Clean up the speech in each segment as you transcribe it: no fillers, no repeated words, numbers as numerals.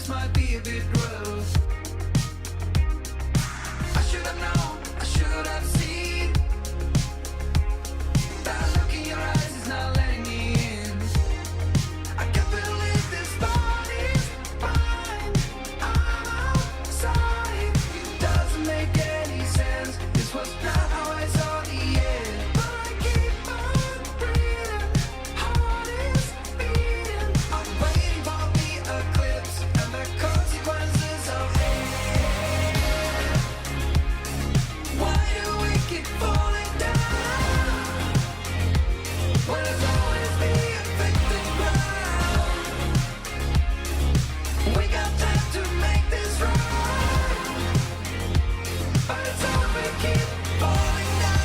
this might be a bit gross. I should have known, I should have seen. That look in your eyes is not letting me in. I can't believe this body's fine. I'm outside. It doesn't make any sense. This was not how I saw the end. But I keep on breathing. Heart is beating. I'm waiting for the eclipse and the consequences of it. Why do we keep falling down when it's always the affected ground? We got time to make this right, but it's all we keep falling down.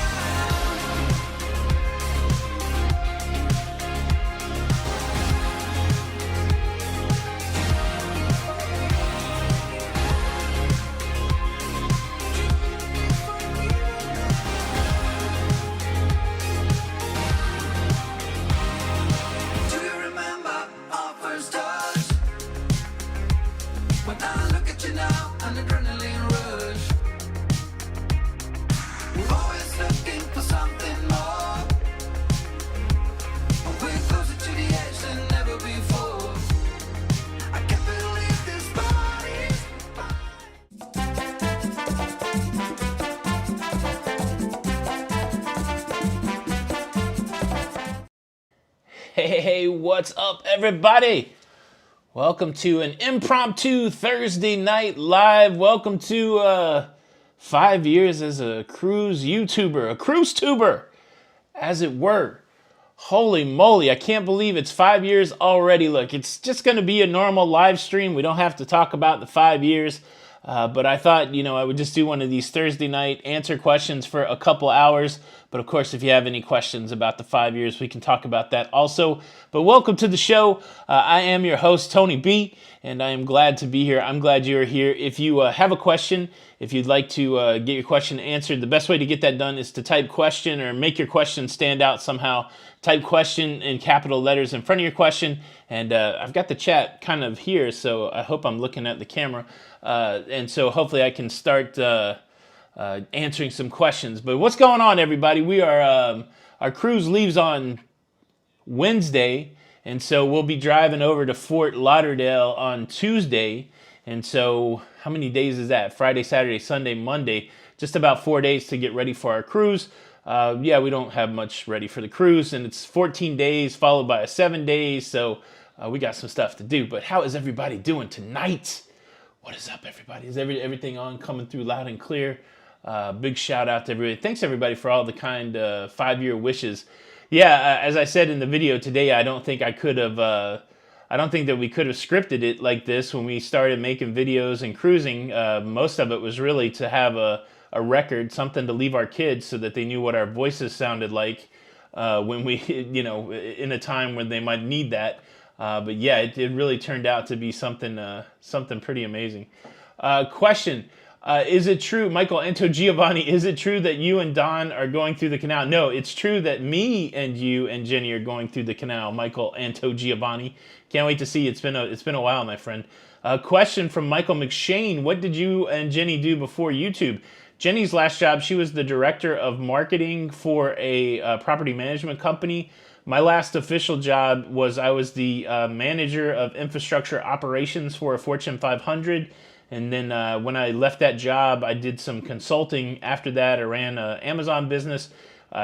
Do you remember our first touch? When I look at you now, an adrenaline rush. We're always looking for something more, but we're closer to the edge than ever before. I can't believe this body's fine. Hey, what's up, everybody? Welcome to an impromptu Thursday night live. Welcome to 5 years as a cruise YouTuber, a cruise tuber, as it were. Holy moly, I can't believe it's 5 years already. Look, it's just going to be a normal live stream. We don't have to talk about the 5 years. But I thought, I would just do one of these Thursday night answer questions for a couple hours. But of course, if you have any questions about the 5 years, we can talk about that also. But welcome to the show. I am your host, Tony B, and I am glad to be here. I'm glad you're here. If you have a question, if you'd like to get your question answered, the best way to get that done is to type question or make your question stand out somehow. Type question in capital letters in front of your question. And I've got the chat kind of here, so I hope I'm looking at the camera. And so hopefully I can start answering some questions. But what's going on, everybody? We are our cruise leaves on Wednesday, and so we'll be driving over to Fort Lauderdale on Tuesday. And so how many days is that? Friday, Saturday, Sunday, Monday. Just about 4 days to get ready for our cruise. Yeah, we don't have much ready for the cruise, and it's 14 days followed by a 7 days. So we got some stuff to do. But how is everybody doing tonight? What is up, everybody? Is everything on, coming through loud and clear? Big shout out to everybody. Thanks, everybody, for all the kind 5-year wishes. Yeah, as I said in the video today, I don't think I could have... I don't think that we could have scripted it like this when we started making videos and cruising. Most of it was really to have a record, something to leave our kids so that they knew what our voices sounded like when we, in a time when they might need that. But yeah, it really turned out to be something pretty amazing. Question. Is it true, Michael Anto Giovanni, is it true that you and Don are going through the canal? No, it's true that me and you and Jenny are going through the canal, Michael Anto Giovanni. Can't wait to see you. It's been a while, my friend. Question from Michael McShane. What did you and Jenny do before YouTube? Jenny's last job, she was the director of marketing for a property management company. My last official job was I was the manager of infrastructure operations for a Fortune 500. And then when I left that job, I did some consulting. After that, I ran an Amazon business.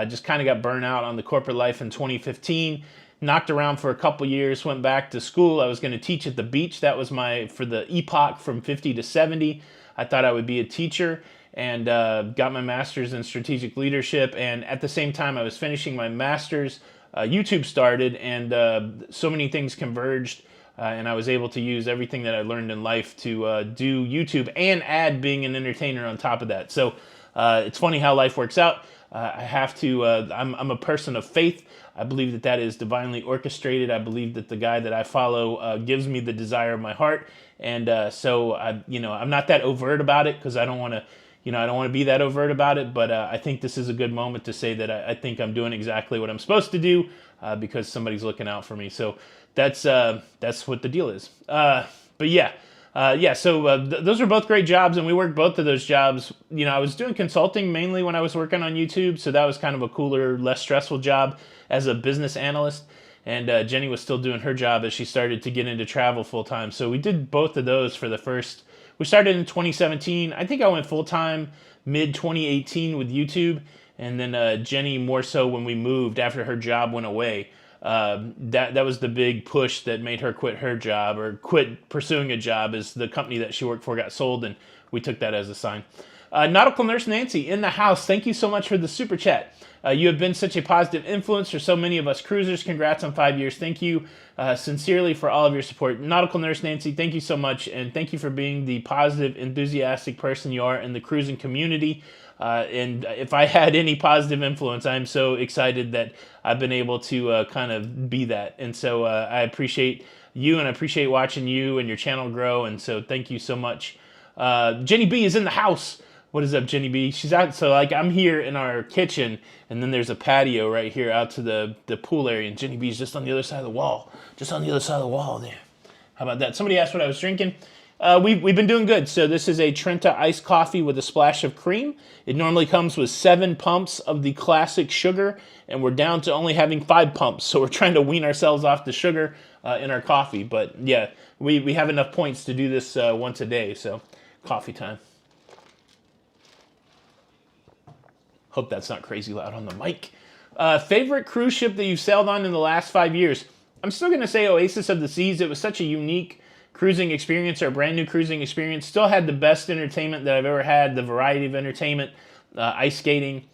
Just kind of got burnt out on the corporate life in 2015. Knocked around for a couple years, went back to school. I was going to teach at the beach. That was for the epoch from 50 to 70. I thought I would be a teacher, and got my master's in strategic leadership. And at the same time I was finishing my master's, YouTube started, and so many things converged. And I was able to use everything that I learned in life to do YouTube and add being an entertainer on top of that. So it's funny how life works out. I have to, I'm a person of faith. I believe that that is divinely orchestrated. I believe that the guy that I follow gives me the desire of my heart. And so, I'm not that overt about it because I don't want to, I don't want to be that overt about it. But I think this is a good moment to say that I think I'm doing exactly what I'm supposed to do because somebody's looking out for me. So that's what the deal is. But yeah, Yeah, so those are both great jobs, and we worked both of those jobs. You know, I was doing consulting mainly when I was working on YouTube, so that was kind of a cooler, less stressful job as a business analyst. And Jenny was still doing her job as she started to get into travel full time. So we did both of those for the first. We started in 2017. I think I went full time mid 2018 with YouTube, and then Jenny more so when we moved after her job went away. That was the big push that made her quit her job or quit pursuing a job, as the company that she worked for got sold, and we took that as a sign. Nautical Nurse Nancy in the house, thank you so much for the super chat. You have been such a positive influence for so many of us cruisers. Congrats on 5 years. Thank you sincerely for all of your support. Nautical Nurse Nancy, thank you so much, and thank you for being the positive, enthusiastic person you are in the cruising community. And if I had any positive influence, I'm so excited that I've been able to kind of be that. And so I appreciate you, and I appreciate watching you and your channel grow. And so thank you so much. Jenny B is in the house. What is up, Jenny B? She's out. So like I'm here in our kitchen, and then there's a patio right here out to the pool area, and Jenny B's just on the other side of the wall. Just on the other side of the wall there. How about that? Somebody asked what I was drinking. We've been doing good. So this is a Trenta iced coffee with a splash of cream. It normally comes with 7 pumps of the classic sugar, and we're down to only having 5 pumps. So we're trying to wean ourselves off the sugar in our coffee. But yeah, we have enough points to do this once a day. So coffee time. Hope that's not crazy loud on the mic. Favorite cruise ship that you've sailed on in the last 5 years? I'm still going to say Oasis of the Seas. It was such a unique cruising experience, or brand new cruising experience. Still had the best entertainment that I've ever had, the variety of entertainment, ice skating,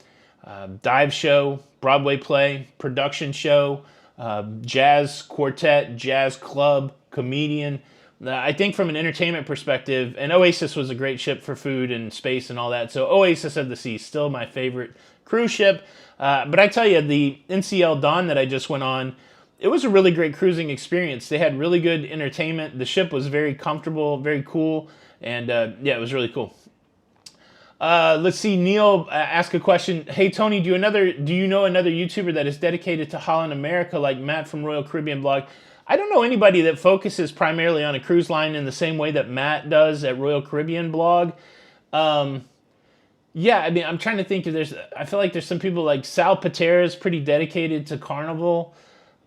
dive show, Broadway play, production show, jazz quartet, jazz club, comedian. I think from an entertainment perspective, and Oasis was a great ship for food and space and all that, so Oasis of the Seas, still my favorite cruise ship. But I tell you, the NCL Dawn that I just went on, it was a really great cruising experience. They had really good entertainment. The ship was very comfortable, very cool, and yeah, it was really cool. Let's see, Neil asked a question. Hey Tony, do you know another YouTuber that is dedicated to Holland America like Matt from Royal Caribbean Blog? I don't know anybody that focuses primarily on a cruise line in the same way that Matt does at Royal Caribbean Blog. Yeah, I mean, I'm trying to think if I feel like there's some people like Sal Patera is pretty dedicated to Carnival,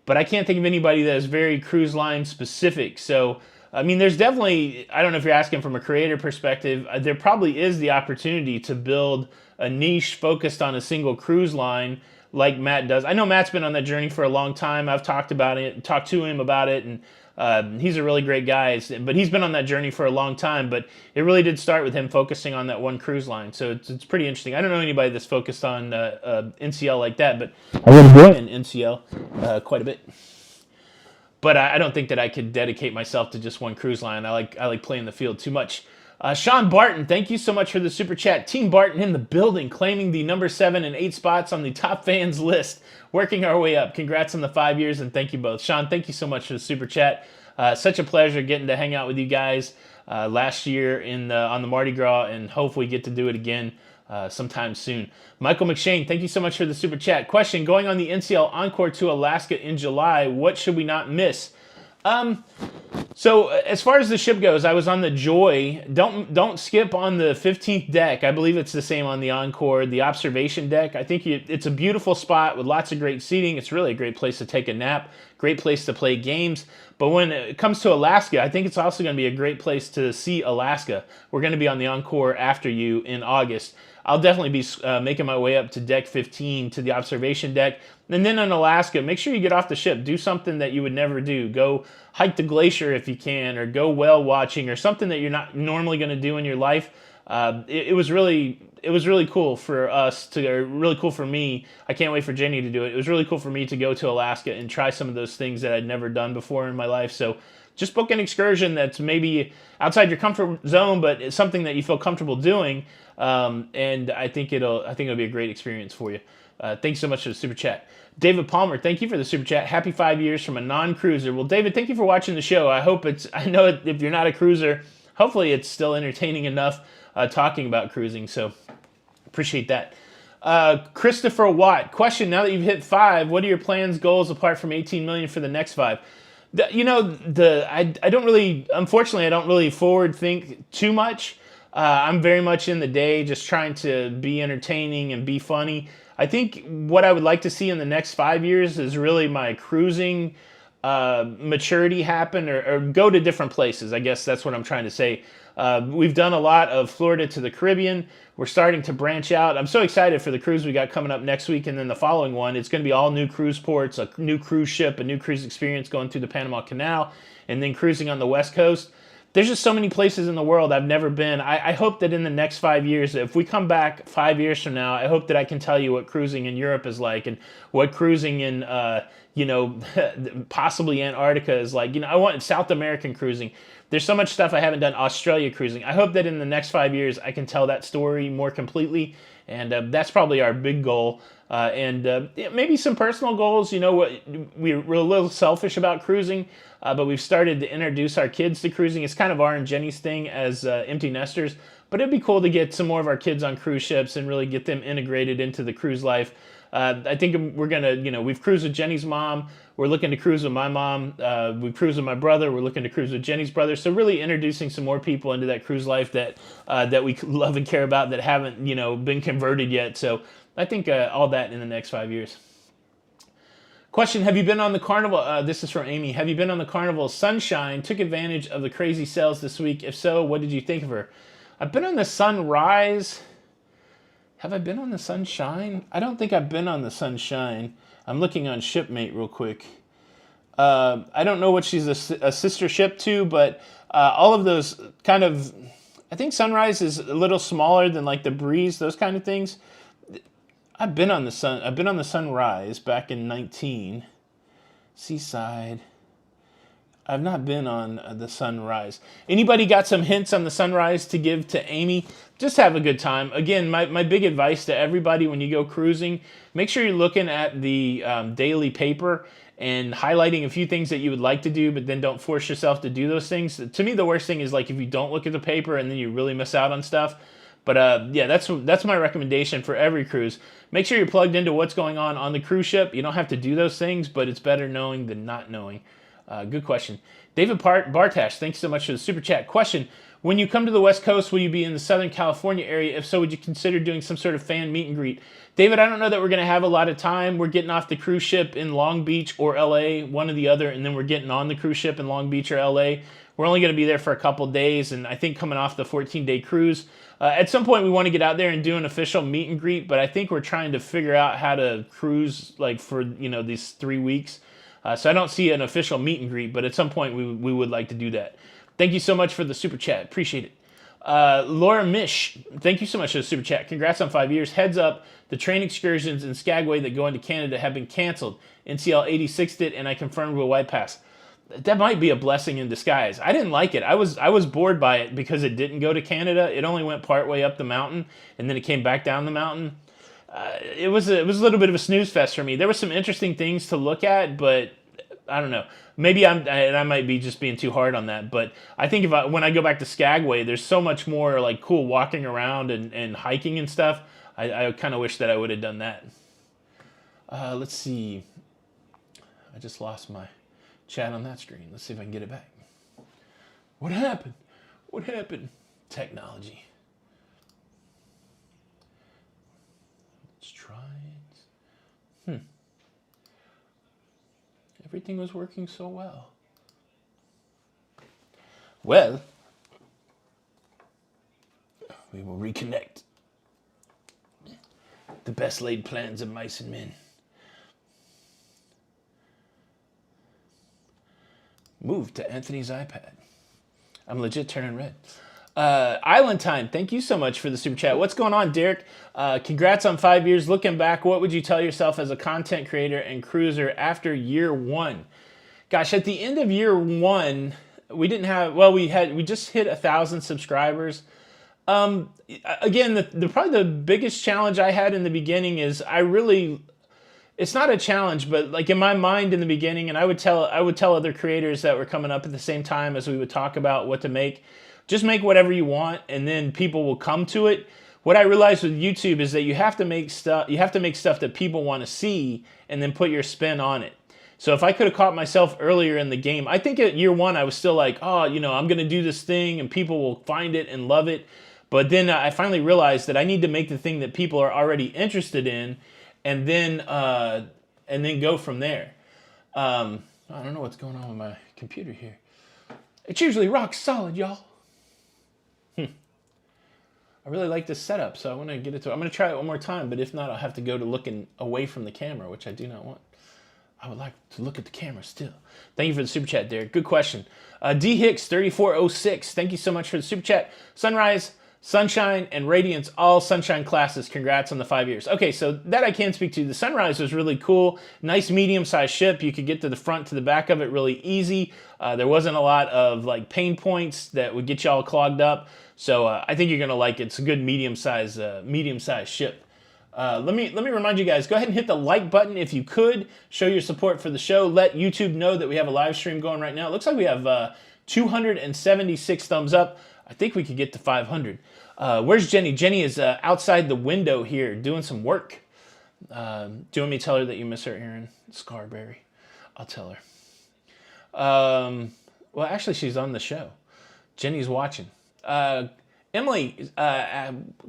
but I can't think of anybody that is very cruise line specific. So, I mean, there's definitely, I don't know if you're asking from a creator perspective, there probably is the opportunity to build a niche focused on a single cruise line like Matt does. I know Matt's been on that journey for a long time. I've talked to him about it, and he's a really great guy. But he's been on that journey for a long time. But it really did start with him focusing on that one cruise line. So it's pretty interesting. I don't know anybody that's focused on NCL like that, but I would enjoy an NCL quite a bit. But I don't think that I could dedicate myself to just one cruise line. I like playing the field too much. Sean Barton, thank you so much for the super chat. Team Barton in the building, claiming the number 7 and 8 spots on the top fans list, working our way up. Congrats on the 5 years, and thank you both. Sean, thank you so much for the super chat. Such a pleasure getting to hang out with you guys last year on the Mardi Gras, and hopefully get to do it again sometime soon. Michael McShane, thank you so much for the super chat. Question, going on the NCL Encore to Alaska in July, what should we not miss? So as far as the ship goes, I was on the Joy. Don't skip on the 15th deck. I believe it's the same on the Encore, the observation deck. I think it's a beautiful spot with lots of great seating. It's really a great place to take a nap, great place to play games. But when it comes to Alaska, I think it's also going to be a great place to see Alaska. We're going to be on the Encore after you in August. I'll definitely be making my way up to deck 15 to the observation deck. And then in Alaska, make sure you get off the ship. Do something that you would never do. Go hike the glacier if you can, or go whale watching, or something that you're not normally going to do in your life. It was really cool for us really cool for me. I can't wait for Jenny to do it. It was really cool for me to go to Alaska and try some of those things that I'd never done before in my life. So just book an excursion that's maybe outside your comfort zone, but it's something that you feel comfortable doing. And I think it'll be a great experience for you. Thanks so much for the super chat. David Palmer, thank you for the super chat. Happy 5 years from a non-cruiser. Well, David, thank you for watching the show. I know if you're not a cruiser, hopefully it's still entertaining enough talking about cruising. So appreciate that. Christopher Watt, question, now that you've hit 5, what are your plans, goals apart from 18 million for the next 5? I don't really, unfortunately, I don't really forward think too much. I'm very much in the day, just trying to be entertaining and be funny. I think what I would like to see in the next 5 years is really my cruising maturity happen, or go to different places. I guess that's what I'm trying to say. We've done a lot of Florida to the Caribbean. We're starting to branch out. I'm so excited for the cruise we got coming up next week, and then the following one. It's going to be all new cruise ports, a new cruise ship, a new cruise experience going through the Panama Canal, and then cruising on the West Coast. There's just so many places in the world I've never been. I hope that in the next 5 years, if we come back 5 years from now, I hope that I can tell you what cruising in Europe is like, and what cruising in, possibly Antarctica is like. I want South American cruising. There's so much stuff I haven't done. Australia cruising. I hope that in the next 5 years, I can tell that story more completely, and that's probably our big goal. Maybe some personal goals. We're a little selfish about cruising, but we've started to introduce our kids to cruising. It's kind of our and Jenny's thing as empty nesters, but it'd be cool to get some more of our kids on cruise ships and really get them integrated into the cruise life. I think we're gonna, we've cruised with Jenny's mom. We're looking to cruise with my mom. We cruise with my brother. We're looking to cruise with Jenny's brother. So really introducing some more people into that cruise life that we love and care about, that haven't, been converted yet. So I think all that in the next 5 years. Question, have you been on the Carnival? This is from Amy. Have you been on the Carnival Sunshine? Took advantage of the crazy sales this week? If so, what did you think of her? I've been on the Sunrise. Have I been on the Sunshine? I don't think I've been on the Sunshine. I'm looking on Shipmate real quick. I don't know what she's a sister ship to, but all of those kind of, I think Sunrise is a little smaller than like the Breeze, those kind of things. I've been on the Sunrise back in 19. Seaside. I've not been on the Sunrise. Anybody got some hints on the Sunrise to give to Amy? Just have a good time. Again, my big advice to everybody when you go cruising, make sure you're looking at the daily paper and highlighting a few things that you would like to do, but then don't force yourself to do those things. To me, the worst thing is like if you don't look at the paper and then you really miss out on stuff. But yeah, that's my recommendation for every cruise. Make sure you're plugged into what's going on the cruise ship. You don't have to do those things, but it's better knowing than not knowing. Good question. David Bartash, thanks so much for the super chat. Question, when you come to the West Coast, will you be in the Southern California area? If so, would you consider doing some sort of fan meet and greet? David, I don't know that we're going to have a lot of time. We're getting off the cruise ship in Long Beach or LA, one or the other, and then we're getting on the cruise ship in Long Beach or LA. We're only going to be there for a couple days, and I think coming off the 14-day cruise, at some point we want to get out there and do an official meet and greet, but I think we're trying to figure out how to cruise like for, these 3 weeks. So I don't see an official meet and greet, but at some point we would like to do that. Thank you so much for the super chat. Appreciate it. Laura Mish, thank you so much for the super chat. Congrats on 5 years. Heads up, the train excursions in Skagway that go into Canada have been canceled. NCL 86'd it, and I confirmed with White Pass. That might be a blessing in disguise. I didn't like it. I was bored by it because it didn't go to Canada. It only went part way up the mountain, and then it came back down the mountain. It was a little bit of a snooze fest for me. There were some interesting things to look at, but I don't know. Maybe I might be just being too hard on that. But I think when I go back to Skagway, there's so much more like cool walking around and hiking and stuff. I kind of wish that I would have done that. Let's see. I just lost my chat on that screen. Let's see if I can get it back. What happened? What happened? Technology. Let's try it. Everything was working so well. Well, we will reconnect. The best laid plans of mice and men. Move to Anthony's iPad. I'm legit turning red. Island Time, thank you so much for the super chat. What's going on, Derek? Congrats on 5 years. Looking back, what would you tell yourself as a content creator and cruiser after year one? Gosh, at the end of year one, we didn't have, well, we just hit 1,000 subscribers. Again, probably the biggest challenge I had in the beginning is it's not a challenge, but like in my mind in the beginning, and I would tell other creators that were coming up at the same time as we would talk about what to make, just make whatever you want, and then people will come to it. What I realized with YouTube is that you have to make stuff that people want to see, and then put your spin on it. So if I could have caught myself earlier in the game, I think at year one I was still like, oh, you know, I'm going to do this thing and people will find it and love it. But then I finally realized that I need to make the thing that people are already interested in, and then go from there. I don't know what's going on with my computer here. It's usually rock solid, y'all. I really like this setup, so I want to get it to. I'm going to try it one more time, but if not, I'll have to go to looking away from the camera, which I do not want. I would like to look at the camera still. Thank you for the super chat, Derek. Good question. D Hicks 3406. Thank you so much for the super chat. Sunrise, Sunshine, and Radiance, all Sunshine classes. Congrats on the 5 years. Okay, so that I can speak to. The Sunrise was really cool. Nice medium-sized ship. You could get to the front to the back of it really easy. There wasn't a lot of like pain points that would get you all clogged up. So I think you're gonna like it. It's a good medium-sized ship. Let me remind you guys, go ahead and hit the like button if you could. Show your support for the show. Let YouTube know that we have a live stream going right now. It looks like we have 276 thumbs up. I think we could get to 500. Where's Jenny? Jenny is outside the window here doing some work. Do you want me to tell her that you miss her, Aaron Scarberry? I'll tell her. Well, actually, she's on the show. Jenny's watching. Emily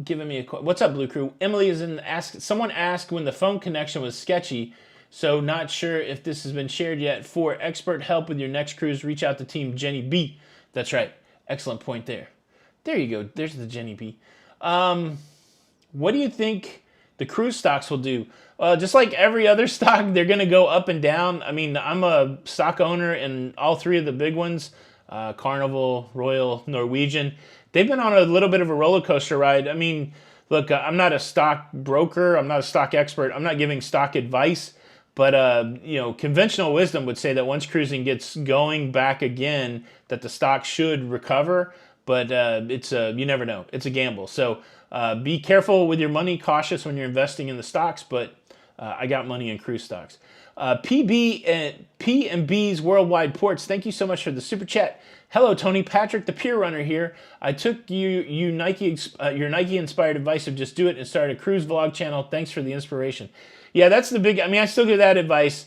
giving me a question. What's up, Blue Crew? Emily is in someone asked when the phone connection was sketchy, so not sure if this has been shared yet. For expert help with your next cruise, reach out to Team Jenny B. That's right. Excellent point there. There you go. There's the Jenny B. What do you think the cruise stocks will do? Just like every other stock, they're going to go up and down. I mean, I'm a stock owner in all three of the big ones. Carnival, Royal, Norwegian. They've been on a little bit of a roller coaster ride. I mean, look, I'm not a stock broker. I'm not a stock expert. I'm not giving stock advice. But, conventional wisdom would say that once cruising gets going back again, that the stock should recover. But you never know. It's a gamble. So be careful with your money, cautious when you're investing in the stocks. But I got money in cruise stocks. P&B's Worldwide Ports, thank you so much for the super chat. Hello, Tony. Patrick, the Pier Runner here. I took your Nike-inspired advice of just do it and start a cruise vlog channel. Thanks for the inspiration. Yeah, that's the big, I still give that advice.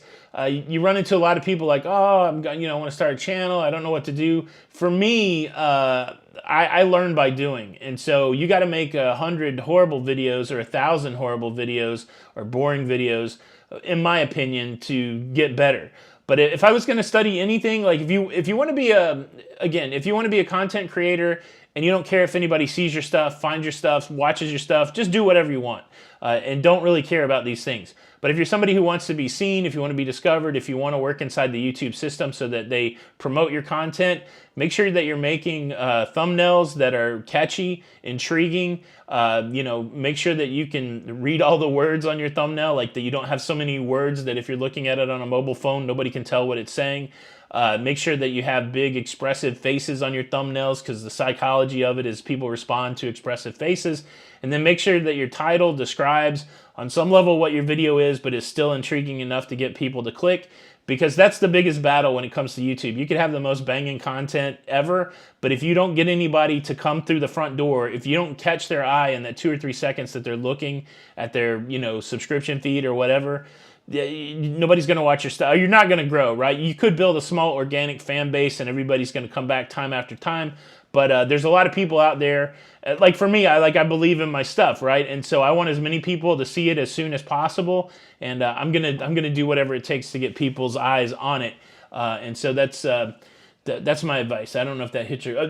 You run into a lot of people like, oh, I want to start a channel. I don't know what to do. For me, I learn by doing. And so you got to make 100 horrible videos or 1,000 horrible videos or boring videos, in my opinion, to get better. But if I was going to study anything, like if you want to be a content creator and you don't care if anybody sees your stuff, finds your stuff, watches your stuff, just do whatever you want and don't really care about these things. But if you're somebody who wants to be seen, if you want to be discovered, if you want to work inside the YouTube system so that they promote your content, make sure that you're making thumbnails that are catchy, intriguing. Make sure that you can read all the words on your thumbnail, like that you don't have so many words that if you're looking at it on a mobile phone, nobody can tell what it's saying. Make sure that you have big expressive faces on your thumbnails because the psychology of it is people respond to expressive faces. And then make sure that your title describes on some level what your video is, but is still intriguing enough to get people to click, because that's the biggest battle when it comes to YouTube. You could have the most banging content ever, but if you don't get anybody to come through the front door, if you don't catch their eye in that 2 or 3 seconds that they're looking at their, subscription feed or whatever, nobody's going to watch your stuff. You're not going to grow, right? You could build a small organic fan base and everybody's going to come back time after time. But there's a lot of people out there. Like for me, I believe in my stuff, right? And so I want as many people to see it as soon as possible. And I'm gonna do whatever it takes to get people's eyes on it. And so that's my advice. I don't know if that hits your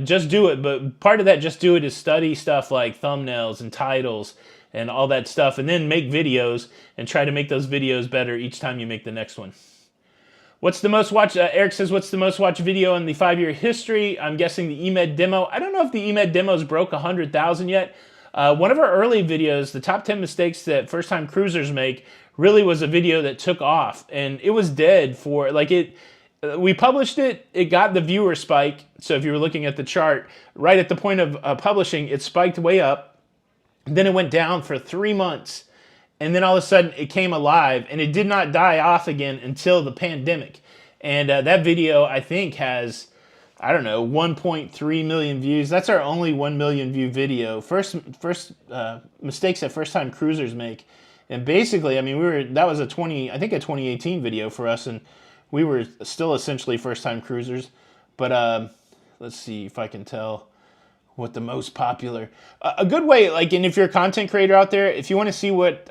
just do it. But part of that just do it is study stuff like thumbnails and titles and all that stuff, and then make videos and try to make those videos better each time you make the next one. What's the most watched? Eric says, what's the most watched video in the 5-year history? I'm guessing the EMED demo. I don't know if the EMED demos broke 100,000 yet. One of our early videos, the top 10 mistakes that first-time cruisers make, really was a video that took off. And it was dead for, we published it, it got the viewer spike. So if you were looking at the chart, right at the point of publishing, it spiked way up. Then it went down for 3 months. And then all of a sudden it came alive, and it did not die off again until the pandemic. And that video, I think, has, 1.3 million views. That's our only 1 million view video. First mistakes that first-time cruisers make. And basically, I mean, that was a 2018 video for us, and we were still essentially first-time cruisers. But let's see if I can tell what the most popular, a good way, like, and if you're a content creator out there, if you want to see what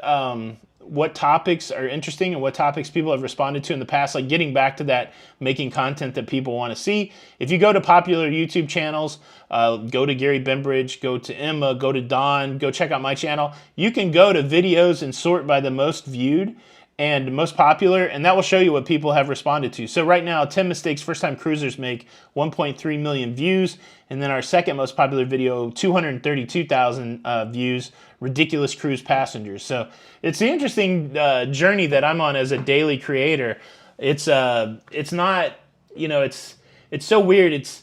topics are interesting and what topics people have responded to in the past, like getting back to that, making content that people want to see. If you go to popular YouTube channels, go to Gary Bembridge, go to Emma, go to Don, go check out my channel. You can go to videos and sort by the most viewed and most popular, and that will show you what people have responded to. So right now, 10 mistakes first-time cruisers make 1.3 million views, and then our second most popular video, 232,000 views, ridiculous cruise passengers. So it's the interesting journey that I'm on as a daily creator. It's not, you know, it's so weird. It's,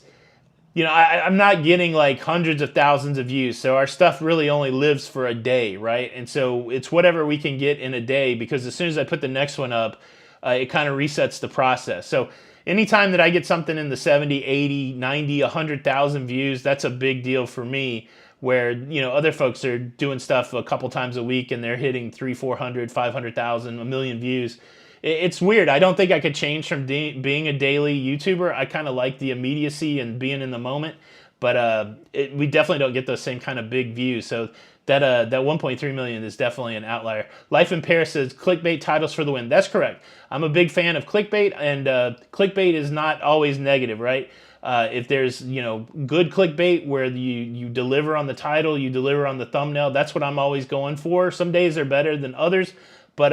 you know, I'm not getting like hundreds of thousands of views. So our stuff really only lives for a day, right? And so it's whatever we can get in a day, because as soon as I put the next one up, it kind of resets the process. So anytime that I get something in the 70, 80, 90, 100,000 views, that's a big deal for me, where, you know, other folks are doing stuff a couple times a week and they're hitting 300, 400, 500,000, a million views. It's weird. I don't think I could change from being a daily YouTuber. I kind of like the immediacy and being in the moment, but we definitely don't get those same kind of big views. So that 1.3 million is definitely an outlier. Life in Paris says clickbait titles for the win. That's correct. I'm a big fan of clickbait, and clickbait is not always negative, right? If there's, you know, good clickbait where you deliver on the title, you deliver on the thumbnail, that's what I'm always going for. Some days are better than others, but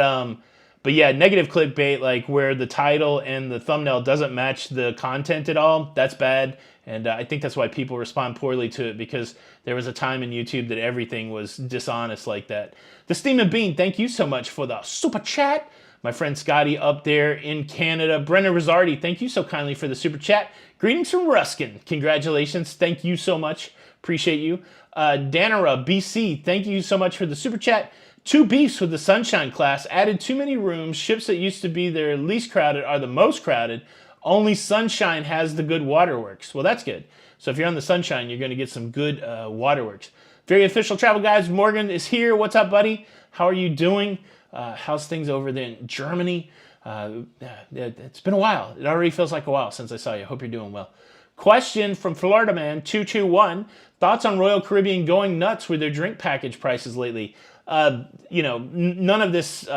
yeah, negative clickbait, like where the title and the thumbnail doesn't match the content at all, that's bad. And I think that's why people respond poorly to it, because there was a time in YouTube that everything was dishonest like that. The Steam and Bean, thank you so much for the super chat. My friend Scotty up there in Canada. Brenna Rosardi, thank you so kindly for the super chat. Greetings from Ruskin. Congratulations. Thank you so much. Appreciate you. Danara BC, thank you so much for the super chat. Two beefs with the Sunshine class. Added too many rooms. Ships that used to be their least crowded are the most crowded. Only Sunshine has the good waterworks. Well, that's good. So if you're on the Sunshine, you're going to get some good waterworks. Very official travel guys. Morgan is here. What's up, buddy? How are you doing? How's things over there in Germany? It's been a while. It already feels like a while since I saw you. Hope you're doing well. Question from Florida Man 221. Thoughts on Royal Caribbean going nuts with their drink package prices lately? You know, none of this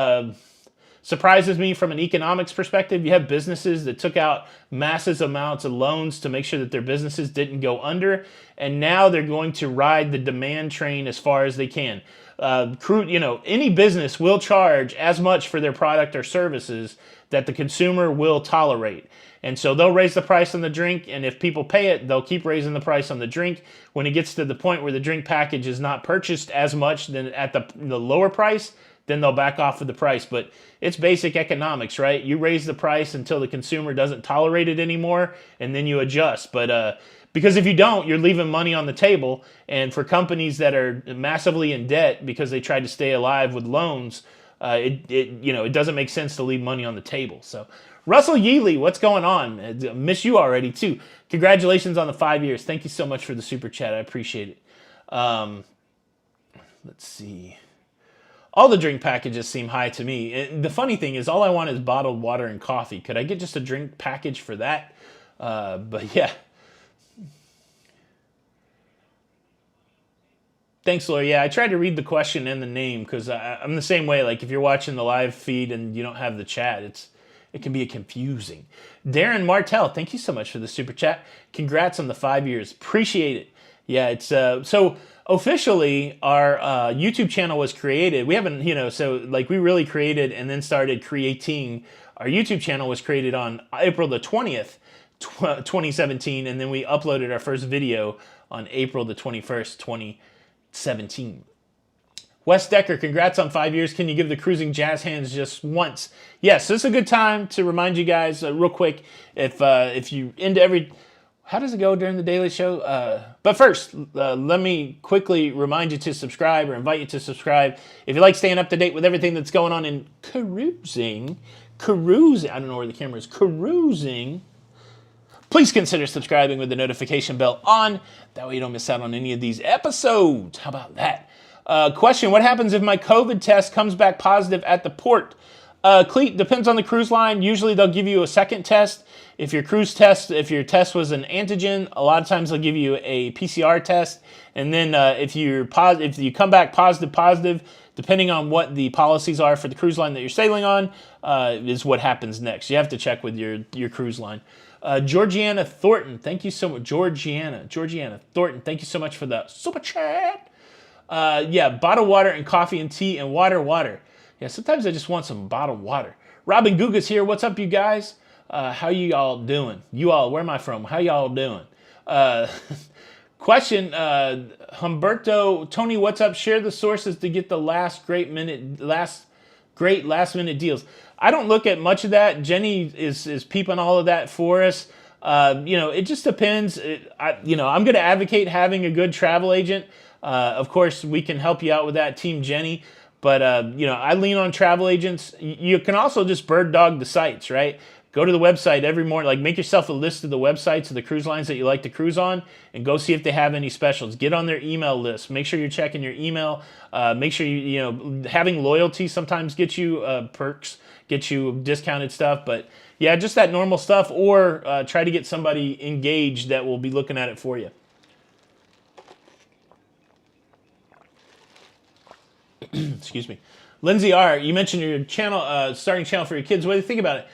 surprises me from an economics perspective. You have businesses that took out massive amounts of loans to make sure that their businesses didn't go under, and now they're going to ride the demand train as far as they can. You know, any business will charge as much for their product or services that the consumer will tolerate. And so they'll raise the price on the drink, and if people pay it, they'll keep raising the price on the drink. When it gets to the point where the drink package is not purchased as much than at the lower price, then they'll back off of the price. But it's basic economics, right? You raise the price until the consumer doesn't tolerate it anymore, and then you adjust. But because if you don't, you're leaving money on the table. And for companies that are massively in debt because they tried to stay alive with loans, it doesn't make sense to leave money on the table. So Russell Yealy, what's going on? I miss you already too. Congratulations on the 5 years. Thank you so much for the super chat. I appreciate it. Let's see. All the drink packages seem high to me. And the funny thing is, all I want is bottled water and coffee. Could I get just a drink package for that? But yeah. Thanks, Laura. Yeah, I tried to read the question and the name because I'm the same way. Like if you're watching the live feed and you don't have the chat, it can be confusing. Darren Martell, thank you so much for the super chat. Congrats on the 5 years. Appreciate it. Yeah, it's so officially our YouTube channel was created. We haven't, we really created and then started creating. Our YouTube channel was created on April the 20th, 2017, and then we uploaded our first video on April the 21st, 2017. Wes Decker, congrats on 5 years. Can you give the cruising jazz hands just once? Yes, this is a good time to remind you guys real quick, if you into every... How does it go during the daily show? But first, let me quickly remind you to subscribe or invite you to subscribe. If you like staying up to date with everything that's going on in cruising, I don't know where the camera is, cruising, please consider subscribing with the notification bell on. That way you don't miss out on any of these episodes. How about that? Question, what happens if my COVID test comes back positive at the port? Cleat, depends on the cruise line. Usually they'll give you a second test. If your test was an antigen, a lot of times they'll give you a PCR test. And then if you come back positive, depending on what the policies are for the cruise line that you're sailing on, is what happens next. You have to check with your cruise line. Georgiana Thornton, thank you so much. Georgiana Thornton, thank you so much for the super chat. Bottled water and coffee and tea and water. Yeah, sometimes I just want some bottled water. Robin Guga's here. What's up, you guys? How you all doing? You all, where am I from? How y'all doing? Question, Humberto, Tony, what's up? Share the sources to get the last great last minute deals. I don't look at much of that. Jenny is peeping all of that for us. It just depends. I'm going to advocate having a good travel agent. Of course, we can help you out with that, Team Jenny. But, I lean on travel agents. You can also just bird dog the sites, right? Go to the website every morning. Like, make yourself a list of the websites of the cruise lines that you like to cruise on and go see if they have any specials. Get on their email list. Make sure you're checking your email. Make sure having loyalty sometimes gets you perks, gets you discounted stuff. But, yeah, just that normal stuff. Or try to get somebody engaged that will be looking at it for you. Excuse me. Lindsay R., you mentioned your channel, starting channel for your kids. What do you think about it?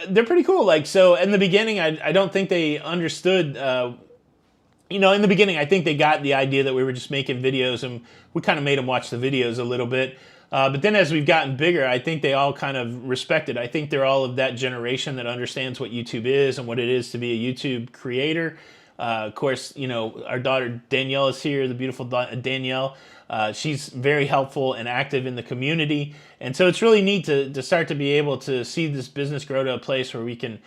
They're pretty cool. So in the beginning, I don't think they understood, in the beginning, I think they got the idea that we were just making videos, and we kind of made them watch the videos a little bit. But then as we've gotten bigger, I think they all kind of respect it. I think they're all of that generation that understands what YouTube is and what it is to be a YouTube creator. Of course, our daughter Danielle is here, the beautiful Danielle. She's very helpful and active in the community. And so it's really neat to start to be able to see this business grow to a place where we can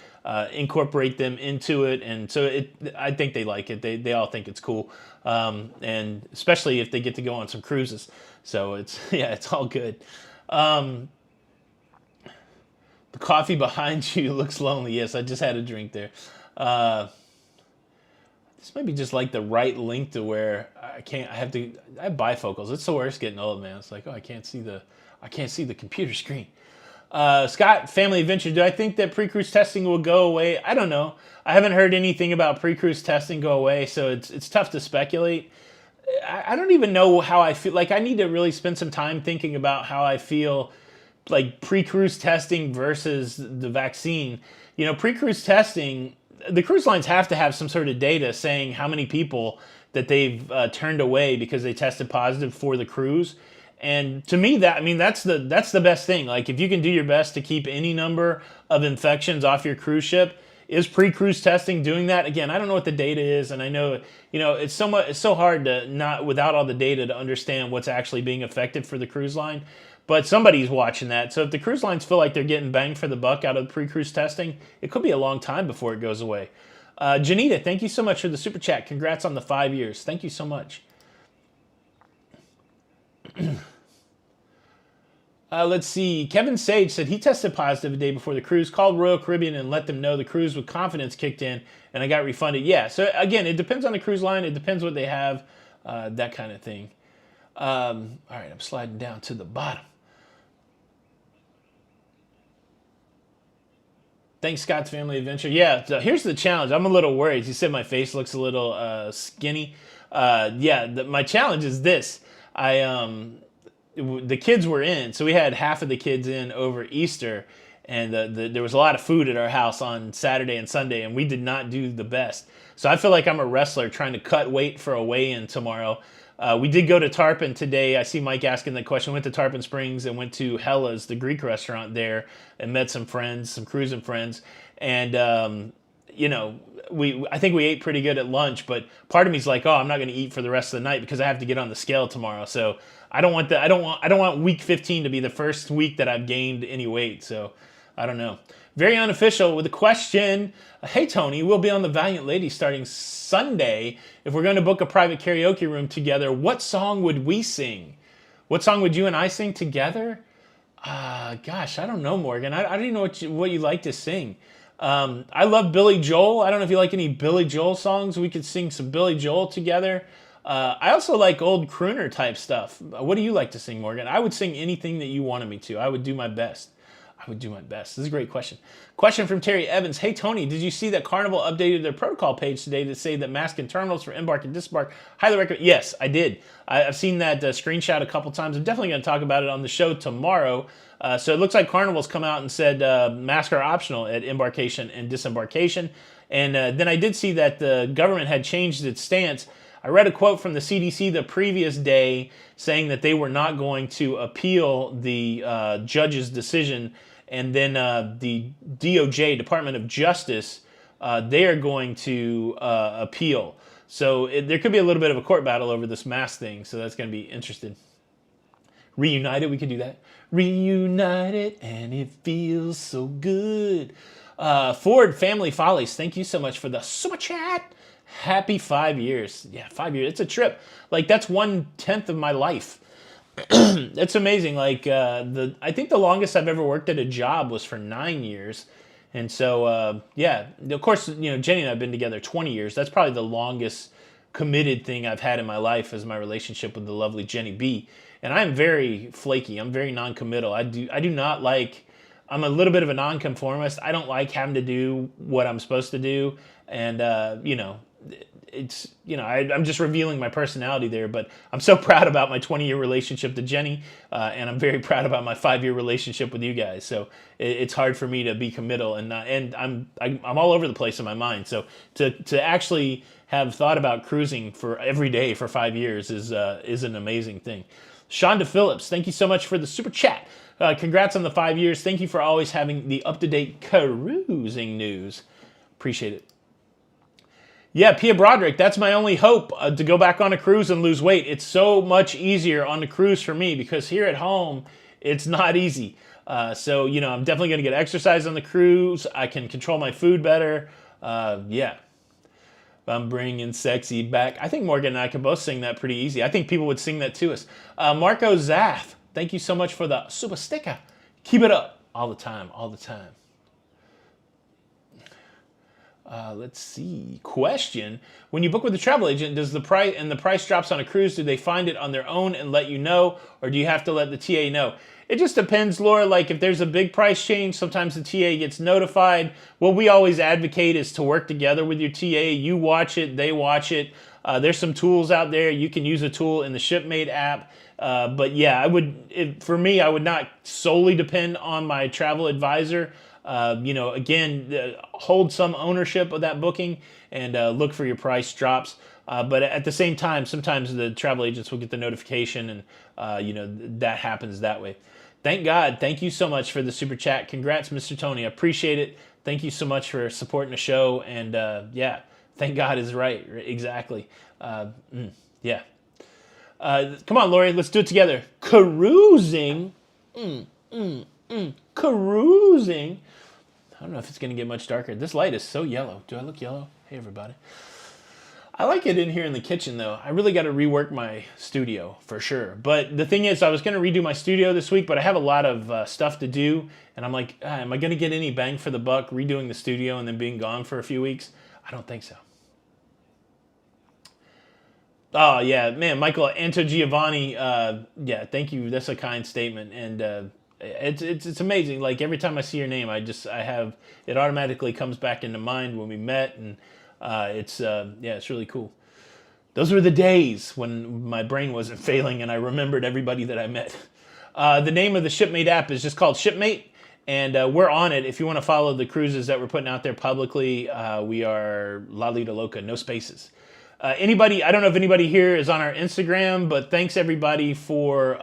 incorporate them into it. And so I think they like it. They all think it's cool. And especially if they get to go on some cruises. So it's all good. The coffee behind you looks lonely. Yes, I just had a drink there. This might be just like the right link to where I have bifocals. It's the worst getting old, man. It's like, I can't see the computer screen. Scott, Family Adventure, do I think that pre-cruise testing will go away? I don't know. I haven't heard anything about pre-cruise testing go away, so it's tough to speculate. I don't even know how I feel. Like, I need to really spend some time thinking about how I feel, like, pre-cruise testing versus the vaccine. Pre-cruise testing, the cruise lines have to have some sort of data saying how many people that they've turned away because they tested positive for the cruise. And to me, that's the best thing. Like, if you can do your best to keep any number of infections off your cruise ship, is pre-cruise testing doing that? Again, I don't know what the data is, and I know it's so hard to not, without all the data, to understand what's actually being effective for the cruise line. But somebody's watching that. So if the cruise lines feel like they're getting bang for the buck out of pre-cruise testing, it could be a long time before it goes away. Janita, thank you so much for the super chat. Congrats on the 5 years. Thank you so much. Let's see. Kevin Sage said he tested positive a day before the cruise, called Royal Caribbean and let them know the cruise with confidence kicked in, and I got refunded. Yeah, so again, it depends on the cruise line. It depends what they have, that kind of thing. All right, I'm sliding down to the bottom. Thanks, Scott's Family Adventure. Yeah, so here's the challenge. I'm a little worried. He said my face looks a little skinny. My challenge is this. The kids were in, so we had half of the kids in over Easter, and there was a lot of food at our house on Saturday and Sunday, and we did not do the best. So I feel like I'm a wrestler trying to cut weight for a weigh-in tomorrow. We did go to Tarpon today. I see Mike asking the question. Went to Tarpon Springs and went to Hella's, the Greek restaurant there, and met some friends, some cruising friends. And, I think we ate pretty good at lunch, but part of me's like, I'm not going to eat for the rest of the night because I have to get on the scale tomorrow. So I don't want week 15 to be the first week that I've gained any weight. So I don't know. Very unofficial with a question. Hey, Tony, we'll be on the Valiant Lady starting Sunday. If we're going to book a private karaoke room together, what song would we sing? What song would you and I sing together? Gosh, I don't know, Morgan. I don't even know what you like to sing. I love Billy Joel. I don't know if you like any Billy Joel songs. We could sing some Billy Joel together. I also like old crooner type stuff. What do you like to sing, Morgan? I would sing anything that you wanted me to. I would do my best. I would do my best. This is a great question. Question from Terry Evans. Hey, Tony, did you see that Carnival updated their protocol page today to say that mask and terminals for embark and disembark? Highly recommend. Yes, I did. I've seen that screenshot a couple times. I'm definitely going to talk about it on the show tomorrow. So it looks like Carnival's come out and said masks are optional at embarkation and disembarkation. And then I did see that the government had changed its stance. I read a quote from the CDC the previous day saying that they were not going to appeal the judge's decision, and then the DOJ, Department of Justice, they are going to appeal. So there could be a little bit of a court battle over this mask thing, so that's going to be interesting. Reunited, we could do that. Reunited, and it feels so good. Ford Family Follies, thank you so much for the super chat. Happy 5 years. Yeah, 5 years. It's a trip. Like, that's 1/10 of my life. That's amazing. Like, I think the longest I've ever worked at a job was for 9 years. And so, yeah, of course, you know, Jenny and I have been together 20 years. That's probably the longest committed thing I've had in my life is my relationship with the lovely Jenny B. And I'm very flaky. I'm very non-committal. I do not like, I'm a little bit of a nonconformist. I don't like having to do what I'm supposed to do. And, you know, it's, you know, I'm just revealing my personality there, but I'm so proud about my 20-year relationship to Jenny, and I'm very proud about my 5-year relationship with you guys. So it's hard for me to be committal, and I'm all over the place in my mind. So to actually have thought about cruising for every day for 5 years is an amazing thing. Shonda Phillips, thank you so much for the super chat. Congrats on the 5 years. Thank you for always having the up-to-date cruising news. Appreciate it. Yeah, Pia Broderick, that's my only hope to go back on a cruise and lose weight. It's so much easier on the cruise for me because here at home, it's not easy. So, you know, I'm definitely going to get exercise on the cruise. I can control my food better. Yeah. I'm bringing sexy back. I think Morgan and I can both sing that pretty easy. I think people would sing that to us. Marco Zath, thank you so much for the super sticker. Keep it up all the time, all the time. Let's see. Question: when you book with a travel agent, does the price drops on a cruise? Do they find it on their own and let you know, or do you have to let the TA know? It just depends, Laura. Like if there's a big price change, sometimes the TA gets notified. What we always advocate is to work together with your TA. You watch it, they watch it. There's some tools out there. You can use a tool in the Shipmate app. But yeah, for me, I would not solely depend on my travel advisor. You know, again, hold some ownership of that booking and look for your price drops. But at the same time, sometimes the travel agents will get the notification and, you know, that happens that way. Thank God. Thank you so much for the super chat. Congrats, Mr. Tony. I appreciate it. Thank you so much for supporting the show. And yeah, thank God is right. Exactly. Yeah. Come on, Lori. Let's do it together. Cruising. Cruising. I don't know if it's going to get much darker. This light is so yellow. Do I look yellow? Hey, everybody. I like it in here in the kitchen, though. I really got to rework my studio, for sure. But the thing is, I was going to redo my studio this week, but I have a lot of stuff to do. And I'm like, am I going to get any bang for the buck redoing the studio and then being gone for a few weeks? I don't think so. Oh, yeah. Man, Michael Antogiovanni, yeah, thank you. That's a kind statement. And it's amazing. Like every time I see your name, it automatically comes back into mind when we met, and it's really cool. Those were the days when my brain wasn't failing and I remembered everybody that I met. The name of the Shipmate app is just called Shipmate, and we're on it. If you want to follow the cruises that we're putting out there publicly, we are Lido, Loca, no spaces. I don't know if anybody here is on our Instagram, but thanks everybody for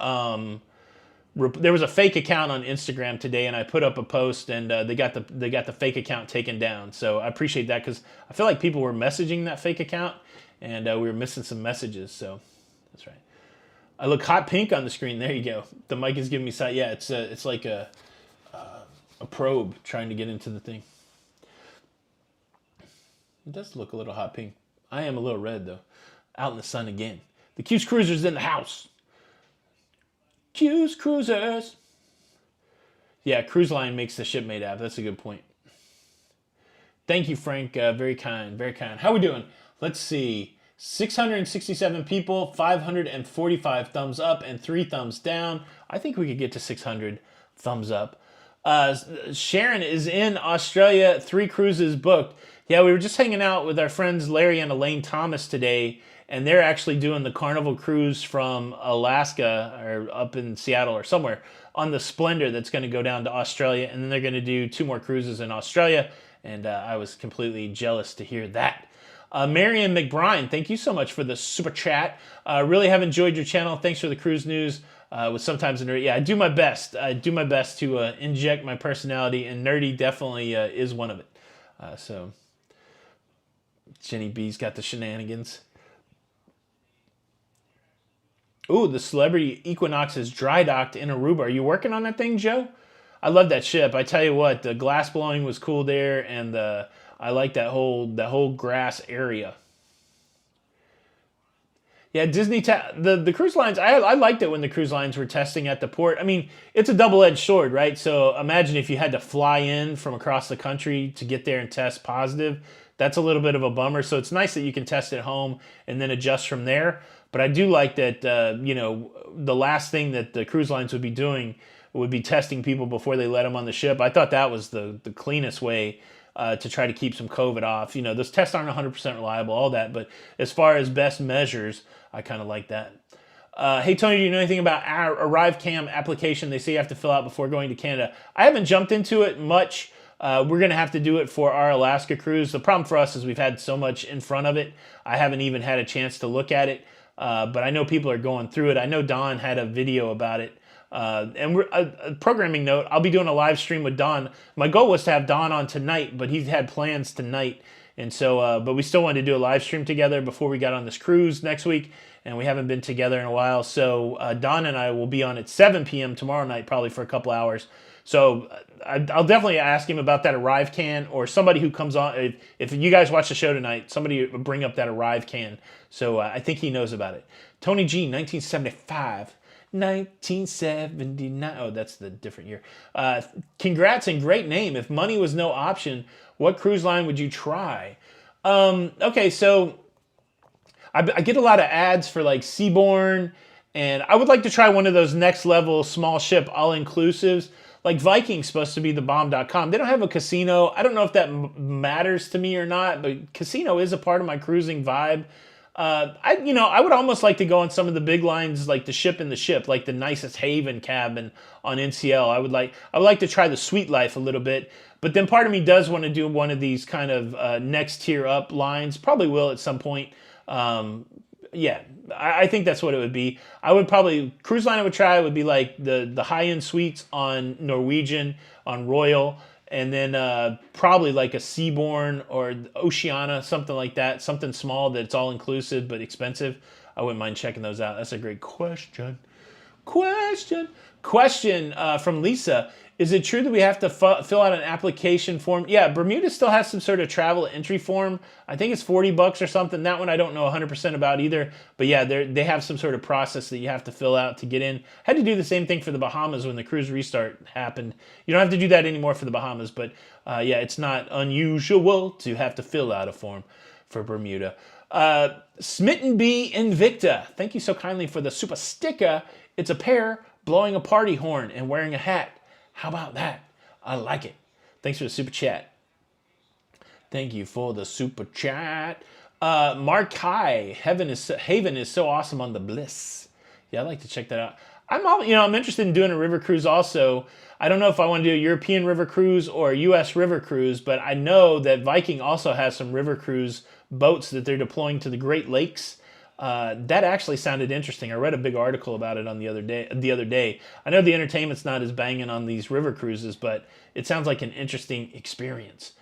there was a fake account on Instagram today, and I put up a post, and they got the fake account taken down. So I appreciate that because I feel like people were messaging that fake account, and we were missing some messages. So that's right. I look hot pink on the screen. There you go. The mic is giving me sight. Yeah, it's like a probe trying to get into the thing. It does look a little hot pink. I am a little red though. Out in the sun again. The Q's Cruisers in the house. Q's Cruisers. Yeah, Cruise Line makes the Shipmate app. That's a good point. Thank you, Frank. Very kind, very kind. How we doing? Let's see. 667 people, 545 thumbs up, and 3 thumbs down. I think we could get to 600 thumbs up. Sharon is in Australia, 3 cruises booked. Yeah, we were just hanging out with our friends Larry and Elaine Thomas today, and they're actually doing the Carnival cruise from Alaska or up in Seattle or somewhere on the Splendor that's going to go down to Australia, and then they're going to do 2 more cruises in Australia, and I was completely jealous to hear that. Marion McBride, thank you so much for the super chat. Really have enjoyed your channel. Thanks for the cruise news. With sometimes a nerd. Yeah, I do my best. I do my best to inject my personality, and nerdy definitely is one of it. So Jenny B's got the shenanigans. Ooh, the Celebrity Equinox is dry docked in Aruba. Are you working on that thing, Joe? I love that ship. I tell you what, the glass blowing was cool there, and I like that whole grass area. Yeah, the cruise lines, I liked it when the cruise lines were testing at the port. I mean, it's a double-edged sword, right? So imagine if you had to fly in from across the country to get there and test positive. That's a little bit of a bummer. So it's nice that you can test at home and then adjust from there. But I do like that, the last thing that the cruise lines would be doing would be testing people before they let them on the ship. I thought that was the cleanest way to try to keep some COVID off. Those tests aren't 100% reliable, all that. But as far as best measures, I kind of like that. Hey, Tony, do you know anything about our ArriveCam application they say you have to fill out before going to Canada? I haven't jumped into it much. We're going to have to do it for our Alaska cruise. The problem for us is we've had so much in front of it. I haven't even had a chance to look at it. But I know people are going through it. I know Don had a video about it. And a programming note, I'll be doing a live stream with Don. My goal was to have Don on tonight, but he's had plans tonight. And so, but we still wanted to do a live stream together before we got on this cruise next week. And we haven't been together in a while. So Don and I will be on at 7 p.m. tomorrow night, probably for a couple hours. So I'll definitely ask him about that ArriveCan, or somebody who comes on. If you guys watch the show tonight, somebody bring up that ArriveCan. So I think he knows about it. Tony G, 1975. 1979. Oh, that's the different year. Congrats and great name. If money was no option, what cruise line would you try? Okay, so I get a lot of ads for like Seabourn, and I would like to try one of those next level small ship all-inclusives. Like Viking's supposed to be the bomb.com. They don't have a casino. I don't know if that matters to me or not, but casino is a part of my cruising vibe. I would almost like to go on some of the big lines, like the Ship in the Ship, like the nicest Haven cabin on NCL. I would like to try the Sweet Life a little bit, but then part of me does want to do one of these kind of next tier up lines. Probably will at some point. Yeah, I think that's what it would be. Cruise line I would try would be like the high end suites on Norwegian, on Royal. And then probably like a Seabourn or Oceana, something like that. Something small that's all-inclusive but expensive. I wouldn't mind checking those out. That's a great question. Question from Lisa. Is it true that we have to fill out an application form? Yeah, Bermuda still has some sort of travel entry form. I think it's $40 or something. That one I don't know 100% about either. But yeah, they have some sort of process that you have to fill out to get in. Had to do the same thing for the Bahamas when the cruise restart happened. You don't have to do that anymore for the Bahamas, but yeah, it's not unusual to have to fill out a form for Bermuda. Smitten Bee Invicta. Thank you so kindly for the super sticker. It's a pair blowing a party horn and wearing a hat. How about that? I like it. Thanks for the super chat. Thank you for the super chat. Mark High, Haven is so awesome on the Bliss. Yeah, I'd like to check that out. I'm interested in doing a river cruise also. I don't know if I want to do a European river cruise or a U.S. river cruise, but I know that Viking also has some river cruise boats that they're deploying to the Great Lakes. That actually sounded interesting. I read a big article about it on the other day. I know the entertainment's not as banging on these river cruises, but it sounds like an interesting experience.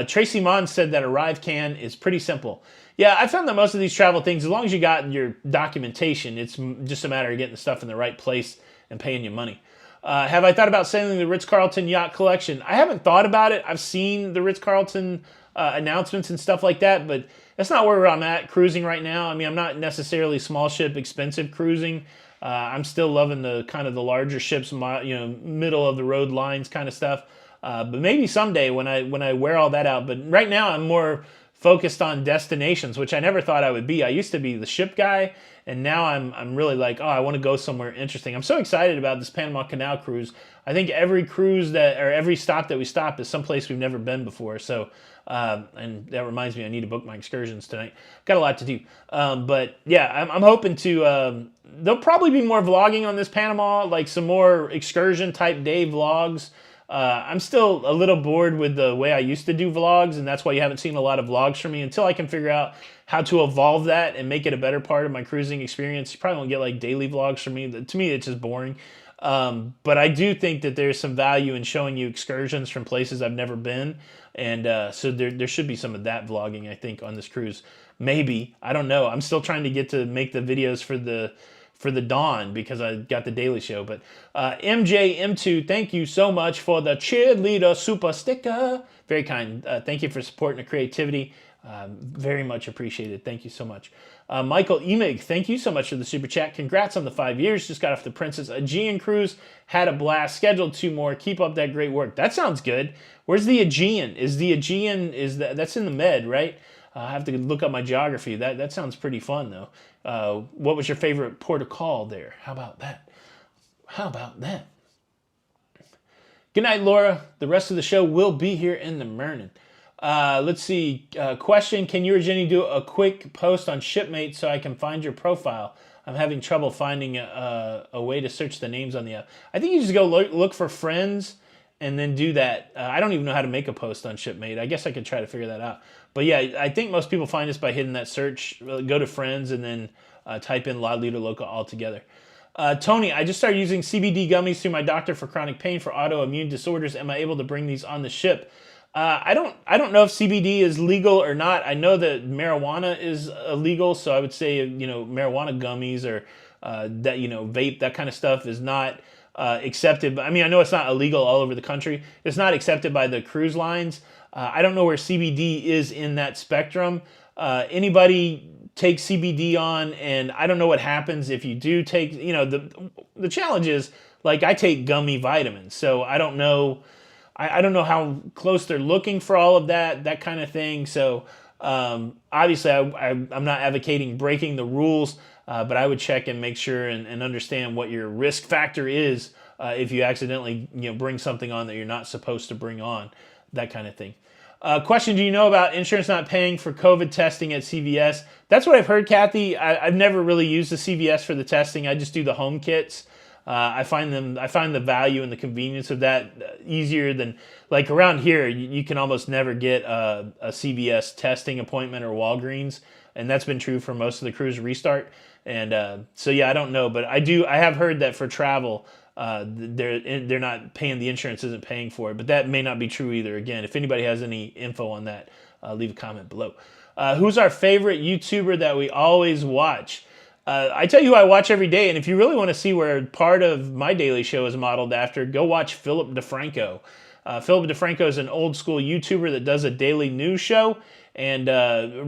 Tracy Mon said that ArriveCan is pretty simple. Yeah, I found that most of these travel things, as long as you got your documentation, it's just a matter of getting the stuff in the right place and paying you money. Have I thought about sailing the Ritz-Carlton Yacht Collection? I haven't thought about it. I've seen the Ritz-Carlton announcements and stuff like that, but that's not where I'm at cruising right now. I mean, I'm not necessarily small ship expensive cruising. I'm still loving the kind of the larger ships, middle of the road lines kind of stuff. But maybe someday when I wear all that out. But right now I'm more focused on destinations, which I never thought I would be. I used to be the ship guy, and now I'm really like, oh, I want to go somewhere interesting. I'm so excited about this Panama Canal cruise. I think every cruise or every stop that we stop is someplace we've never been before. So, and that reminds me, I need to book my excursions tonight. Got a lot to do. But yeah, I'm hoping to, there'll probably be more vlogging on this Panama, like some more excursion type day vlogs. I'm still a little bored with the way I used to do vlogs, and that's why you haven't seen a lot of vlogs from me until I can figure out how to evolve that and make it a better part of my cruising experience. You probably won't get like daily vlogs from me. To me, it's just boring. But I do think that there's some value in showing you excursions from places I've never been. And so there should be some of that vlogging, I think, on this cruise. Maybe. I don't know. I'm still trying to get to make the videos for the Dawn because I got the Daily Show. But MJM2, thank you so much for the cheerleader super sticker. Very kind. Thank you for supporting the creativity. Very much appreciated. Thank you so much. Michael Emig, thank you so much for the super chat. Congrats on the 5 years. Just got off the Princess Aegean cruise. Had a blast. Scheduled 2 more. Keep up that great work. That sounds good. Where's the Aegean? That's in the Med, right? I have to look up my geography. That sounds pretty fun, though. What was your favorite port of call there? How about that? How about that? Good night, Laura. The rest of the show will be here in the morning. Let's see. Question: can you or Jenny do a quick post on Shipmate so I can find your profile? I'm having trouble finding a way to search the names on the app. I think you just go look for friends and then do that. I don't even know how to make a post on Shipmate. I guess I could try to figure that out. But yeah, I think most people find us by hitting that search. Go to friends and then type in Lido, Loca all together. Tony, I just started using CBD gummies through my doctor for chronic pain for autoimmune disorders. Am I able to bring these on the ship? I don't know if CBD is legal or not. I know that marijuana is illegal, so I would say marijuana gummies or that vape, that kind of stuff is not accepted. I mean, I know it's not illegal all over the country. It's not accepted by the cruise lines. I don't know where CBD is in that spectrum. Anybody take CBD on, and I don't know what happens if you do take. The challenge is like I take gummy vitamins, so I don't know. I don't know how close they're looking for all of that kind of thing. So obviously, I'm not advocating breaking the rules, but I would check and make sure and understand what your risk factor is if you accidentally bring something on that you're not supposed to bring on, that kind of thing. Question: do you know about insurance not paying for COVID testing at CVS? That's what I've heard, Kathy. I've never really used the CVS for the testing. I just do the home kits. I find the value and the convenience of that easier than, like around here, you can almost never get a CVS testing appointment or Walgreens, and that's been true for most of the cruise restart. And so yeah, I don't know, but I have heard that for travel, they're not paying, the insurance isn't paying for it, but that may not be true either. Again, if anybody has any info on that, leave a comment below. Who's our favorite YouTuber that we always watch? I tell you who I watch every day, and if you really want to see where part of my daily show is modeled after, go watch Philip DeFranco. Philip DeFranco is an old school YouTuber that does a daily news show, and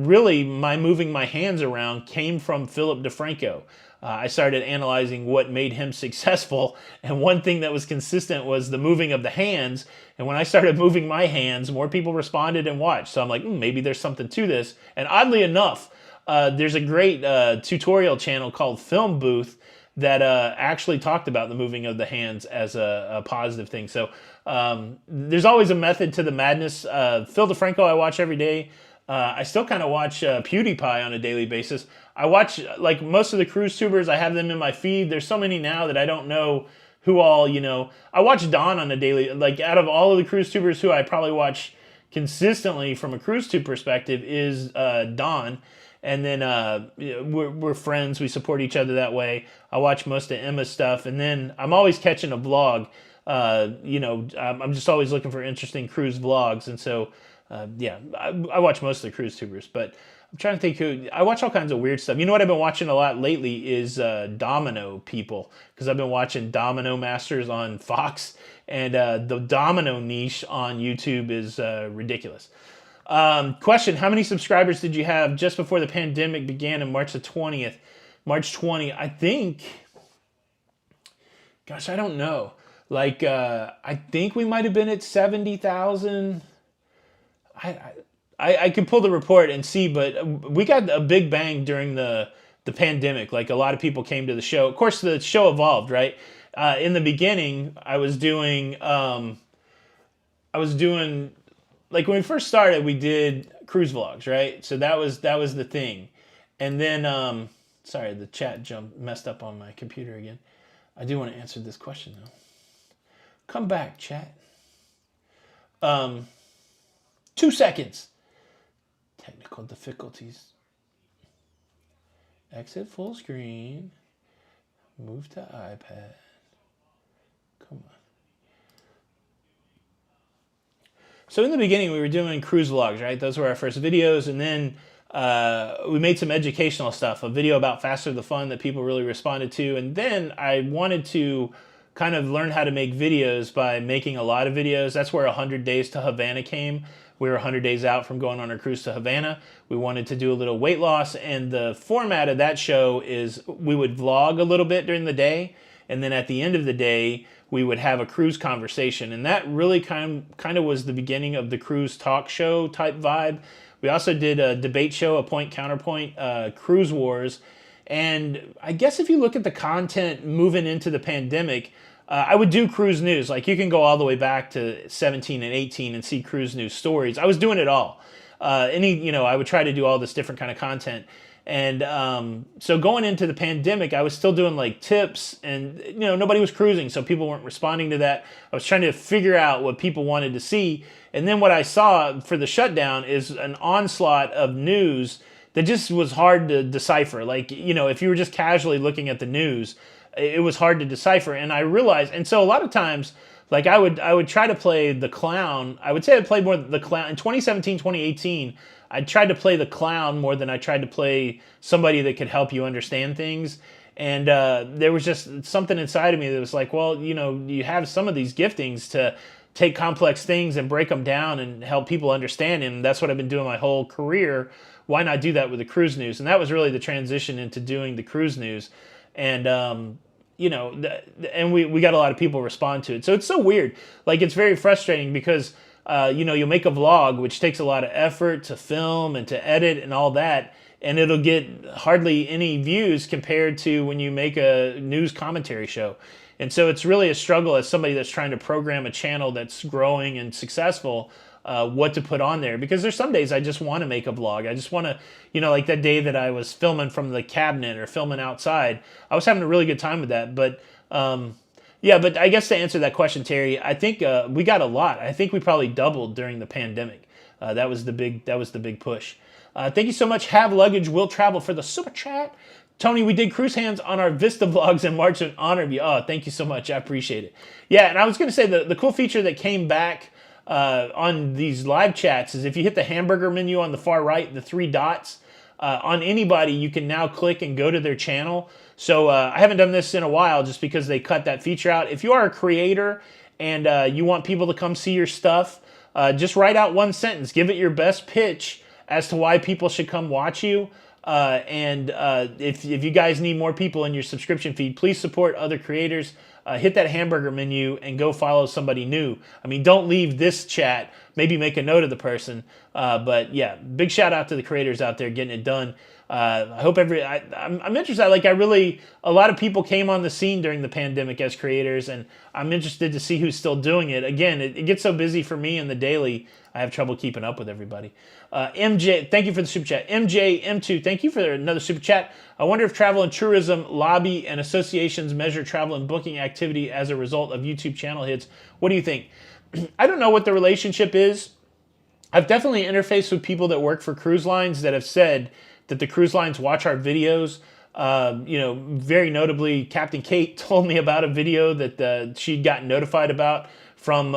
really my moving my hands around came from Philip DeFranco. I started analyzing what made him successful, and one thing that was consistent was the moving of the hands, and when I started moving my hands, more people responded and watched. So I'm like, maybe there's something to this, and oddly enough, there's a great tutorial channel called Film Booth that actually talked about the moving of the hands as a positive thing. So there's always a method to the madness. Phil DeFranco I watch every day. I still kind of watch PewDiePie on a daily basis. I watch, like most of the cruise tubers, I have them in my feed. There's so many now that I don't know who all, I watch Don on a daily, like out of all of the cruise tubers who I probably watch consistently from a cruise tube perspective is Don. And then we're friends. We support each other that way. I watch most of Emma's stuff. And then I'm always catching a vlog. I'm just always looking for interesting cruise vlogs. And so, I watch most of the cruise tubers. But I'm trying to think who... I watch all kinds of weird stuff. You know what I've been watching a lot lately is domino people. Because I've been watching Domino Masters on Fox. And the domino niche on YouTube is ridiculous. Question: how many subscribers did you have just before the pandemic began in March 20th? March 20, I think. Gosh, I don't know. Like, I think we might have been at 70,000. I could pull the report and see, but we got a big bang during the pandemic. Like a lot of people came to the show. Of course, the show evolved, right? In the beginning, I was doing like when we first started, we did cruise vlogs, right? So that was the thing, and then sorry, the chat messed up on my computer again. I do want to answer this question though. Come back, chat. 2 seconds. Technical difficulties. Exit full screen. Move to iPad. Come on. So in the beginning, we were doing cruise vlogs, right? Those were our first videos, and then we made some educational stuff, a video about Faster the Fun that people really responded to, and then I wanted to kind of learn how to make videos by making a lot of videos. That's where 100 Days to Havana came. We were 100 days out from going on our cruise to Havana. We wanted to do a little weight loss, and the format of that show is we would vlog a little bit during the day, and then at the end of the day, we would have a cruise conversation. And that really kind of was the beginning of the cruise talk show type vibe. We also did a debate show, a point counterpoint, Cruise Wars. And I guess if you look at the content moving into the pandemic, I would do cruise news. Like you can go all the way back to 17 and 18 and see cruise news stories. I was doing it all. I would try to do all this different kind of content. And so going into the pandemic, I was still doing like tips and, nobody was cruising. So people weren't responding to that. I was trying to figure out what people wanted to see. And then what I saw for the shutdown is an onslaught of news that just was hard to decipher. Like, if you were just casually looking at the news, it was hard to decipher. And I realized, and so a lot of times, like I would try to play the clown. I would say I played more the clown. In 2017, 2018, I tried to play the clown more than I tried to play somebody that could help you understand things. And there was just something inside of me that was like, well, you have some of these giftings to take complex things and break them down and help people understand. And that's what I've been doing my whole career. Why not do that with the cruise news? And that was really the transition into doing the cruise news. And, and we got a lot of people respond to it. So it's so weird. Like, it's very frustrating because, you'll make a vlog, which takes a lot of effort to film and to edit and all that. And it'll get hardly any views compared to when you make a news commentary show. And so it's really a struggle as somebody that's trying to program a channel that's growing and successful, what to put on there. Because there's some days I just want to make a vlog. I just want to, like that day that I was filming from the cabinet or filming outside. I was having a really good time with that. But but I guess to answer that question, Terry, I think we got a lot. I think we probably doubled during the pandemic. That was the big push. Thank you so much. Have Luggage Will Travel for the super chat. Tony, we did cruise hands on our Vista vlogs in March in honor of you. Oh, thank you so much. I appreciate it. Yeah, and I was going to say the cool feature that came back on these live chats is if you hit the hamburger menu on the far right, the 3 dots, on anybody, you can now click and go to their channel. So I haven't done this in a while just because they cut that feature out. If you are a creator and you want people to come see your stuff, just write out 1 sentence. Give it your best pitch as to why people should come watch you. If you guys need more people in your subscription feed, please support other creators. Hit that hamburger menu and go follow somebody new. I mean, don't leave this chat. Maybe make a note of the person. But yeah, big shout out to the creators out there getting it done. I hope I'm interested. Like a lot of people came on the scene during the pandemic as creators, and I'm interested to see who's still doing it. Again, it gets so busy for me in the daily, I have trouble keeping up with everybody. MJ, thank you for the super chat. MJ M2, thank you for another super chat. I wonder if travel and tourism lobby and associations measure travel and booking activity as a result of YouTube channel hits. What do you think? I don't know what the relationship is. I've definitely interfaced with people that work for cruise lines that have said that the cruise lines watch our videos. Very notably, Captain Kate told me about a video that she'd gotten notified about from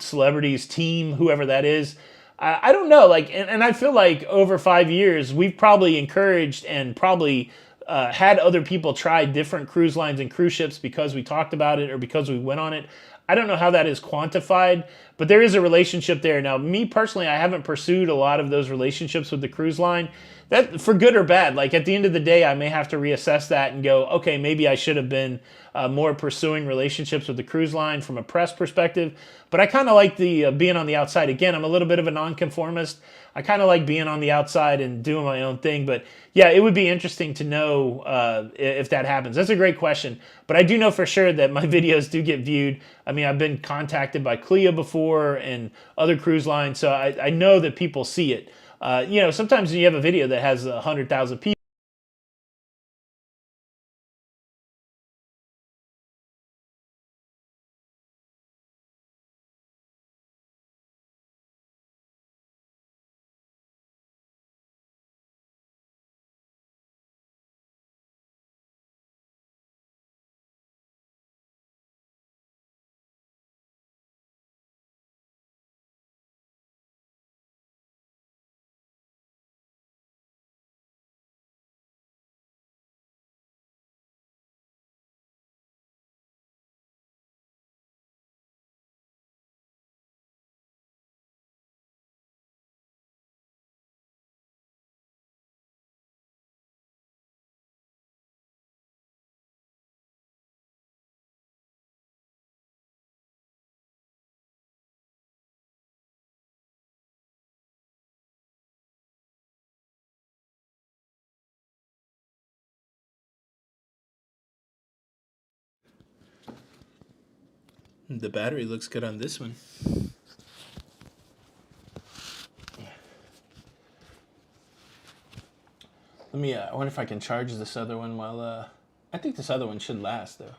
Celebrity's team, whoever that is. I don't know, and I feel like over 5 years, we've probably encouraged and probably had other people try different cruise lines and cruise ships because we talked about it or because we went on it. I don't know how that is quantified, but there is a relationship there. Now, me personally, I haven't pursued a lot of those relationships with the cruise line. that for good or bad. Like at the end of the day, I may have to reassess that and go, okay, maybe I should have been more pursuing relationships with the cruise line from a press perspective. But I kind of like the being on the outside. Again, I'm a little bit of a nonconformist. I kind of like being on the outside and doing my own thing. But yeah, it would be interesting to know if that happens. That's a great question. But I do know for sure that my videos do get viewed. I mean, I've been contacted by Clea before and other cruise lines, so I know that people see it. You know, sometimes you have a video that has 100,000 people. The battery looks good on this one. Let me, I wonder if I can charge this other one while, I think this other one should last, though.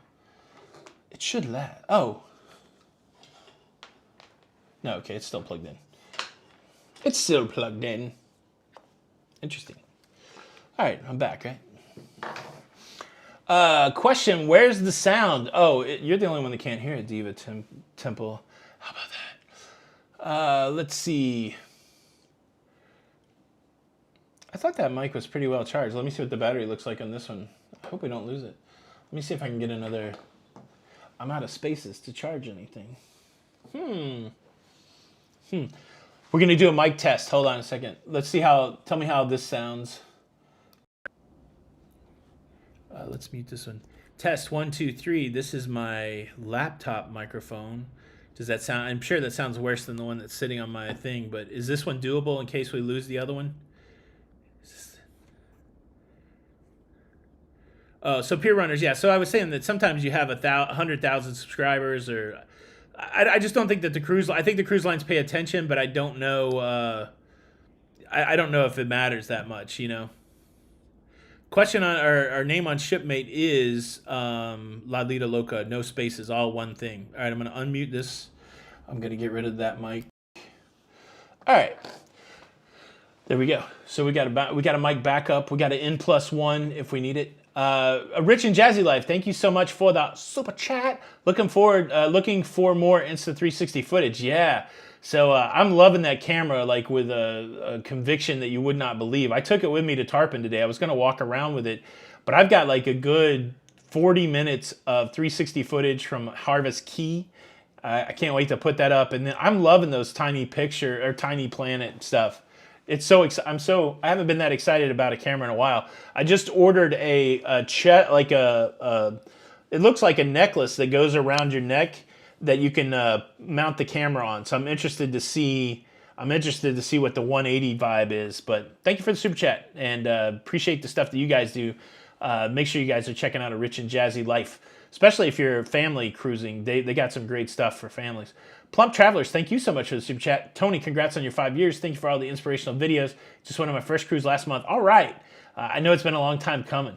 It should last. Oh. No, okay, it's still plugged in. It's still plugged in. Interesting. All right, I'm back, right? Question, where's the sound? Oh, you're the only one that can't hear it, Diva Temple. How about that? Let's see. I thought that mic was pretty well charged. Let me see what the battery looks like on this one. I hope we don't lose it. Let me see if I can get another... I'm out of spaces to charge anything. We're going to do a mic test. Hold on a second. Let's see how... Tell me how this sounds. Let's mute this one. Test 1, 2, 3. This is my laptop microphone. Does that sound... I'm sure that sounds worse than the one that's sitting on my thing, but is this one doable in case we lose the other one? Oh, so peer runners, yeah. So I was saying that sometimes you have 100,000 subscribers, or I just don't think that the cruise. I think the cruise lines pay attention, but I don't know. I don't know if it matters that much, you know. Question on our name on shipmate is Lido, Loca, no spaces, all one thing. All right, I'm gonna unmute this. I'm gonna get rid of that mic. All right. There we go. So we got a mic backup. We got an N+1 if we need it. A Rich and Jazzy Life, thank you so much for the super chat. Looking for more Insta360 footage. Yeah. So I'm loving that camera, like with a conviction that you would not believe. I took it with me to Tarpon today. I was going to walk around with it, but I've got like a good 40 minutes of 360 footage from Harvest Key. I can't wait to put that up. And then I'm loving those tiny tiny planet stuff. It's so I haven't been that excited about a camera in a while. I just ordered it looks like a necklace that goes around your neck that you can mount the camera on. So I'm interested to see what the 180 vibe is. But thank you for the super chat, and appreciate the stuff that you guys do. Make sure you guys are checking out A Rich and Jazzy Life, especially if you're family cruising. They got some great stuff for families. Plump Travelers, thank you so much for the super chat. Tony, congrats on your 5 years. Thank you for all the inspirational videos. Just went on my first cruise last month. All right. I know it's been a long time coming.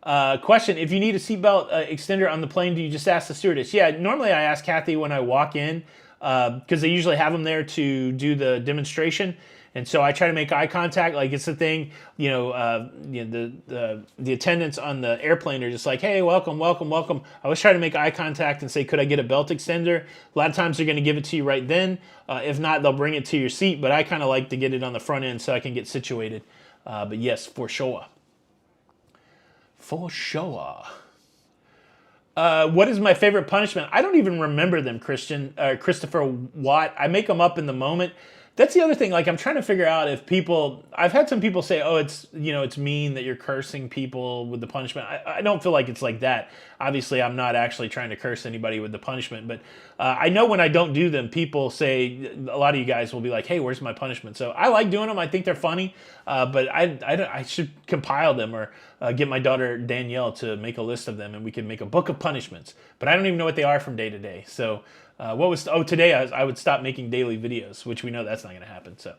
Question, if you need a seatbelt extender on the plane, do you just ask the stewardess? Yeah, normally I ask Kathy when I walk in because they usually have them there to do the demonstration. And so I try to make eye contact, like it's the thing, the attendants on the airplane are just like, hey, welcome, welcome, welcome. I always try to make eye contact and say, could I get a belt extender? A lot of times they're going to give it to you right then. If not, they'll bring it to your seat, but I kind of like to get it on the front end so I can get situated. But yes, for sure. For sure. What is my favorite punishment? I don't even remember them, Christopher Watt. I make them up in the moment. That's the other thing. Like, I'm trying to figure out if people. I've had some people say, "Oh, it's mean that you're cursing people with the punishment." I don't feel like it's like that. Obviously, I'm not actually trying to curse anybody with the punishment, but I know when I don't do them, people say, a lot of you guys will be like, "Hey, where's my punishment?" So I like doing them. I think they're funny, but I should compile them or get my daughter Danielle to make a list of them, and we can make a book of punishments. But I don't even know what they are from day to day. So. Today I would stop making daily videos, which we know that's not going to happen. So,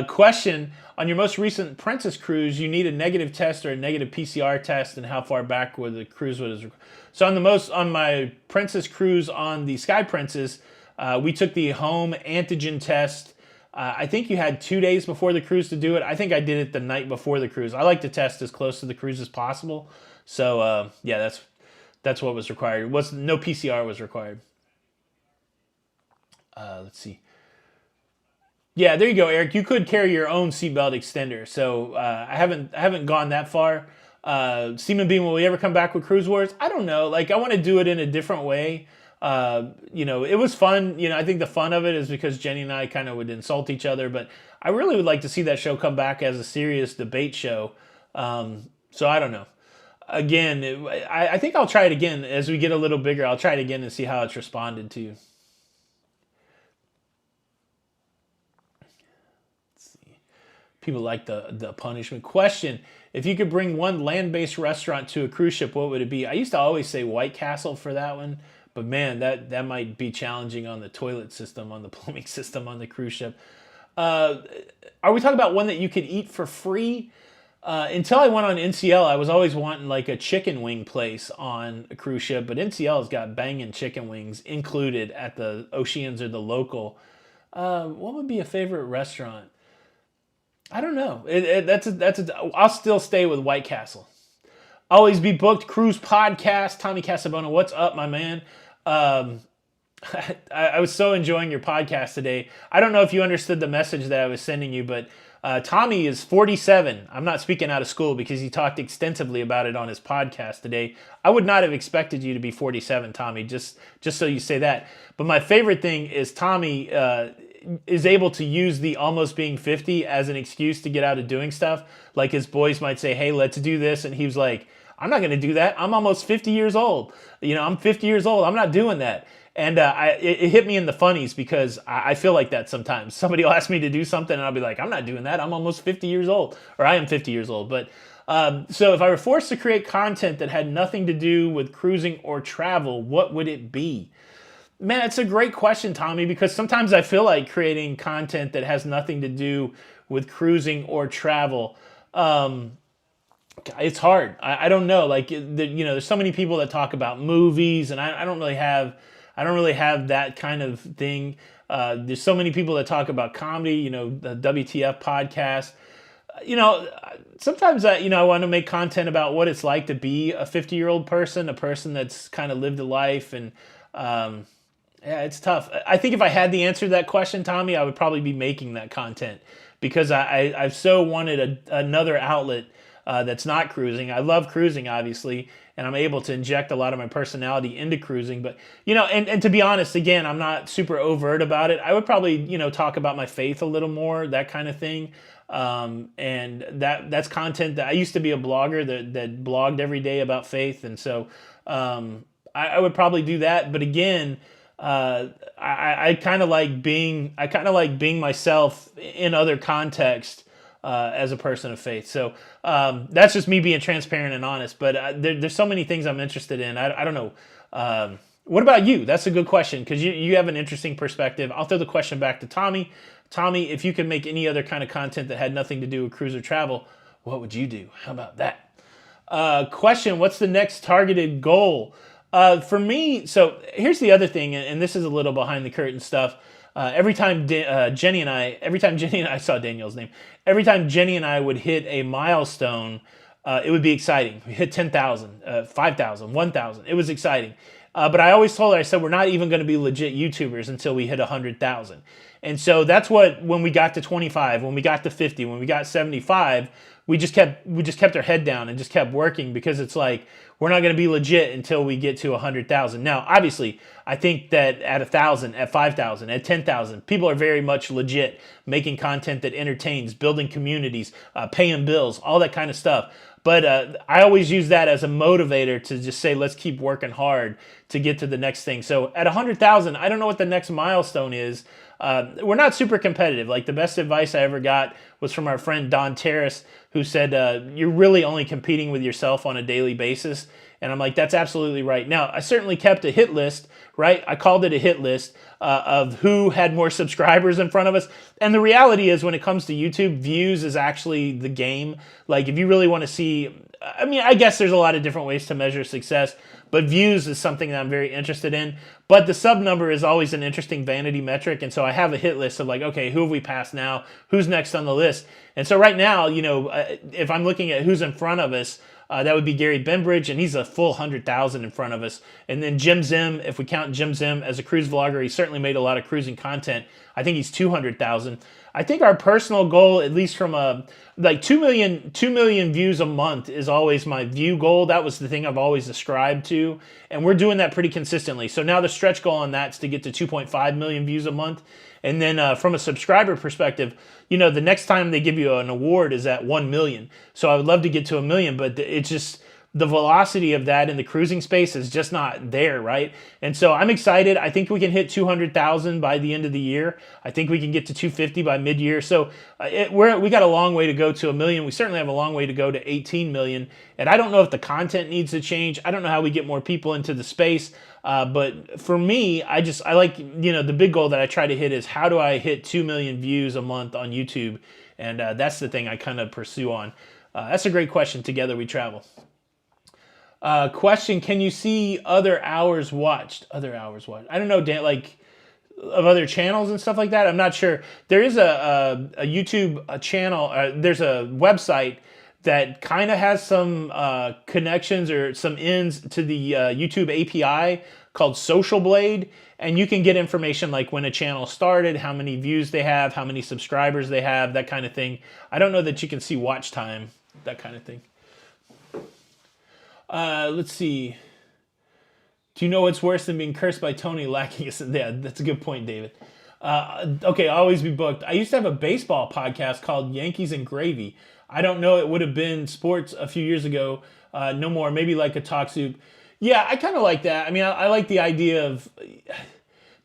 question, on your most recent Princess cruise, you need a negative test or a negative PCR test, and how far back were the cruise was? So on my Princess cruise on the Sky Princess, we took the home antigen test. I think you had 2 days before the cruise to do it. I think I did it the night before the cruise. I like to test as close to the cruise as possible. So yeah, that's what was required. No PCR was required. Let's see. Yeah, there you go, Eric. You could carry your own seatbelt extender. So I haven't gone that far. Seaman Beam, will we ever come back with Cruise Wars? I don't know. Like, I want to do it in a different way. It was fun. I think the fun of it is because Jenny and I kind of would insult each other. But I really would like to see that show come back as a serious debate show. So I don't know. Again, I think I'll try it again as we get a little bigger. I'll try it again and see how it's responded to. People like the punishment. Question, if you could bring one land-based restaurant to a cruise ship, what would it be? I used to always say White Castle for that one, but man, that might be challenging on the toilet system, on the plumbing system on the cruise ship. Are we talking about one that you could eat for free? Until I went on NCL, I was always wanting like a chicken wing place on a cruise ship, but NCL's got banging chicken wings included at the Oceans or the Local. What would be a favorite restaurant? I don't know. I'll still stay with White Castle. Always be booked. Cruise podcast. Tommy Casabona, what's up, my man? I was so enjoying your podcast today. I don't know if you understood the message that I was sending you, but Tommy is 47. I'm not speaking out of school because he talked extensively about it on his podcast today. I would not have expected you to be 47, Tommy, just so you say that. But my favorite thing is Tommy is able to use the almost being 50 as an excuse to get out of doing stuff. Like his boys might say, hey, let's do this. And he was like, I'm not going to do that. I'm almost 50 years old. I'm 50 years old. I'm not doing that. And it hit me in the funnies because I feel like that sometimes. Somebody will ask me to do something and I'll be like, I'm not doing that. I'm almost 50 years old, or I am 50 years old. But so if I were forced to create content that had nothing to do with cruising or travel, what would it be? Man, it's a great question, Tommy, because sometimes I feel like creating content that has nothing to do with cruising or travel. It's hard. I don't know. Like, there's so many people that talk about movies, and I don't really have that kind of thing. There's so many people that talk about comedy. The WTF podcast. Sometimes I want to make content about what it's like to be a 50-year-old person, a person that's kind of lived a life, and yeah, it's tough. I think if I had the answer to that question, Tommy, I would probably be making that content because I've so wanted another outlet that's not cruising. I love cruising, obviously, and I'm able to inject a lot of my personality into cruising. But, and to be honest, again, I'm not super overt about it. I would probably, talk about my faith a little more, that kind of thing. And that's content that I used to be a blogger that blogged every day about faith. And so I would probably do that. But again, I kind of like being myself in other contexts as a person of faith. So that's just me being transparent and honest. But there's so many things I'm interested in. I don't know. What about you? That's a good question because you have an interesting perspective. I'll throw the question back to Tommy. Tommy, if you could make any other kind of content that had nothing to do with cruise or travel, what would you do? How about that? Question, what's the next targeted goal? For me, so here's the other thing, and this is a little behind the curtain stuff. Every time Jenny and I saw Danielle's name, every time Jenny and I would hit a milestone, it would be exciting. We hit 10,000, 5,000, 1,000. It was exciting. But I always told her, I said, we're not even going to be legit YouTubers until we hit 100,000. And so that's when we got to 25, when we got to 50, when we got 75, we just kept our head down and just kept working, because it's like, we're not going to be legit until we get to 100,000. Now, obviously, I think that at 1,000, at 5,000, at 10,000, people are very much legit, making content that entertains, building communities, paying bills, all that kind of stuff. But I always use that as a motivator to just say, let's keep working hard to get to the next thing. So at 100,000, I don't know what the next milestone is. We're not super competitive. Like, the best advice I ever got was from our friend Don Terrace, who said, you're really only competing with yourself on a daily basis. And I'm like, that's absolutely right. Now, I certainly kept a hit list, right? I called it a hit list of who had more subscribers in front of us. And the reality is, when it comes to YouTube, views is actually the game. Like, if you really want to see, I mean, I guess there's a lot of different ways to measure success, but views is something that I'm very interested in. But the sub number is always an interesting vanity metric. And so I have a hit list of like, okay, who have we passed now? Who's next on the list? And so right now, if I'm looking at who's in front of us, that would be Gary Benbridge, and he's a full 100,000 in front of us. And then Jim Zim, if we count Jim Zim as a cruise vlogger, he certainly made a lot of cruising content. I think he's 200,000. I think our personal goal, at least from like 2 million views a month, is always my view goal. That was the thing I've always ascribed to, and we're doing that pretty consistently. So now the stretch goal on that's to get to 2.5 million views a month. And then from a subscriber perspective, the next time they give you an award is at 1 million. So I would love to get to 1 million, but it's just, the velocity of that in the cruising space is just not there, right? And so I'm excited. I think we can hit 200,000 by the end of the year. I think we can get to 250 by mid-year. So we got a long way to go to 1 million. We certainly have a long way to go to 18 million. And I don't know if the content needs to change. I don't know how we get more people into the space. But for me, I like, the big goal that I try to hit is, how do I hit 2 million views a month on YouTube? And that's the thing I kind of pursue on. That's a great question. Together we travel. Question, can you see other hours watched? Other hours watched. I don't know, Dan, like, of other channels and stuff like that. I'm not sure. There is a YouTube channel. There's a website that kind of has some connections or some ins to the YouTube API called Social Blade. And you can get information like when a channel started, how many views they have, how many subscribers they have, that kind of thing. I don't know that you can see watch time, that kind of thing. Let's see. Do you know what's worse than being cursed by Tony lacking? Yeah, that's a good point, David. Okay, always be booked. I used to have a baseball podcast called Yankees and Gravy. I don't know, it would have been sports a few years ago. No more, maybe like a talk soup. Yeah, I kind of like that. I mean, I like the idea of,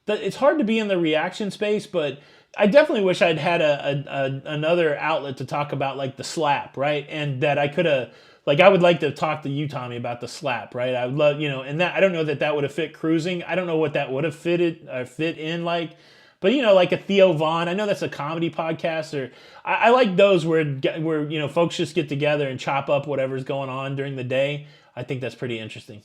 it's hard to be in the reaction space, but I definitely wish I'd had another outlet to talk about, like the slap, right? And that I could have, like, I would like to talk to you, Tommy, about the slap, right? I would love, and that, I don't know that would have fit cruising. I don't know what that would have fit in like, but like a Theo Vaughn, I know that's a comedy podcast, or I like those where folks just get together and chop up whatever's going on during the day. I think that's pretty interesting.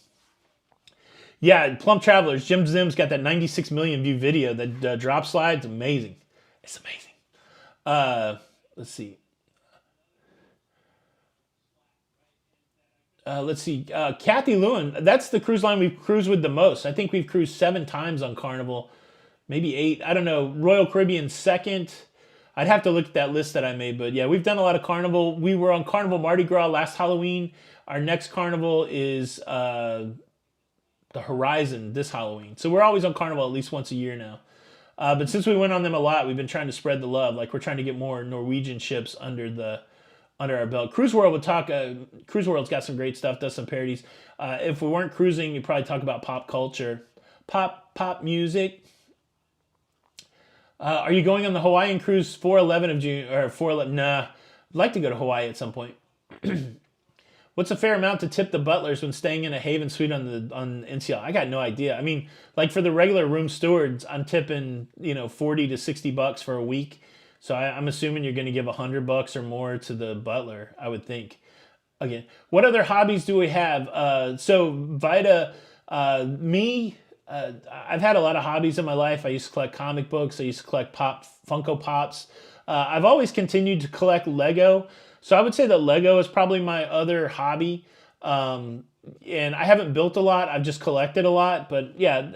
Yeah, Plump Travelers, Jim Zim's got that 96 million view video, that drop slide's amazing. It's amazing. Let's see. Kathy Lewin, that's the cruise line we've cruised with the most. I think we've cruised 7 times on Carnival, maybe 8. I don't know. Royal Caribbean second. I'd have to look at that list that I made, but yeah, we've done a lot of Carnival. We were on Carnival Mardi Gras last Halloween. Our next Carnival is the Horizon this Halloween. So we're always on Carnival at least once a year now. But since we went on them a lot, we've been trying to spread the love. Like, we're trying to get more Norwegian ships under our belt. Cruise World would talk. Cruise World's got some great stuff. Does some parodies. If we weren't cruising, you'd probably talk about pop culture, pop music. Are you going on the Hawaiian cruise 4/11 of June or 4/11? Nah, I'd like to go to Hawaii at some point. What's a fair amount to tip the butlers when staying in a Haven suite on NCL? I got no idea. I mean, like, for the regular room stewards, I'm tipping $40 to $60 for a week. So I'm assuming you're going to give $100 or more to the butler, I would think. Again, what other hobbies do we have? So Vida, I've had a lot of hobbies in my life. I used to collect comic books. I used to collect Funko Pops. I've always continued to collect Lego. So I would say that Lego is probably my other hobby. And I haven't built a lot. I've just collected a lot. But yeah,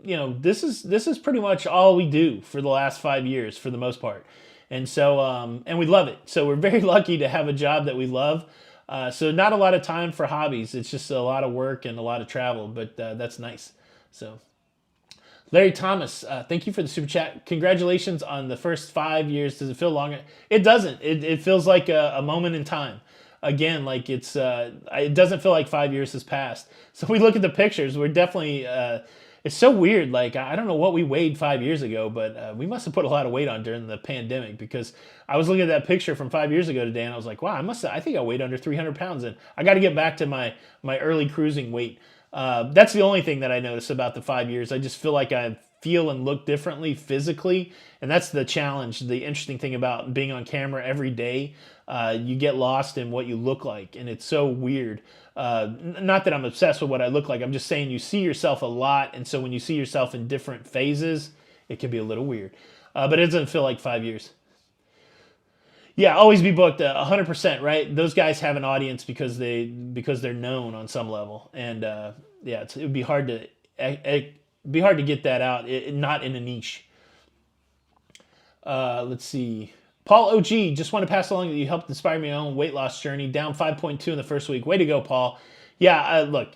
this is pretty much all we do for the last 5 years for the most part. And so, and we love it. So we're very lucky to have a job that we love. So not a lot of time for hobbies. It's just a lot of work and a lot of travel, but that's nice. So Larry Thomas, thank you for the super chat. Congratulations on the first 5 years. Does it feel longer? It doesn't. It feels like a moment in time. Again, like it doesn't feel like 5 years has passed. So we look at the pictures. We're definitely, it's so weird. Like, I don't know what we weighed 5 years ago, but we must have put a lot of weight on during the pandemic, because I was looking at that picture from 5 years ago today and I was like, wow, I think I weighed under 300 pounds, and I got to get back to my early cruising weight. That's the only thing that I notice about the 5 years. I just feel like I feel and look differently physically, and that's the challenge. The interesting thing about being on camera every day, you get lost in what you look like, and it's so weird. Not that I'm obsessed with what I look like. I'm just saying you see yourself a lot, and so when you see yourself in different phases, it can be a little weird. But it doesn't feel like 5 years. Yeah, always be booked 100%, right? Those guys have an audience because they're known on some level, and yeah, it would be hard to get that out, not in a niche. Let's see. Paul OG, just want to pass along that you helped inspire my own weight loss journey. Down 5.2 in the first week. Way to go, Paul. Yeah, look,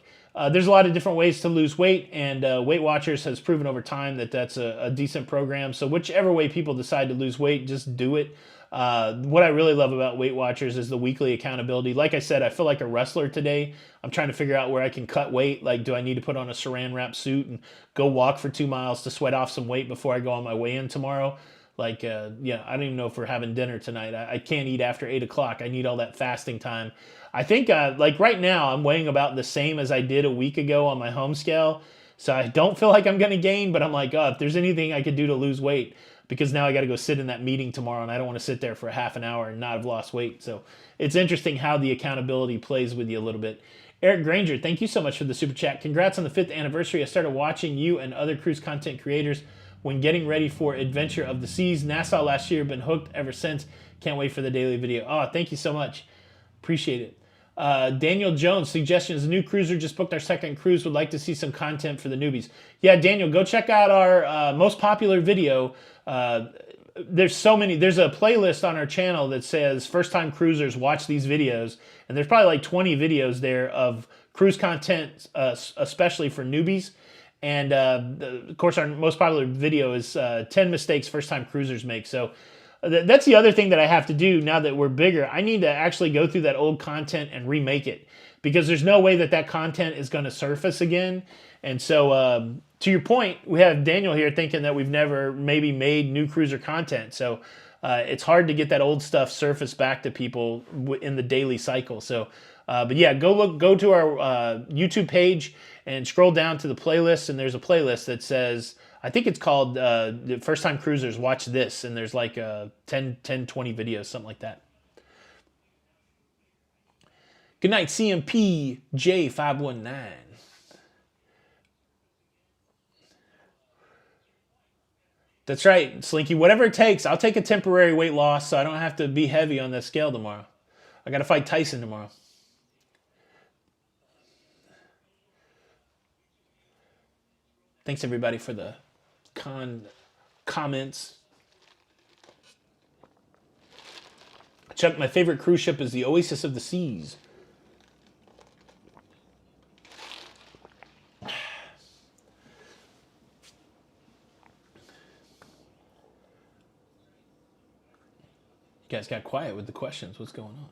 there's a lot of different ways to lose weight, and Weight Watchers has proven over time that that's a decent program. So whichever way people decide to lose weight, just do it. What I really love about Weight Watchers is the weekly accountability. Like I said, I feel like a wrestler today. I'm trying to figure out where I can cut weight. Like, do I need to put on a saran wrap suit and go walk for 2 miles to sweat off some weight before I go on my weigh-in tomorrow? Like, yeah, I don't even know if we're having dinner tonight. I can't eat after 8 o'clock. I need all that fasting time. I think, like right now, I'm weighing about the same as I did a week ago on my home scale. So I don't feel like I'm going to gain, but I'm like, oh, if there's anything I could do to lose weight, because now I got to go sit in that meeting tomorrow, and I don't want to sit there for half an hour and not have lost weight. So it's interesting how the accountability plays with you a little bit. Eric Granger, thank you so much for the super chat. Congrats on the 5th anniversary. I started watching you and other cruise content creators when getting ready for Adventure of the Seas. Nassau last year, been hooked ever since. Can't wait for the daily video. Oh, thank you so much. Appreciate it. Daniel Jones, suggestions. A new cruiser just booked our second cruise. Would like to see some content for the newbies. Yeah, Daniel, go check out our most popular video. There's so many. There's a playlist on our channel that says first time cruisers watch these videos, and there's probably like 20 videos there of cruise content, especially for newbies. And of course, our most popular video is 10 mistakes first time cruisers make. So that's the other thing that I have to do now that we're bigger. I need to actually go through that old content and remake it, because there's no way that that content is going to surface again. And so to your point, we have Daniel here thinking that we've never maybe made new cruiser content. So it's hard to get that old stuff surfaced back to people in the daily cycle. So, but yeah, go to our YouTube page and scroll down to the playlist, and there's a playlist that says, I think it's called First Time Cruisers Watch This, and there's like 10, 20 videos, something like that. Good night, CMP J519. That's right, Slinky. Whatever it takes, I'll take a temporary weight loss so I don't have to be heavy on the scale tomorrow. I got to fight Tyson tomorrow. Thanks, everybody, for the comments. Chuck, my favorite cruise ship is the Oasis of the Seas. You guys got quiet with the questions. What's going on?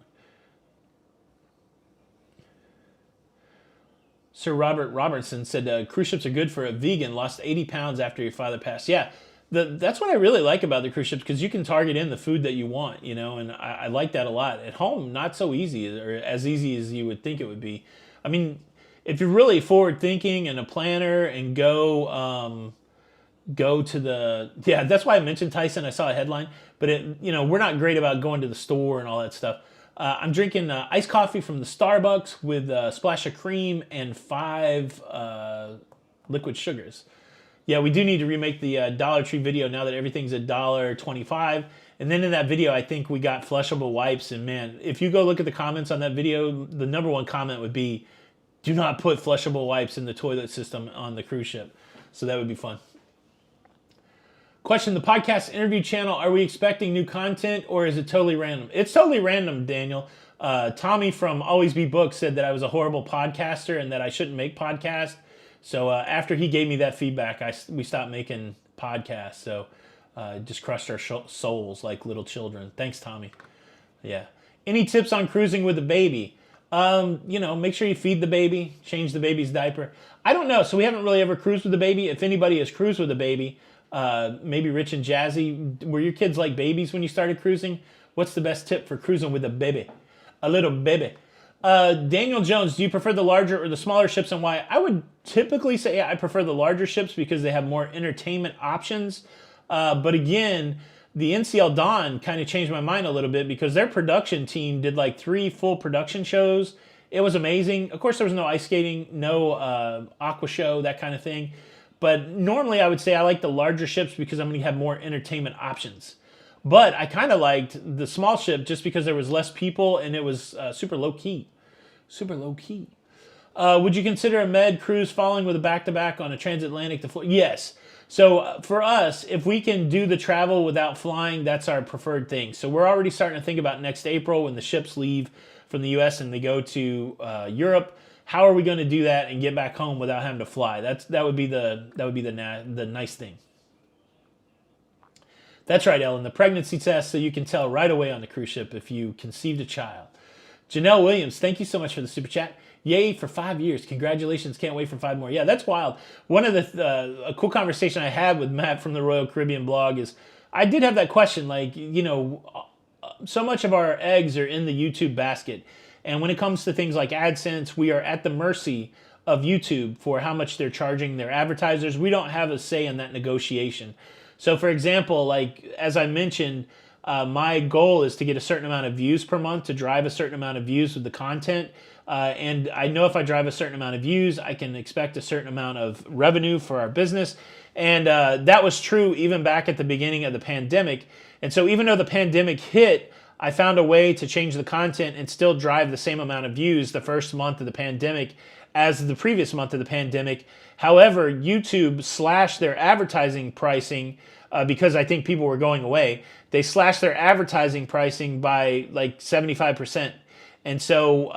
Sir Robert Robertson said, cruise ships are good for a vegan, lost 80 pounds after your father passed. Yeah, that's what I really like about the cruise ships, because you can target in the food that you want, you know, and I like that a lot. At home, not so easy, or as easy as you would think it would be. I mean, if you're really forward thinking and a planner and go to the, yeah, that's why I mentioned Tyson. I saw a headline, but we're not great about going to the store and all that stuff. I'm drinking iced coffee from the Starbucks with a splash of cream and 5 liquid sugars. Yeah, we do need to remake the Dollar Tree video now that everything's $1.25. And then in that video, I think we got flushable wipes. And man, if you go look at the comments on that video, the number one comment would be, do not put flushable wipes in the toilet system on the cruise ship. So that would be fun. Question, the podcast interview channel, are we expecting new content or is it totally random? It's totally random, Daniel. Tommy from Always Be Booked said that I was a horrible podcaster and that I shouldn't make podcasts. So after he gave me that feedback, we stopped making podcasts. So just crushed our souls like little children. Thanks, Tommy. Yeah. Any tips on cruising with a baby? Make sure you feed the baby, change the baby's diaper. I don't know. So we haven't really ever cruised with a baby. If anybody has cruised with a baby, maybe Rich and Jazzy, were your kids like babies when you started cruising? What's the best tip for cruising with a baby? A little baby. Daniel Jones, do you prefer the larger or the smaller ships and why? I would typically say I prefer the larger ships because they have more entertainment options. But again, the NCL Dawn kind of changed my mind a little bit because their production team did like 3 full production shows. It was amazing. Of course, there was no ice skating, no aqua show, that kind of thing. But normally I would say I like the larger ships because I'm going to have more entertainment options. But I kind of liked the small ship just because there was less people and it was super low key. Super low key. Would you consider a med cruise following with a back-to-back on a transatlantic to Florida? Yes. So for us, if we can do the travel without flying, that's our preferred thing. So we're already starting to think about next April when the ships leave from the U.S. and they go to Europe. How are we going to do that and get back home without having to fly? That would be the nice thing. That's right, Ellen. The pregnancy test, so you can tell right away on the cruise ship if you conceived a child. Janelle Williams, thank you so much for the super chat. Yay for 5 years. Congratulations. Can't wait for 5 more. Yeah, that's wild. One of a cool conversation I had with Matt from the Royal Caribbean blog is I did have that question, like, so much of our eggs are in the YouTube basket. And when it comes to things like AdSense, we are at the mercy of YouTube for how much they're charging their advertisers. We don't have a say in that negotiation. So for example, like as I mentioned, my goal is to get a certain amount of views per month, to drive a certain amount of views with the content. And I know if I drive a certain amount of views, I can expect a certain amount of revenue for our business. And that was true even back at the beginning of the pandemic. And so even though the pandemic hit, I found a way to change the content and still drive the same amount of views the first month of the pandemic as the previous month of the pandemic. However, YouTube slashed their advertising pricing because I think people were going away. They slashed their advertising pricing by like 75%. And so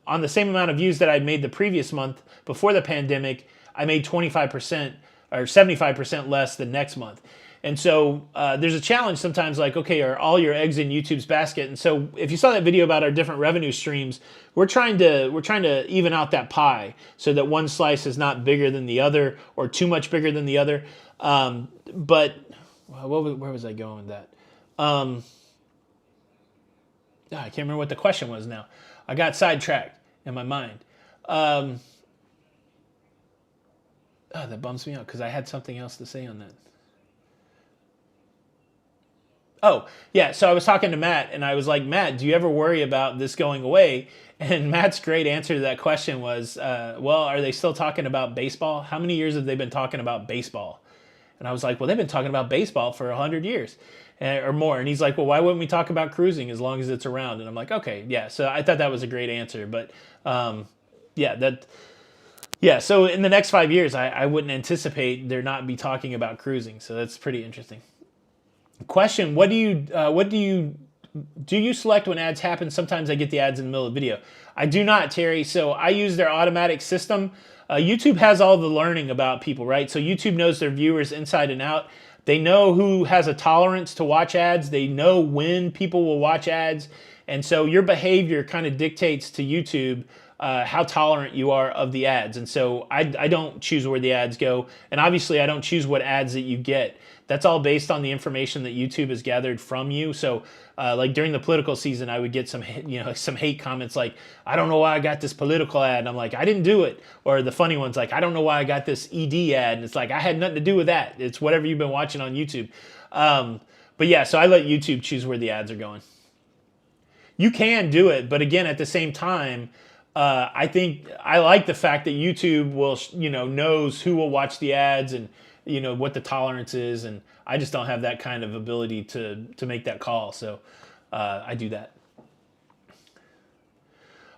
on the same amount of views that I made the previous month before the pandemic, I made 25% or 75% less the next month. And so there's a challenge sometimes like, okay, are all your eggs in YouTube's basket? And so if you saw that video about our different revenue streams, we're trying to even out that pie so that one slice is not bigger than the other or too much bigger than the other. But where was I going with that? I can't remember what the question was now. I got sidetracked in my mind. That bums me out because I had something else to say on that. Oh, yeah, so I was talking to Matt, and I was like, Matt, do you ever worry about this going away? And Matt's great answer to that question was, well, are they still talking about baseball? How many years have they been talking about baseball? And I was like, well, they've been talking about baseball for 100 years or more. And he's like, well, why wouldn't we talk about cruising as long as it's around? And I'm like, okay, yeah. So I thought that was a great answer. But so in the next 5 years, I wouldn't anticipate there not be talking about cruising. So that's pretty interesting. Question, do you select when ads happen? Sometimes I get the ads in the middle of the video. I do not, Terry. So I use their automatic system. YouTube has all the learning about people, right? So YouTube knows their viewers inside and out. They know who has a tolerance to watch ads. They know when people will watch ads. And so your behavior kind of dictates to YouTube how tolerant you are of the ads. And so I don't choose where the ads go. And obviously I don't choose what ads that you get. That's all based on the information that YouTube has gathered from you. So like during the political season, I would get some hate comments like, I don't know why I got this political ad. And I'm like, I didn't do it. Or the funny ones like, I don't know why I got this ED ad. And it's like, I had nothing to do with that. It's whatever you've been watching on YouTube. But yeah, so I let YouTube choose where the ads are going. You can do it, but again, at the same time, I think I like the fact that YouTube will, knows who will watch the ads and what the tolerance is, and I just don't have that kind of ability to make that call. So I do that.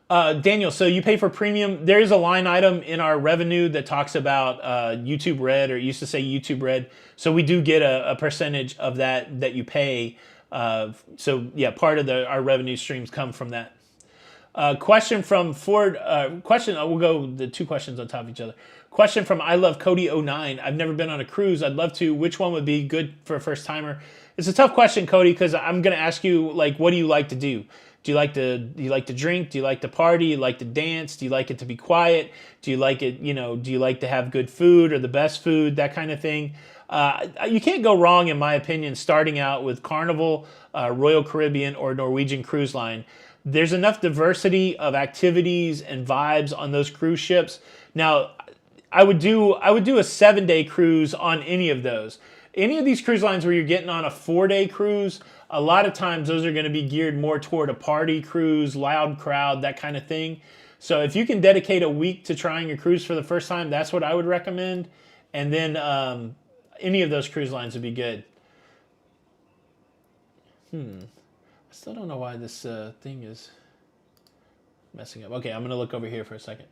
Daniel, so you pay for premium. There is a line item in our revenue that talks about YouTube Red, or it used to say YouTube Red. So we do get a percentage of that you pay. So yeah, part of our revenue streams come from that. Question from Ford. We'll go the two questions on top of each other. Question from I Love Cody09. I've never been on a cruise. I'd love to. Which one would be good for a first timer? It's a tough question, Cody, because I'm going to ask you, like, what do you like to do? Do you like to drink? Do you like to party? Do you like to dance? Do you like it to be quiet? Do you like it, do you like to have good food or the best food, that kind of thing? You can't go wrong, in my opinion, starting out with Carnival, Royal Caribbean, or Norwegian Cruise Line. There's enough diversity of activities and vibes on those cruise ships. Now, I would do a 7-day cruise on any of those. Any of these cruise lines where you're getting on a 4-day cruise, a lot of times those are going to be geared more toward a party cruise, loud crowd, that kind of thing. So if you can dedicate a week to trying a cruise for the first time, that's what I would recommend. And then any of those cruise lines would be good. I still don't know why this thing is messing up. Okay, I'm going to look over here for a second.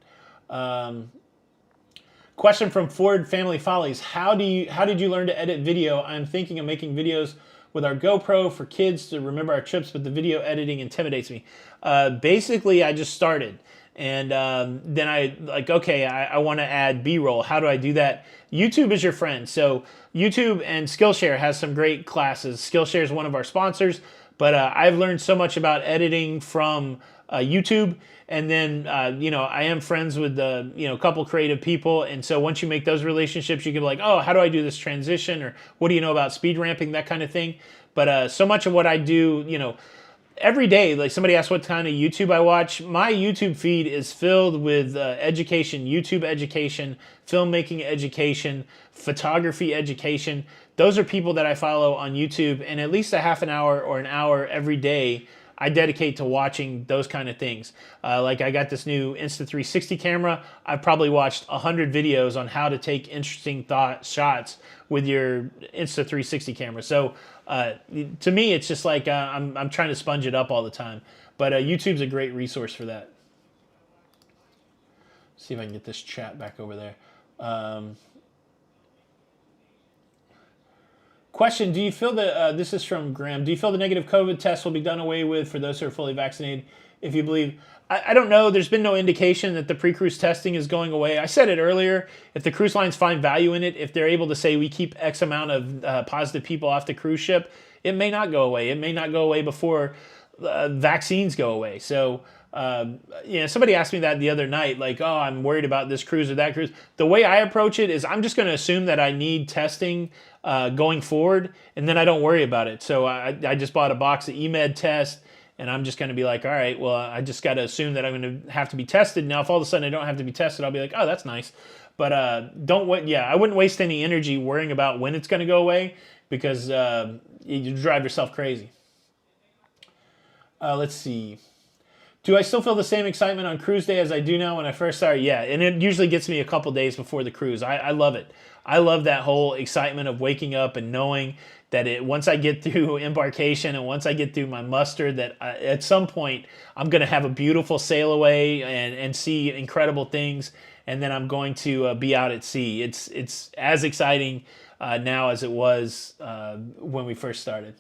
Question from Ford Family Follies. How did you learn to edit video? I'm thinking of making videos with our GoPro for kids to remember our trips, but the video editing intimidates me. Basically, I just started. And then I want to add B-roll. How do I do that? YouTube is your friend. So YouTube and Skillshare has some great classes. Skillshare is one of our sponsors, but I've learned so much about editing from YouTube. And then, I am friends with a couple creative people. And so once you make those relationships, you can be like, oh, how do I do this transition? Or what do you know about speed ramping, that kind of thing. But so much of what I do, every day, like somebody asked what kind of YouTube I watch, my YouTube feed is filled with education, YouTube education, filmmaking education, photography education. Those are people that I follow on YouTube, and at least a half an hour or an hour every day I dedicate to watching those kind of things. Like I got this new Insta360 camera. I've probably watched 100 videos on how to take interesting shots with your Insta360 camera. So to me, it's just like I'm trying to sponge it up all the time. But YouTube's a great resource for that. See if I can get this chat back over there. Question, do you feel that, this is from Graham, do you feel the negative COVID test will be done away with for those who are fully vaccinated? If you believe, I don't know, there's been no indication that the pre-cruise testing is going away. I said it earlier, if the cruise lines find value in it, if they're able to say we keep X amount of positive people off the cruise ship, it may not go away. It may not go away before vaccines go away. So, somebody asked me that the other night, like, oh, I'm worried about this cruise or that cruise. The way I approach it is I'm just going to assume that I need testing going forward, and then I don't worry about it. So I just bought a box of EMED test, and I'm just going to be like, all right, well, I just got to assume that I'm going to have to be tested. Now, if all of a sudden I don't have to be tested, I'll be like, oh, that's nice. But I wouldn't waste any energy worrying about when it's going to go away, because you drive yourself crazy. Let's see. Do I still feel the same excitement on cruise day as I do now when I first started? Yeah, and it usually gets me a couple days before the cruise. I love it. I love that whole excitement of waking up and knowing that once I get through embarkation and once I get through my muster, that at some point I'm going to have a beautiful sail away and see incredible things, and then I'm going to be out at sea. It's as exciting now as it was when we first started.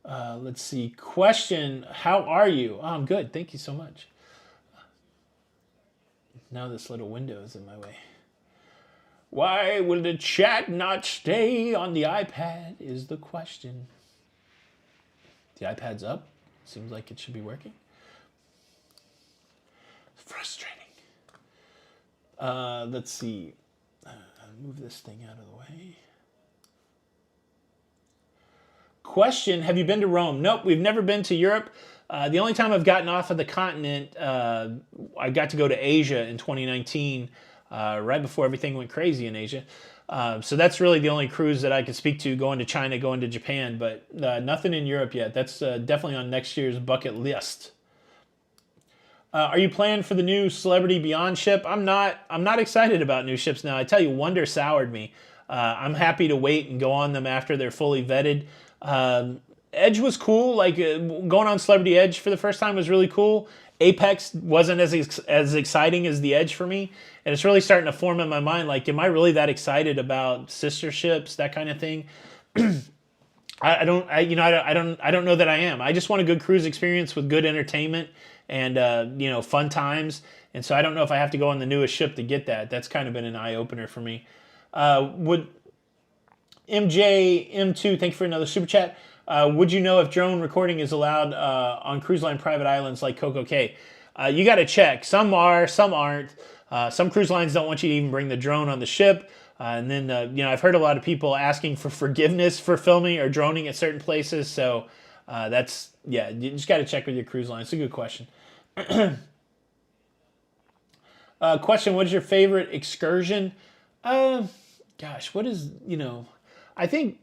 Let's see. Question, how are you? Oh, I'm good. Thank you so much. Now this little window is in my way. Why will the chat not stay on the iPad is the question. The iPad's up. Seems like it should be working. It's frustrating. Let's see. Move this thing out of the way. Question, have you been to Rome? Nope, we've never been to Europe. The only time I've gotten off of the continent, I got to go to Asia in 2019, right before everything went crazy in Asia. So that's really the only cruise that I could speak to, going to China, going to Japan, but nothing in Europe yet. That's definitely on next year's bucket list. Are you planning for the new Celebrity Beyond ship? I'm not excited about new ships now. I tell you, Wonder soured me. I'm happy to wait and go on them after they're fully vetted. Edge was cool. Like going on Celebrity Edge for the first time was really cool. Apex wasn't as exciting as the Edge for me, and it's really starting to form in my mind. Like, am I really that excited about sister ships, that kind of thing? I don't know that I am. I just want a good cruise experience with good entertainment and fun times. And so I don't know if I have to go on the newest ship to get that. That's kind of been an eye opener for me. Would MJ M2, thank you for another super chat. Would you know if drone recording is allowed on cruise line private islands like Coco Cay? You got to check. Some are, some aren't. Some cruise lines don't want you to even bring the drone on the ship. And then, I've heard a lot of people asking for forgiveness for filming or droning at certain places. So you just got to check with your cruise line. It's a good question. Question, what is your favorite excursion? What is, I think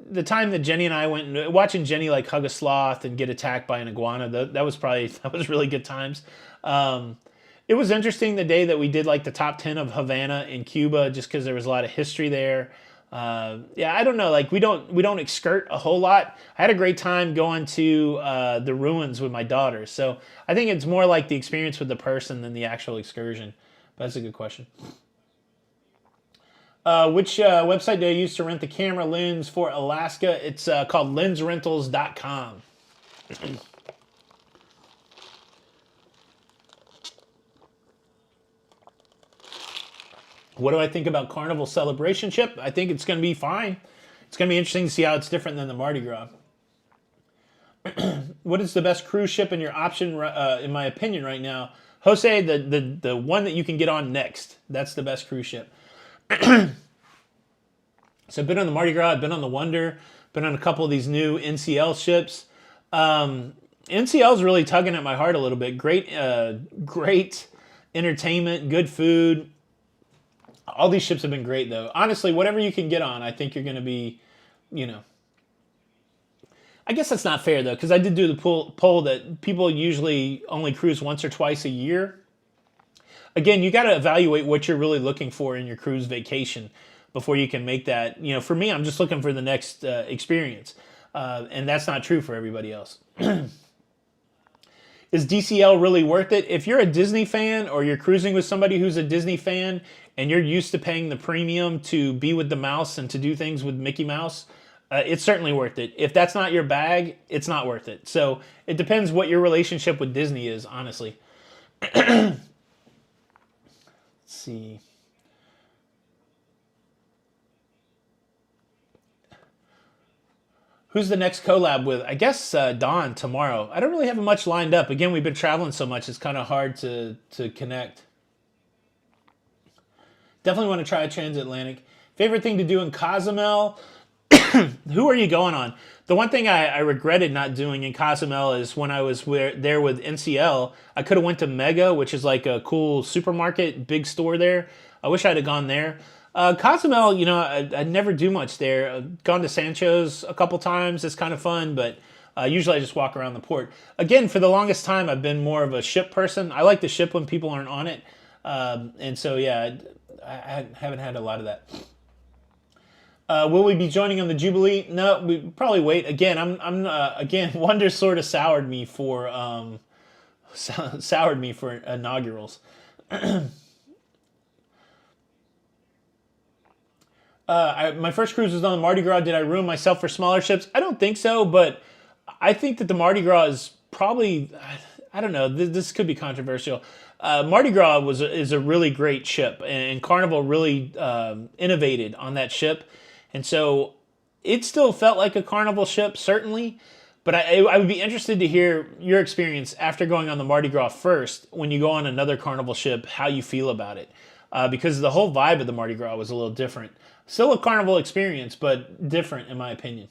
the time that Jenny and I went, watching Jenny like hug a sloth and get attacked by an iguana, that was really good times. It was interesting the day that we did like the top 10 of Havana in Cuba, just because there was a lot of history there. I don't know. Like we don't excurt a whole lot. I had a great time going to the ruins with my daughter. So I think it's more like the experience with the person than the actual excursion. But that's a good question. Which website do I use to rent the camera lens for Alaska? It's called lensrentals.com. What do I think about Carnival Celebration ship? I think it's going to be fine. It's going to be interesting to see how it's different than the Mardi Gras. What is the best cruise ship in your option, in my opinion, right now? Jose, the one that you can get on next. That's the best cruise ship. So I've been on the Mardi Gras, I've been on the Wonder, been on a couple of these new NCL ships. NCL is really tugging at my heart a little bit. Great entertainment, good food. All these ships have been great, though. Honestly, whatever you can get on, I think you're going to be, I guess that's not fair, though, because I did do the poll that people usually only cruise once or twice a year. Again, you got to evaluate what you're really looking for in your cruise vacation before you can make that. For me, I'm just looking for the next experience. And that's not true for everybody else. Is DCL really worth it? If you're a Disney fan or you're cruising with somebody who's a Disney fan and you're used to paying the premium to be with the mouse and to do things with Mickey Mouse, it's certainly worth it. If that's not your bag, it's not worth it. So it depends what your relationship with Disney is, honestly. Let's see. Who's the next collab with? I guess Dawn tomorrow. I don't really have much lined up. Again, we've been traveling so much, it's kind of hard to connect. Definitely want to try a transatlantic. Favorite thing to do in Cozumel? Who are you going on? The one thing I regretted not doing in Cozumel is when I was there with NCL, I could have went to Mega, which is like a cool supermarket, big store there. I wish I'd have gone there. Cozumel, I never do much there. I've gone to Sancho's a couple times. It's kind of fun, but usually I just walk around the port. Again, for the longest time, I've been more of a ship person. I like the ship when people aren't on it. And so, yeah, I haven't had a lot of that. Will we be joining on the Jubilee? No, we probably wait. Again, again, Wonder sort of soured me for inaugurals. My first cruise was on the Mardi Gras. Did I ruin myself for smaller ships? I don't think so, but I think that the Mardi Gras is probably, I don't know, this could be controversial. Mardi Gras is a really great ship, and Carnival really innovated on that ship. And so it still felt like a Carnival ship, certainly, but I would be interested to hear your experience after going on the Mardi Gras first, when you go on another Carnival ship, how you feel about it. Because the whole vibe of the Mardi Gras was a little different. Still a Carnival experience, but different in my opinion.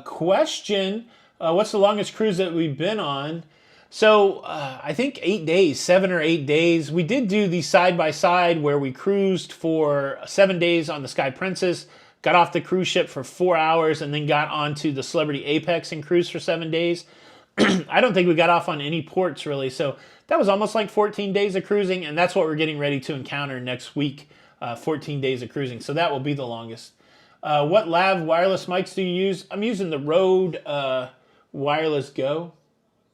Question, what's the longest cruise that we've been on? So I think 8 days, 7 or 8 days. We did do the side-by-side where we cruised for 7 days on the Sky Princess, got off the cruise ship for 4 hours, and then got onto the Celebrity Apex and cruised for 7 days. I don't think we got off on any ports, really. So that was almost like 14 days of cruising, and that's what we're getting ready to encounter next week 14 days of cruising. So that will be the longest. What lav wireless mics do you use? I'm using the Rode Wireless Go.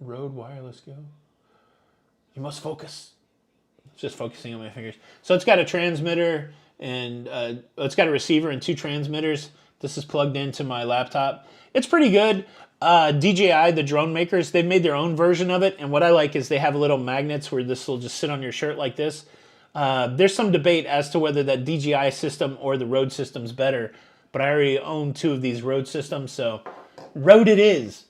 Rode Wireless Go. You must focus. Just focusing on my fingers. So it's got a transmitter and it's got a receiver and 2 transmitters. This is plugged into my laptop. It's pretty good. DJI, the drone makers, they've made their own version of it. And what I like is they have little magnets where this will just sit on your shirt like this. There's some debate as to whether that DJI system or the Rode system's better. But I already own 2 of these Rode systems, so Rode it is.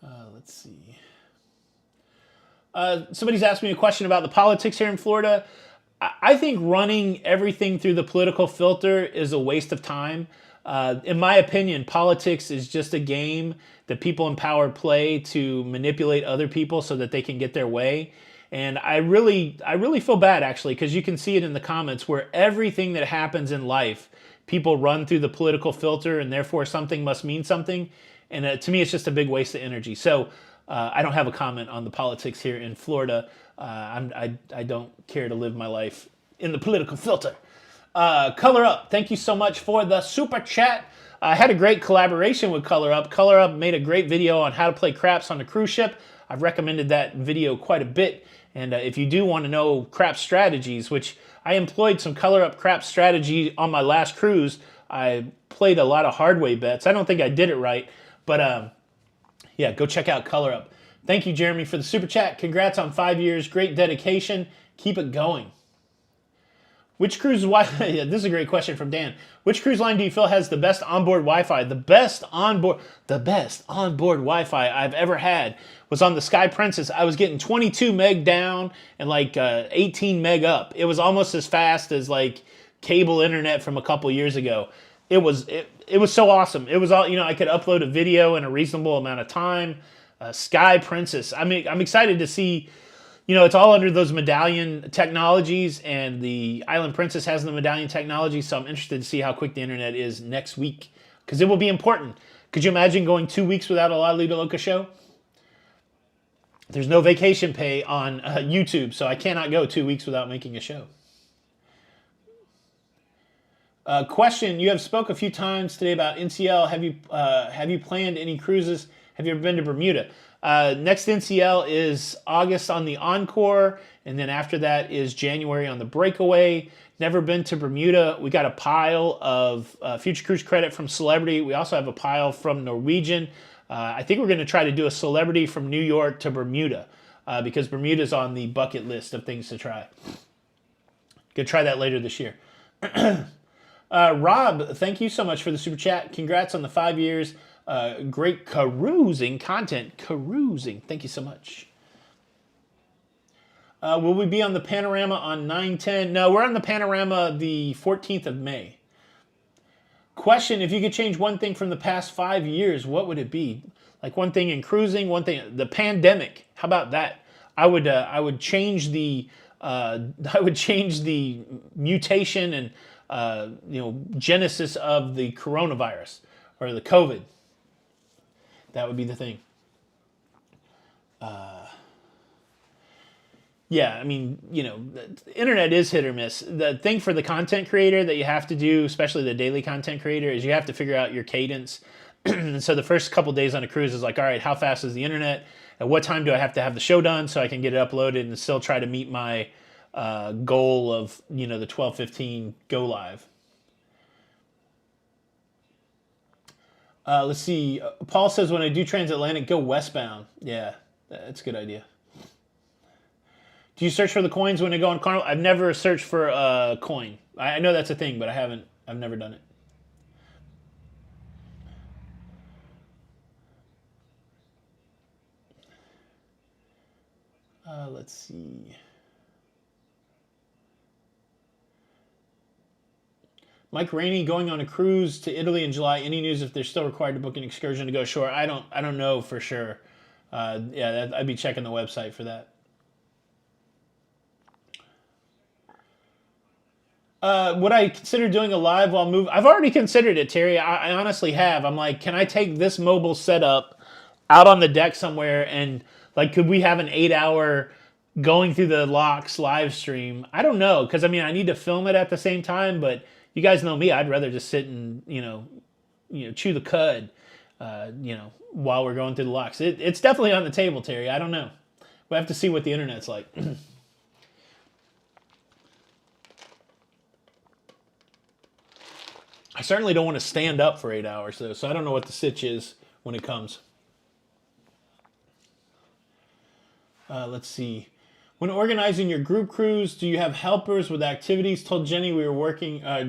Let's see. Somebody's asked me a question about the politics here in Florida. I think running everything through the political filter is a waste of time. In my opinion, politics is just a game that people in power play to manipulate other people so that they can get their way. And I really feel bad, actually, because you can see it in the comments where everything that happens in life, people run through the political filter and therefore something must mean something. And to me, it's just a big waste of energy. So I don't have a comment on the politics here in Florida. I don't care to live my life in the political filter. Color Up, thank you so much for the super chat. I had a great collaboration with Color Up. Color Up made a great video on how to play craps on a cruise ship. I've recommended that video quite a bit. And if you do want to know crap strategies, which I employed some Color Up crap strategy on my last cruise, I played a lot of hard way bets. I don't think I did it right, but yeah, go check out Color Up. Thank you, Jeremy, for the super chat. Congrats on 5 years. Great dedication. Keep it going. Which cruise Wi-Fi? Yeah, this is a great question from Dan. Which cruise line do you feel has the best onboard Wi-Fi? The best onboard Wi-Fi I've ever had was on the Sky Princess. I was getting 22 meg down and like 18 meg up. It was almost as fast as like cable internet from a couple years ago. It was so awesome. It was all, you know, I could upload a video in a reasonable amount of time. Sky Princess. I mean, I'm excited to see. You know, it's all under those medallion technologies, and the Island Princess has the medallion technology, so I'm interested to see how quick the internet is next week, because it will be important. Could you imagine going 2 weeks without a La Lido Loca show? There's no vacation pay on YouTube, so I cannot go 2 weeks without making a show. Question, you have spoke a few times today about NCL. Have you planned any cruises? Have you ever been to Bermuda? Next NCL is August on the Encore, and then after that is January on the Breakaway. Never been to Bermuda. We got a pile of Future Cruise credit from Celebrity. We also have a pile from Norwegian. I think we're going to try to do a Celebrity from New York to Bermuda because Bermuda's on the bucket list of things to try. Gonna try that later this year. Rob, thank you so much for the super chat. Congrats on the 5 years. Great carousing content. Carousing. Thank you so much. Will we be on the Panorama on 9/10? No, we're on the Panorama the 14th of May. Question, if you could change one thing from the past 5 years, what would it be? Like one thing in cruising, one thing, the pandemic. How about that? I would change the mutation and genesis of the coronavirus or the COVID. That would be the thing. Yeah, I mean, you know, the internet is hit or miss. The thing for the content creator that you have to do, especially the daily content creator, is you have to figure out your cadence. And so the first couple days on a cruise is like, all right, how fast is the internet? At what time do I have to have the show done so I can get it uploaded and still try to meet my goal of, you know, the 12:15 go live? Let's see. Paul says, when I do transatlantic, go westbound. Yeah, that's a good idea. Do you search for the coins when I go on Carnival? I've never searched for a coin. I know that's a thing, but I've never done it. Let's see. Mike Rainey going on a cruise to Italy in July. Any news if they're still required to book an excursion to go ashore? I don't know for sure. Yeah, I'd be checking the website for that. Would I consider doing a live while moving? I've already considered it, Terry. I honestly have. I'm like, can I take this mobile setup out on the deck somewhere and like, could we have an 8-hour going through the locks live stream. I don't know, because I mean, I need to film it at the same time, but you guys know me. I'd rather just sit and chew the cud, while we're going through the locks. It's definitely on the table, Terry. I don't know. We have to see what the internet's like. I certainly don't want to stand up for 8 hours, though, so I don't know what the sitch is when it comes. Let's see. When organizing your group cruise, do you have helpers with activities? Told Jenny we were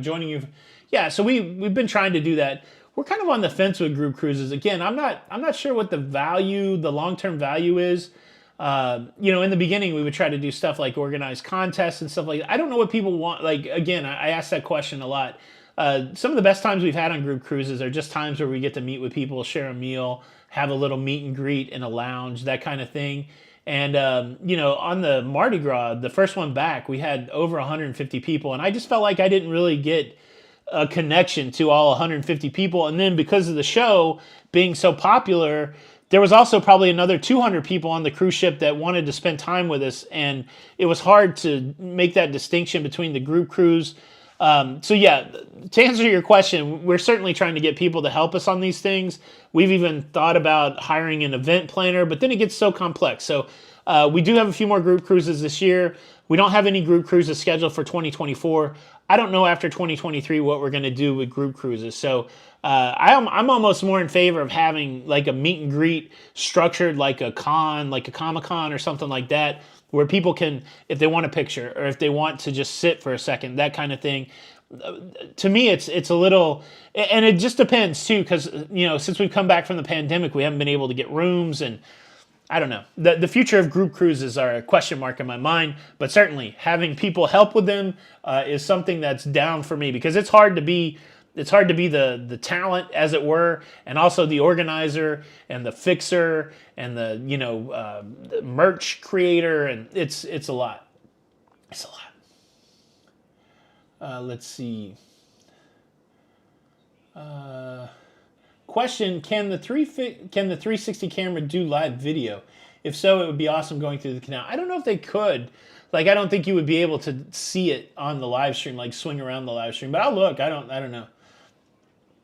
joining you. Yeah, so we've been trying to do that. We're kind of on the fence with group cruises. Again, I'm not sure what the long-term value is. In the beginning, we would try to do stuff like organize contests and stuff like that. I don't know what people want. Like, again, I ask that question a lot. Some of the best times we've had on group cruises are just times where we get to meet with people, share a meal, have a little meet and greet in a lounge, that kind of thing. And, on the Mardi Gras, the first one back, we had over 150 people. And I just felt like I didn't really get a connection to all 150 people. And then because of the show being so popular, there was also probably another 200 people on the cruise ship that wanted to spend time with us. And it was hard to make that distinction between the group cruise. To answer your question, we're certainly trying to get people to help us on these things. We've even thought about hiring an event planner, but then it gets so complex. So we do have a few more group cruises this year. We don't have any group cruises scheduled for 2024. I don't know after 2023 what we're going to do with group cruises. So I'm almost more in favor of having like a meet and greet structured like a con, like a Comic-Con or something like that, where people can, if they want a picture or if they want to just sit for a second, that kind of thing. To me, it's a little, and it just depends too, because since we've come back from the pandemic, we haven't been able to get rooms, and I don't know. The future of group cruises are a question mark in my mind, but certainly having people help with them is something that's down for me, because it's hard to be the talent, as it were, and also the organizer and the fixer and the merch creator, and it's a lot. It's a lot. Let's see. Question: Can the 360 camera do live video? If so, it would be awesome going through the canal. I don't know if they could. Like, I don't think you would be able to see it on the live stream, like swing around the live stream. But I'll look. I don't know.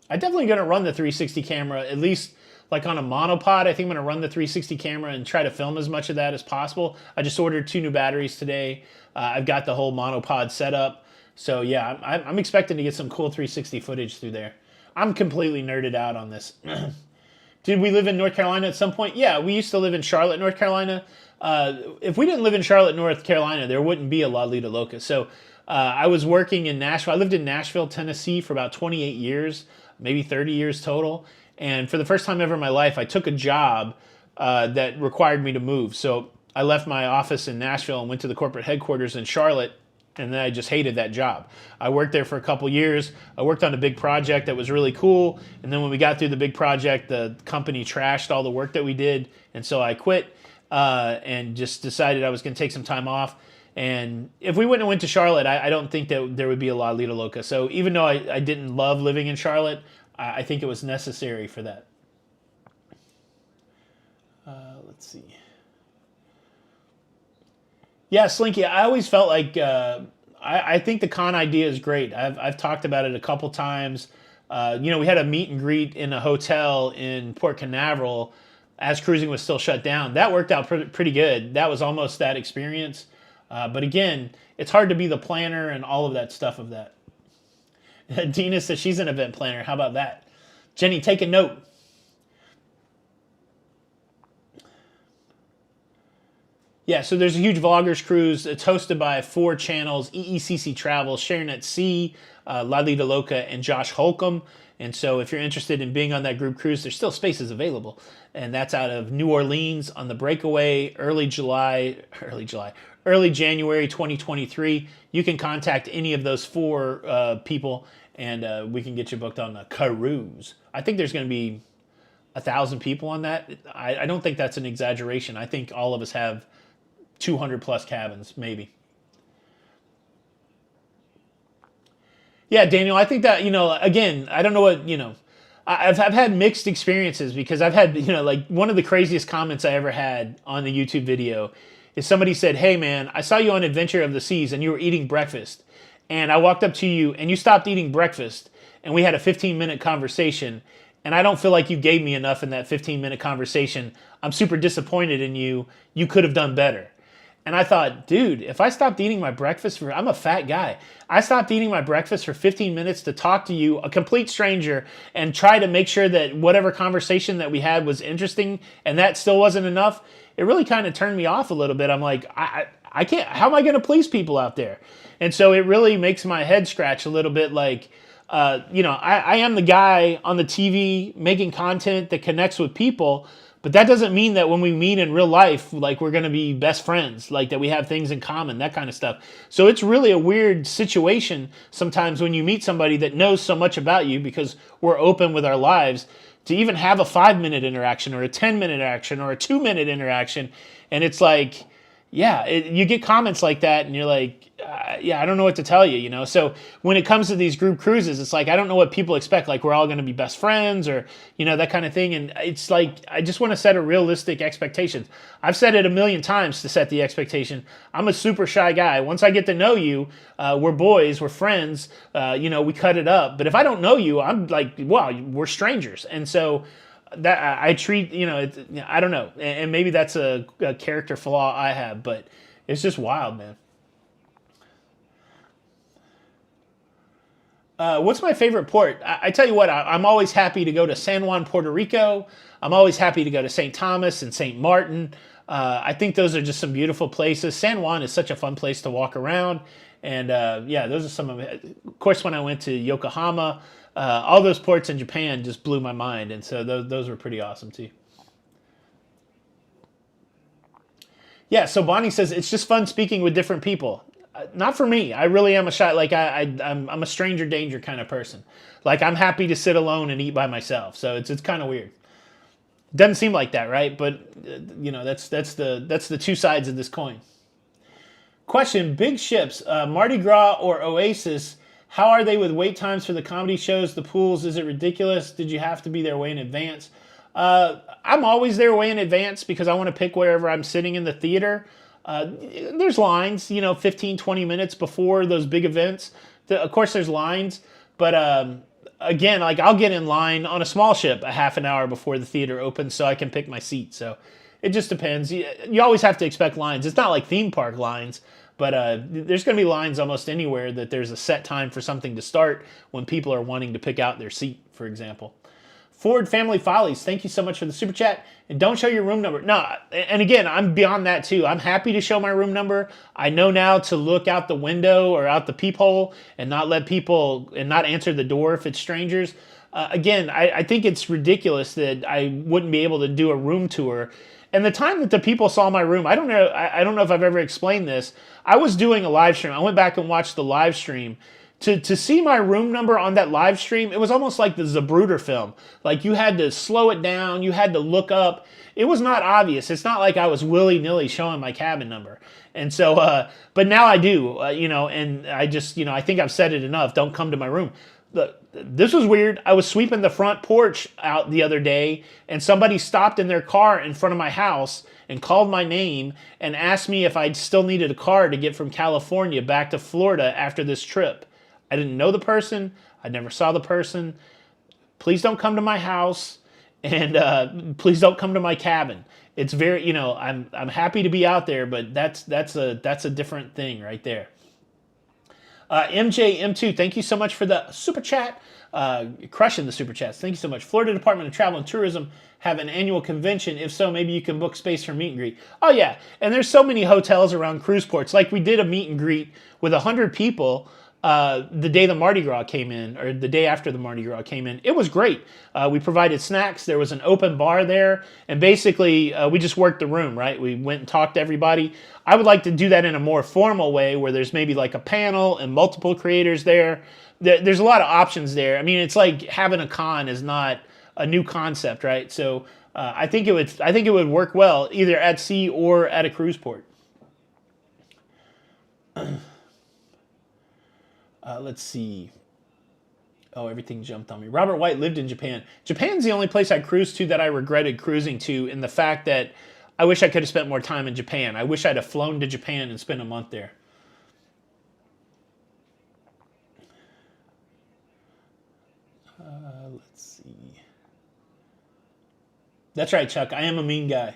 I'm definitely going to run the 360 camera, at least like on a monopod. I think I'm going to run the 360 camera and try to film as much of that as possible. I just ordered 2 new batteries today. I've got the whole monopod set up. So yeah, I'm expecting to get some cool 360 footage through there. I'm completely nerded out on this. Did we live in North Carolina at some point? Yeah, we used to live in Charlotte, North Carolina. If we didn't live in Charlotte, North Carolina, there wouldn't be a Lido, Loca. So I was working in Nashville. I lived in Nashville, Tennessee for about 28 years, maybe 30 years total. And for the first time ever in my life, I took a job that required me to move. So I left my office in Nashville and went to the corporate headquarters in Charlotte, and then I just hated that job. I worked there for a couple years. I worked on a big project that was really cool, and then when we got through the big project, the company trashed all the work that we did, and so I quit and just decided I was going to take some time off. And if we wouldn't have went to Charlotte, I don't think that there would be a Lido, Loca. So even though I didn't love living in Charlotte, I think it was necessary for that. Let's see. Yeah, Slinky, I always felt like I think the con idea is great. I've talked about it a couple times. We had a meet and greet in a hotel in Port Canaveral as cruising was still shut down. That worked out pretty good. That was almost that experience. But again, it's hard to be the planner and all of that stuff of that. Dina says she's an event planner. How about that? Jenny, take a note. Yeah, so there's a huge vloggers cruise. It's hosted by 4 channels: EECC Travel, Sharon at Sea, Lido, Loca, and Josh Holcomb. And so if you're interested in being on that group cruise, there's still spaces available. And that's out of New Orleans on the breakaway, early January 2023. You can contact any of those 4 people, and we can get you booked on the cruise. I think there's going to be 1,000 people on that. I don't think that's an exaggeration. I think all of us have 200 plus cabins, maybe. Yeah, Daniel, I think that, again, I don't know what, I've had mixed experiences, because I've had, like one of the craziest comments I ever had on the YouTube video is somebody said, "Hey man, I saw you on Adventure of the Seas and you were eating breakfast. And I walked up to you and you stopped eating breakfast and we had a 15-minute conversation. And I don't feel like you gave me enough in that 15-minute conversation. I'm super disappointed in you. You could have done better." And I thought, dude, if I stopped eating my breakfast I'm a fat guy. I stopped eating my breakfast for 15 minutes to talk to you, a complete stranger, and try to make sure that whatever conversation that we had was interesting, and that still wasn't enough. It really kind of turned me off a little bit. I'm like, I can't, how am I going to please people out there? And so it really makes my head scratch a little bit like, I am the guy on the TV making content that connects with people, but that doesn't mean that when we meet in real life, like we're going to be best friends, like that we have things in common, that kind of stuff. So it's really a weird situation sometimes when you meet somebody that knows so much about you because we're open with our lives to even have a 5-minute interaction or a 10-minute interaction or a 2-minute interaction. And it's like, yeah, you get comments like that and you're like, I don't know what to tell you, you know? So when it comes to these group cruises, it's like, I don't know what people expect. Like we're all going to be best friends or, that kind of thing. And it's like, I just want to set a realistic expectation. I've said it a million times to set the expectation. I'm a super shy guy. Once I get to know you, we're boys, we're friends, we cut it up. But if I don't know you, I'm like, wow, we're strangers. And so that I treat, I don't know. And maybe that's a character flaw I have, but it's just wild, man. What's my favorite port? I tell you what, I'm always happy to go to San Juan, Puerto Rico. I'm always happy to go to St. Thomas and St. Martin. I think those are just some beautiful places. San Juan is such a fun place to walk around. And those are some of it. Of course, when I went to Yokohama, all those ports in Japan just blew my mind. And so those were pretty awesome too. Yeah, so Bonnie says, it's just fun speaking with different people. Not for me. I really am a shy, like I'm a stranger danger kind of person. Like I'm happy to sit alone and eat by myself. So it's kind of weird. Doesn't seem like that, right? But that's the two sides of this coin. Question: big ships, Mardi Gras or Oasis? How are they with wait times for the comedy shows, the pools? Is it ridiculous? Did you have to be there way in advance? I'm always there way in advance because I want to pick wherever I'm sitting in the theater. There's lines, 15, 20 minutes before those big events. Of course, there's lines, but again, like I'll get in line on a small ship a half an hour before the theater opens so I can pick my seat. So it just depends. You always have to expect lines. It's not like theme park lines, but there's going to be lines almost anywhere that there's a set time for something to start when people are wanting to pick out their seat, for example. Ford Family Follies, thank you so much for the super chat. And don't show your room number. No, and again, I'm beyond that too. I'm happy to show my room number. I know now to look out the window or out the peephole and not let people, and not answer the door if it's strangers. Again, I think it's ridiculous that I wouldn't be able to do a room tour. And the time that the people saw my room, I don't know if I've ever explained this. I was doing a live stream. I went back and watched the live stream. To see my room number on that live stream, it was almost like the Zapruder film. Like you had to slow it down, you had to look up. It was not obvious. It's not like I was willy-nilly showing my cabin number. And so, but now I do, and I just, I think I've said it enough. Don't come to my room. This was weird. I was sweeping the front porch out the other day, and somebody stopped in their car in front of my house and called my name and asked me if I still needed a car to get from California back to Florida after this trip. I didn't know the person. I never saw the person. Please don't come to my house, and please don't come to my cabin. It's very, I'm happy to be out there, but that's a different thing right there. MJ M2, thank you so much for the super chat. Crushing the super chats. Thank you so much. Florida Department of Travel and Tourism have an annual convention. If so, maybe you can book space for meet and greet. Oh yeah, and there's so many hotels around cruise ports. Like we did a meet and greet with 100 people. The day the Mardi Gras came in, or the day after the Mardi Gras came in. It was great. We provided snacks. There was an open bar there. And basically, we just worked the room, right? We went and talked to everybody. I would like to do that in a more formal way where there's maybe like a panel and multiple creators there. There's a lot of options there. I mean, it's like having a con is not a new concept, right? So I think it would work well either at sea or at a cruise port. Let's see. Oh, everything jumped on me. Robert White lived in Japan. Japan's the only place I cruised to that I regretted cruising to, in the fact that I wish I could have spent more time in Japan. I wish I'd have flown to Japan and spent a month there. Let's see. That's right, Chuck. I am a mean guy.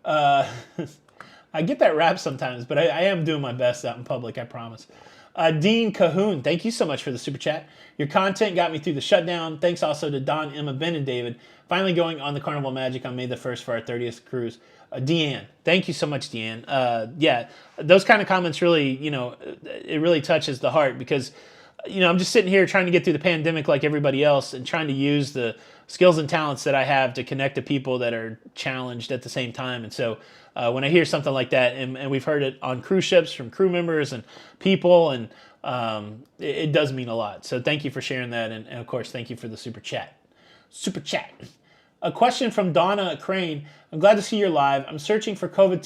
I get that rap sometimes, but I am doing my best out in public, I promise. Dean Cahoon, thank you so much for the super chat. Your content got me through the shutdown. Thanks also to Don, Emma, Ben, and David. Finally going on the Carnival Magic on May the 1st for our 30th cruise. Deanne, thank you so much, Deanne. Yeah, those kind of comments really, it really touches the heart because, I'm just sitting here trying to get through the pandemic like everybody else and trying to use the skills and talents that I have to connect to people that are challenged at the same time. And so when I hear something like that, and we've heard it on cruise ships from crew members and people, and it does mean a lot. So thank you for sharing that. And of course, thank you for the super chat. Super chat. A question from Donna Crane. I'm glad to see you're live. I'm searching for COVID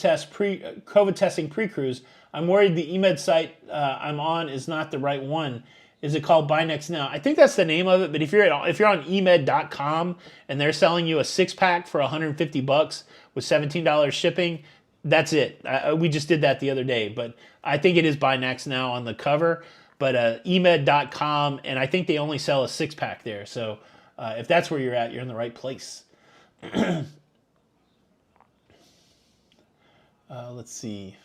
testing pre-cruise. I'm worried the eMed site I'm on is not the right one. Is it called Buy Next Now? I think that's the name of it, but if you're on emed.com and they're selling you a 6-pack for $150 with $17 shipping, that's it. We just did that the other day, but I think it is Buy Next Now on the cover, but emed.com, and I think they only sell a 6-pack there. So if that's where you're at, you're in the right place. Let's see.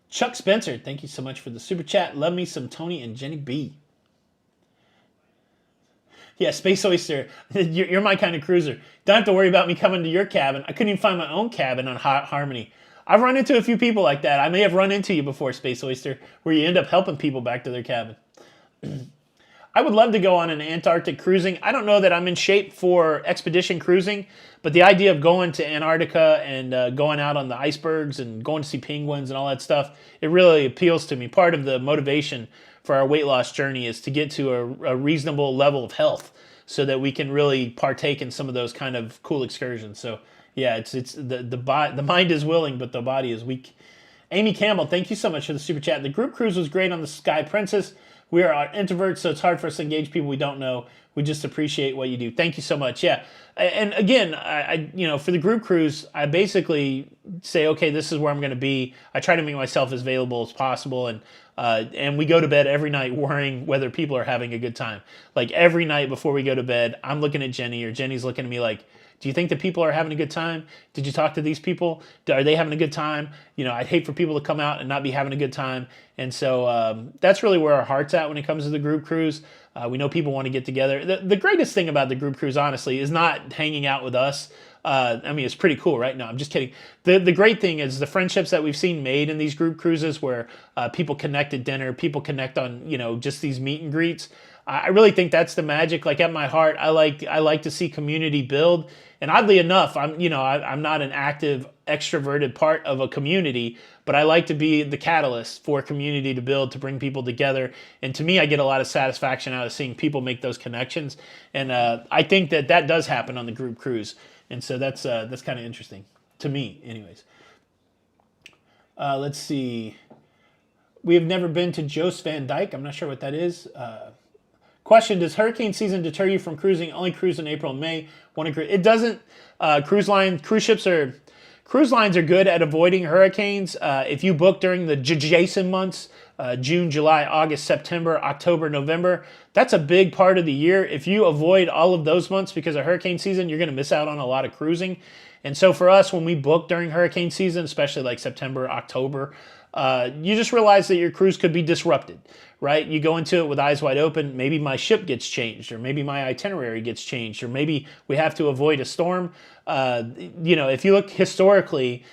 Chuck Spencer, thank you so much for the super chat. Love me some Tony and Jenny B. Yeah, Space Oyster, you're my kind of cruiser. Don't have to worry about me coming to your cabin. I couldn't even find my own cabin on Harmony. I've run into a few people like that. I may have run into you before, Space Oyster, where you end up helping people back to their cabin. I would love to go on an Antarctic cruising. I don't know that I'm in shape for expedition cruising, but the idea of going to Antarctica and going out on the icebergs and going to see penguins and all that stuff, it really appeals to me. Part of the motivation for our weight loss journey is to get to a reasonable level of health so that we can really partake in some of those kind of cool excursions. So yeah, it's the mind is willing, but the body is weak. Amy Campbell, thank you so much for the super chat. The group cruise was great on the Sky Princess. We are introverts, so it's hard for us to engage people we don't know. We just appreciate what you do. Thank you so much. Yeah, and again, I for the group cruise, I basically say, okay, this is where I'm going to be. I try to make myself as available as possible, and we go to bed every night worrying whether people are having a good time. Like every night before we go to bed, I'm looking at Jenny, or Jenny's looking at me like, do you think that people are having a good time? Did you talk to these people? Are they having a good time? I'd hate for people to come out and not be having a good time. And so that's really where our heart's at when it comes to the group cruise. We know people want to get together. The greatest thing about the group cruise, honestly, is not hanging out with us. It's pretty cool, right? No, I'm just kidding. The great thing is the friendships that we've seen made in these group cruises where people connect at dinner, people connect on, just these meet and greets. I really think that's the magic. Like at my heart, I like to see community build. And oddly enough, I'm not an active, extroverted part of a community, but I like to be the catalyst for community to build, to bring people together. And to me, I get a lot of satisfaction out of seeing people make those connections. And I think that does happen on the group cruise. And so that's kind of interesting to me, anyways. Let's see. We have never been to Jost Van Dyke. I'm not sure what that is. Question, does hurricane season deter you from cruising? Only cruise in April and May. It doesn't. Cruise lines are good at avoiding hurricanes. If you book during the Jason months, June, July, August, September, October, November, that's a big part of the year. If you avoid all of those months because of hurricane season, you're going to miss out on a lot of cruising. And so for us, when we book during hurricane season, especially like September, October, you just realize that your cruise could be disrupted, right? You go into it with eyes wide open. Maybe my ship gets changed, or maybe my itinerary gets changed, or maybe we have to avoid a storm. If you look historically,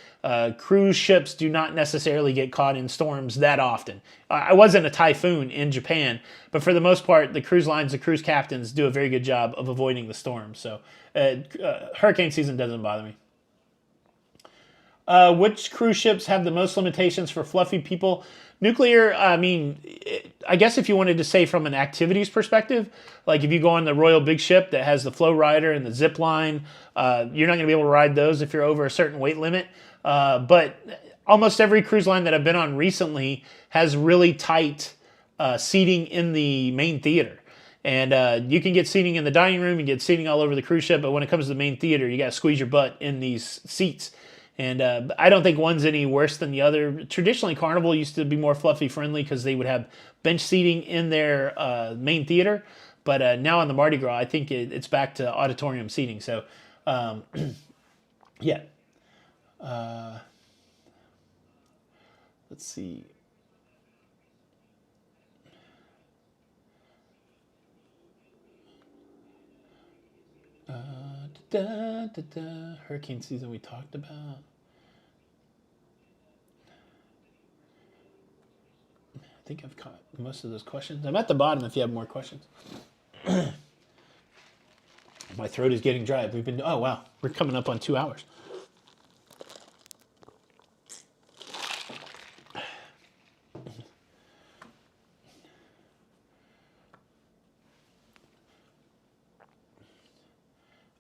cruise ships do not necessarily get caught in storms that often. I was in a typhoon in Japan, but for the most part, the cruise lines, the cruise captains do a very good job of avoiding the storm. So hurricane season doesn't bother me. Which cruise ships have the most limitations for fluffy people? Nuclear, I guess if you wanted to say from an activities perspective, like if you go on the Royal Big Ship that has the flow rider and the zip line, you're not going to be able to ride those if you're over a certain weight limit. But almost every cruise line that I've been on recently has really tight seating in the main theater. And you can get seating in the dining room, you get seating all over the cruise ship, but when it comes to the main theater, you got to squeeze your butt in these seats. And I don't think one's any worse than the other. Traditionally, Carnival used to be more fluffy friendly because they would have bench seating in their main theater. But now on the Mardi Gras, I think it's back to auditorium seating. So, yeah. Let's see. Hurricane season we talked about. I think I've caught most of those questions. I'm at the bottom if you have more questions. My throat is getting dry. Oh wow, we're coming up on 2 hours.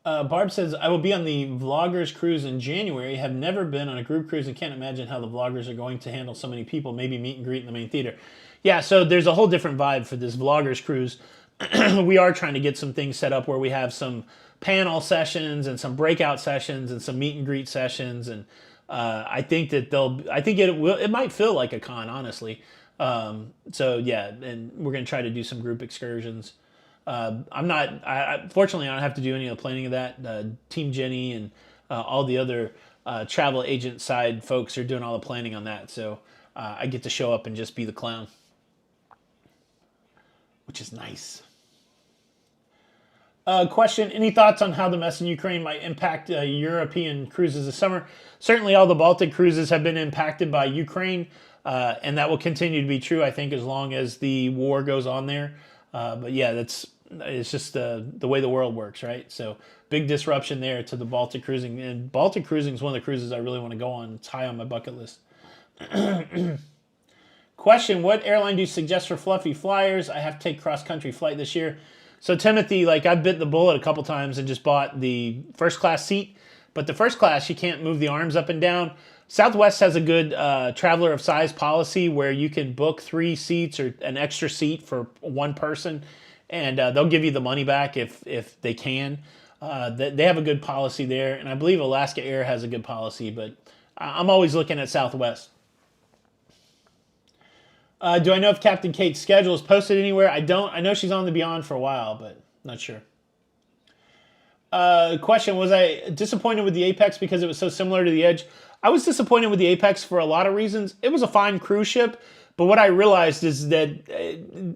Barb says, I will be on the Vloggers cruise in January. Have never been on a group cruise and can't imagine how the Vloggers are going to handle so many people. Maybe meet and greet in the main theater. Yeah, so there's a whole different vibe for this Vloggers cruise. We are trying to get some things set up where we have some panel sessions and some breakout sessions and some meet and greet sessions. And I think that it might feel like a con, honestly. So yeah, and we're going to try to do some group excursions. Fortunately, I don't have to do any of the planning of that. Team Jenny and all the other travel agent side folks are doing all the planning on that. So I get to show up and just be the clown, which is nice. Question, any thoughts on how the mess in Ukraine might impact European cruises this summer? Certainly all the Baltic cruises have been impacted by Ukraine, and that will continue to be true, I think, as long as the war goes on there. But yeah, it's just the way the world works, right? So big disruption there to the Baltic cruising. And Baltic cruising is one of the cruises I really want to go on. It's high on my bucket list. Question, what airline do you suggest for fluffy flyers? I have to take cross-country flight this year. So Timothy, I've bit the bullet a couple times and just bought the first class seat. But the first class, you can't move the arms up and down. Southwest has a good traveler of size policy where you can book 3 seats or an extra seat for one person, and they'll give you the money back if they can. They have a good policy there, and I believe Alaska Air has a good policy, but I'm always looking at Southwest. Do I know if Captain Kate's schedule is posted anywhere? I don't. I know she's on the Beyond for a while, but not sure. Question, was I disappointed with the Apex because it was so similar to the Edge? I was disappointed with the Apex for a lot of reasons. It was a fine cruise ship, but what I realized is that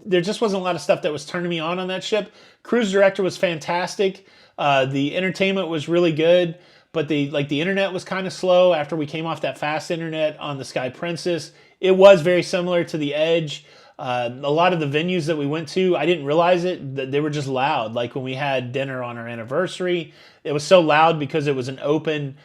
there just wasn't a lot of stuff that was turning me on that ship. Cruise director was fantastic. The entertainment was really good, but the internet was kind of slow after we came off that fast internet on the Sky Princess. It was very similar to the Edge. A lot of the venues that we went to, I didn't realize it, that they were just loud. Like when we had dinner on our anniversary, it was so loud because it was an open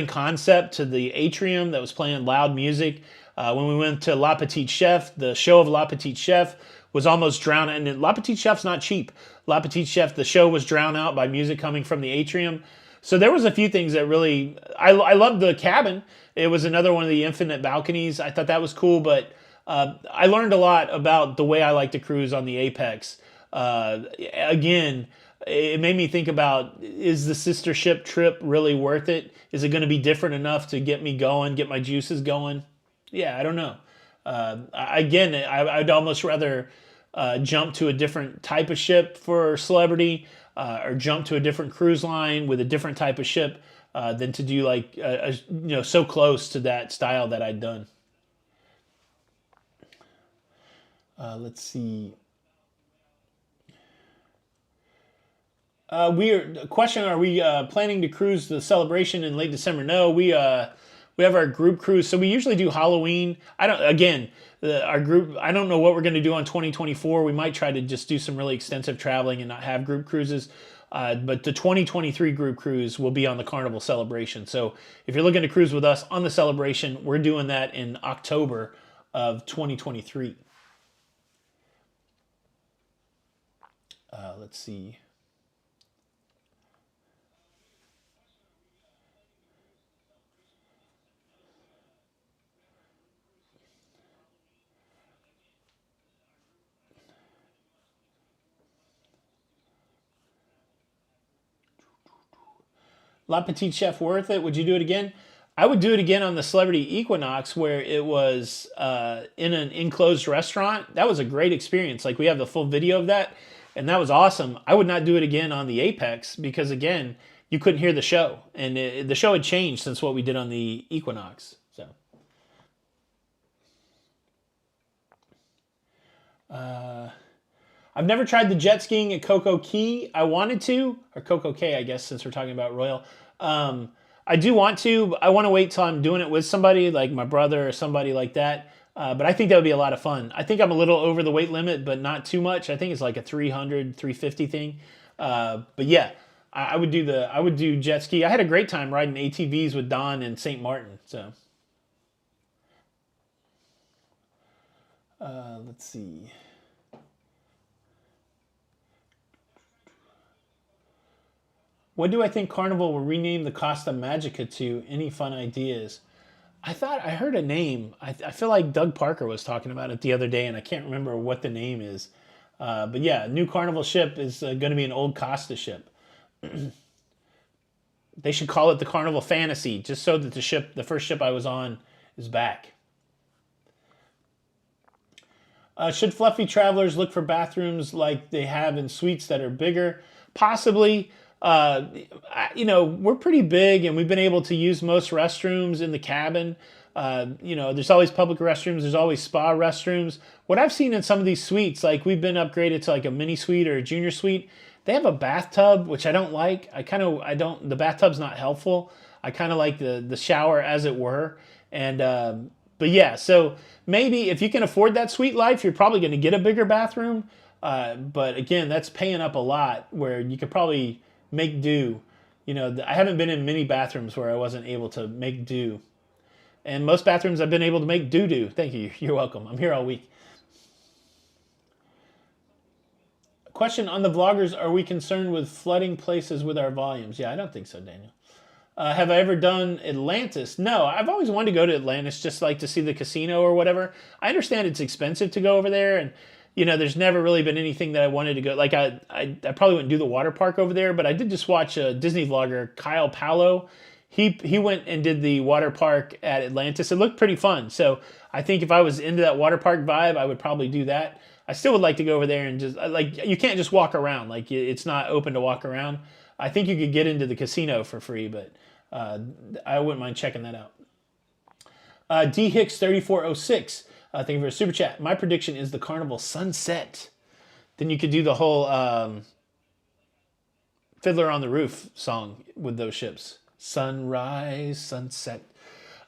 concept to the atrium that was playing loud music. When we went to La Petite Chef, the show of La Petite Chef was almost drowned out. And La Petite Chef's not cheap. La Petite Chef, the show was drowned out by music coming from the atrium. So there was a few things that really, I loved the cabin. It was another one of the infinite balconies. I thought that was cool, but I learned a lot about the way I like to cruise on the Apex. Again, it made me think about, is the sister ship trip really worth it? Is it going to be different enough to get me going, get my juices going? Yeah, I don't know. I'd almost rather jump to a different type of ship for Celebrity or jump to a different cruise line with a different type of ship than to do so close to that style that I'd done. Let's see. Are we planning to cruise the Celebration in late December? No, we have our group cruise. So we usually do Halloween. Our group, I don't know what we're going to do on 2024. We might try to just do some really extensive traveling and not have group cruises. But the 2023 group cruise will be on the Carnival Celebration. So if you're looking to cruise with us on the Celebration, we're doing that in October of 2023. Let's see. La Petite Chef worth it? Would you do it again? I would do it again on the Celebrity Equinox where it was in an enclosed restaurant. That was a great experience. Like, we have the full video of that, and that was awesome. I would not do it again on the Apex because, again, you couldn't hear the show. And the show had changed since what we did on the Equinox. So, I've never tried the jet skiing at Coco Key. I wanted to, or Coco Cay, I guess, since we're talking about Royal. I do want to, but I want to wait till I'm doing it with somebody, like my brother or somebody like that. But I think that would be a lot of fun. I think I'm a little over the weight limit, but not too much. I think it's like a 300, 350 thing. But yeah, I would do jet ski. I had a great time riding ATVs with Don in St. Martin. So, let's see. What do I think Carnival will rename the Costa Magica to? Any fun ideas? I thought I heard a name. I feel like Doug Parker was talking about it the other day, and I can't remember what the name is. But yeah, new Carnival ship is going to be an old Costa ship. They should call it the Carnival Fantasy, just so that the first ship I was on, is back. Should fluffy travelers look for bathrooms like they have in suites that are bigger? Possibly. We're pretty big and we've been able to use most restrooms in the cabin. There's always public restrooms. There's always spa restrooms. What I've seen in some of these suites, like we've been upgraded to like a mini suite or a junior suite. They have a bathtub, which I don't like. The bathtub's not helpful. I kind of like the shower as it were. But yeah, so maybe if you can afford that suite life, you're probably going to get a bigger bathroom. But again, that's paying up a lot where you could probably make do. I haven't been in many bathrooms where I wasn't able to make do. And most bathrooms I've been able to make do. Thank you. You're welcome. I'm here all week. Question on the vloggers, are we concerned with flooding places with our volumes? Yeah, I don't think so, Daniel. Have I ever done Atlantis? No, I've always wanted to go to Atlantis just like to see the casino or whatever. I understand it's expensive to go over there, and there's never really been anything that I wanted to go. Like, I probably wouldn't do the water park over there, but I did just watch a Disney vlogger, Kyle Paulo. He went and did the water park at Atlantis. It looked pretty fun. So I think if I was into that water park vibe, I would probably do that. I still would like to go over there and just, like, you can't just walk around. Like, it's not open to walk around. I think you could get into the casino for free, but I wouldn't mind checking that out. D Hicks 3406. Thank you for a super chat. My prediction is the Carnival sunset. Then you could do the whole Fiddler on the Roof song with those ships. Sunrise, sunset.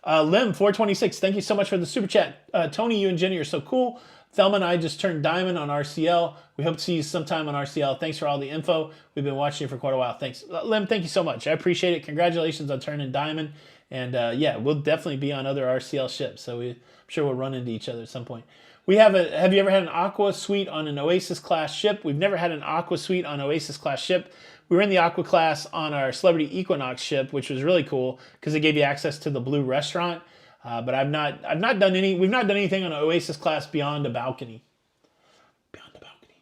Lim 426. Thank you so much for the super chat. Tony, you and Jenny are so cool. Thelma and I just turned diamond on RCL. We hope to see you sometime on RCL. Thanks for all the info. We've been watching you for quite a while. Thanks. Lim, thank you so much. I appreciate it. Congratulations on turning diamond. And yeah, we'll definitely be on other RCL ships. So I'm sure we'll run into each other at some point. Have you ever had an Aqua Suite on an Oasis class ship? We've never had an Aqua Suite on Oasis class ship. We were in the Aqua class on our Celebrity Equinox ship, which was really cool because it gave you access to the Blue Restaurant. But we've not done anything on Oasis class beyond a balcony. Beyond the balcony.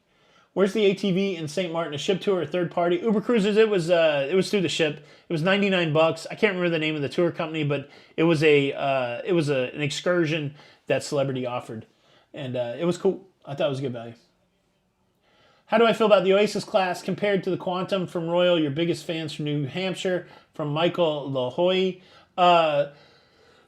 Where's the ATV in St. Martin? A ship tour or third party? Uber Cruises. It was through the ship. It was $99. I can't remember the name of the tour company, but it was an excursion that Celebrity offered, and it was cool. I thought it was good value. How do I feel about the Oasis class compared to the Quantum from Royal? Your biggest fans from New Hampshire, from Michael Lahoy.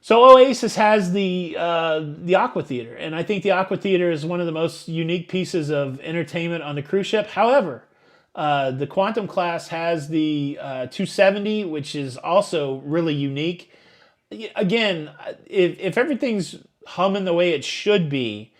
So Oasis has the Aqua Theater, and I think the Aqua Theater is one of the most unique pieces of entertainment on the cruise ship. However, the Quantum class has the 270, which is also really unique. Again, if everything's humming the way it should be,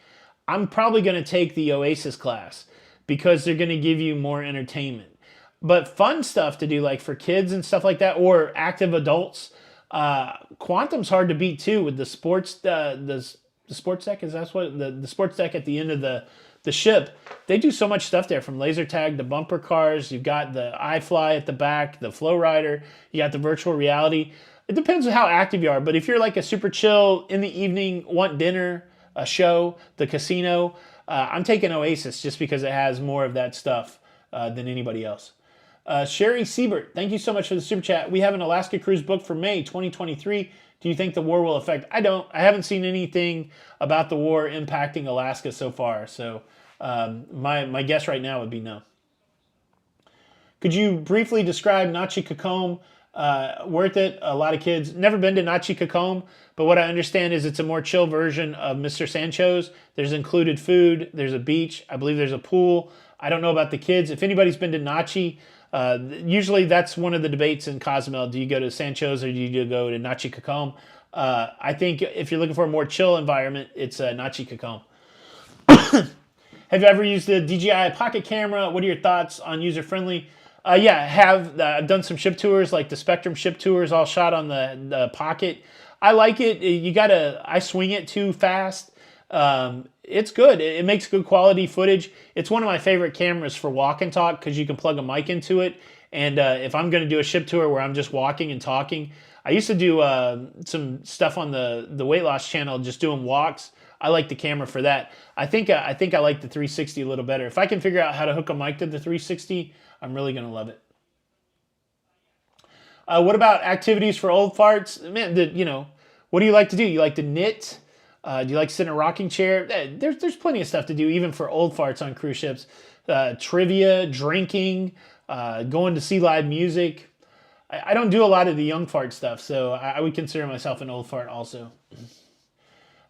I'm probably going to take the Oasis class because they're going to give you more entertainment. But fun stuff to do, like for kids and stuff like that, or active adults, Quantum's hard to beat too with the sports the sports deck. Is that what the sports deck at the end of the ship? They do so much stuff there, from laser tag to bumper cars. You've got the iFly at the back, the Flow Rider. You got the virtual reality. It depends on how active you are, but if you're like a super chill in the evening, want dinner, a show, the casino, I'm taking Oasis just because it has more of that stuff than anybody else. Sherry Siebert, thank you so much for the super chat. We have an Alaska cruise booked for May 2023. Do you think the war will affect? I don't. I haven't seen anything about the war impacting Alaska so far. So my guess right now would be no. Could you briefly describe Nachi Kakom? Worth it. A lot of kids. Never been to Nachi Kakom, but what I understand is it's a more chill version of Mr. Sancho's. There's included food. There's a beach. I believe there's a pool. I don't know about the kids. If anybody's been to Nachi, usually that's one of the debates in Cozumel. Do you go to Sancho's or do you go to Nachi Kakom? I think if you're looking for a more chill environment, it's Nachi Kakom. Have you ever used the DJI Pocket Camera? What are your thoughts on user-friendly? Yeah, I have. I've done some ship tours, like the Spectrum ship tours, all shot on the Pocket. I like it. I swing it too fast. It's good. It makes good quality footage. It's one of my favorite cameras for walk and talk because you can plug a mic into it. And if I'm going to do a ship tour where I'm just walking and talking, I used to do some stuff on the weight loss channel, just doing walks. I like the camera for that. I think I like the 360 a little better. If I can figure out how to hook a mic to the 360, I'm really going to love it. What about activities for old farts? Man, what do you like to do? You like to knit? Do you like to sit in a rocking chair? There's plenty of stuff to do, even for old farts on cruise ships. Trivia, drinking, going to see live music. I don't do a lot of the young fart stuff, so I would consider myself an old fart also.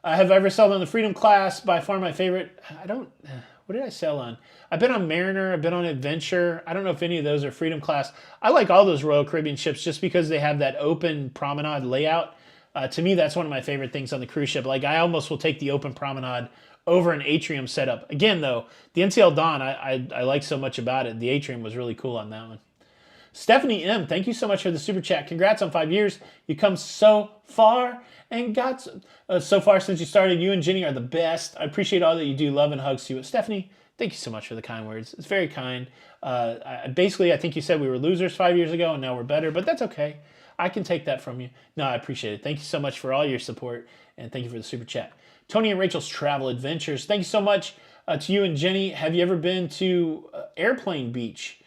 Have I ever sailed on the Freedom class? By far my favorite. What did I sail on? I've been on Mariner. I've been on Adventure. I don't know if any of those are Freedom class. I like all those Royal Caribbean ships just because they have that open promenade layout. To me, that's one of my favorite things on the cruise ship. Like, I almost will take the open promenade over an atrium setup. Again, though, the NCL Dawn, I like so much about it. The atrium was really cool on that one. Stephanie M., thank you so much for the super chat. Congrats on 5 years. You come so far and got so far since you started. You and Jenny are the best. I appreciate all that you do. Love and hugs to you. Stephanie, thank you so much for the kind words. It's very kind. Basically, I think you said we were losers 5 years ago and now we're better, but that's okay. I can take that from you. No, I appreciate it. Thank you so much for all your support, and thank you for the super chat. Tony and Rachel's Travel Adventures. Thank you so much to you and Jenny. Have you ever been to Airplane Beach?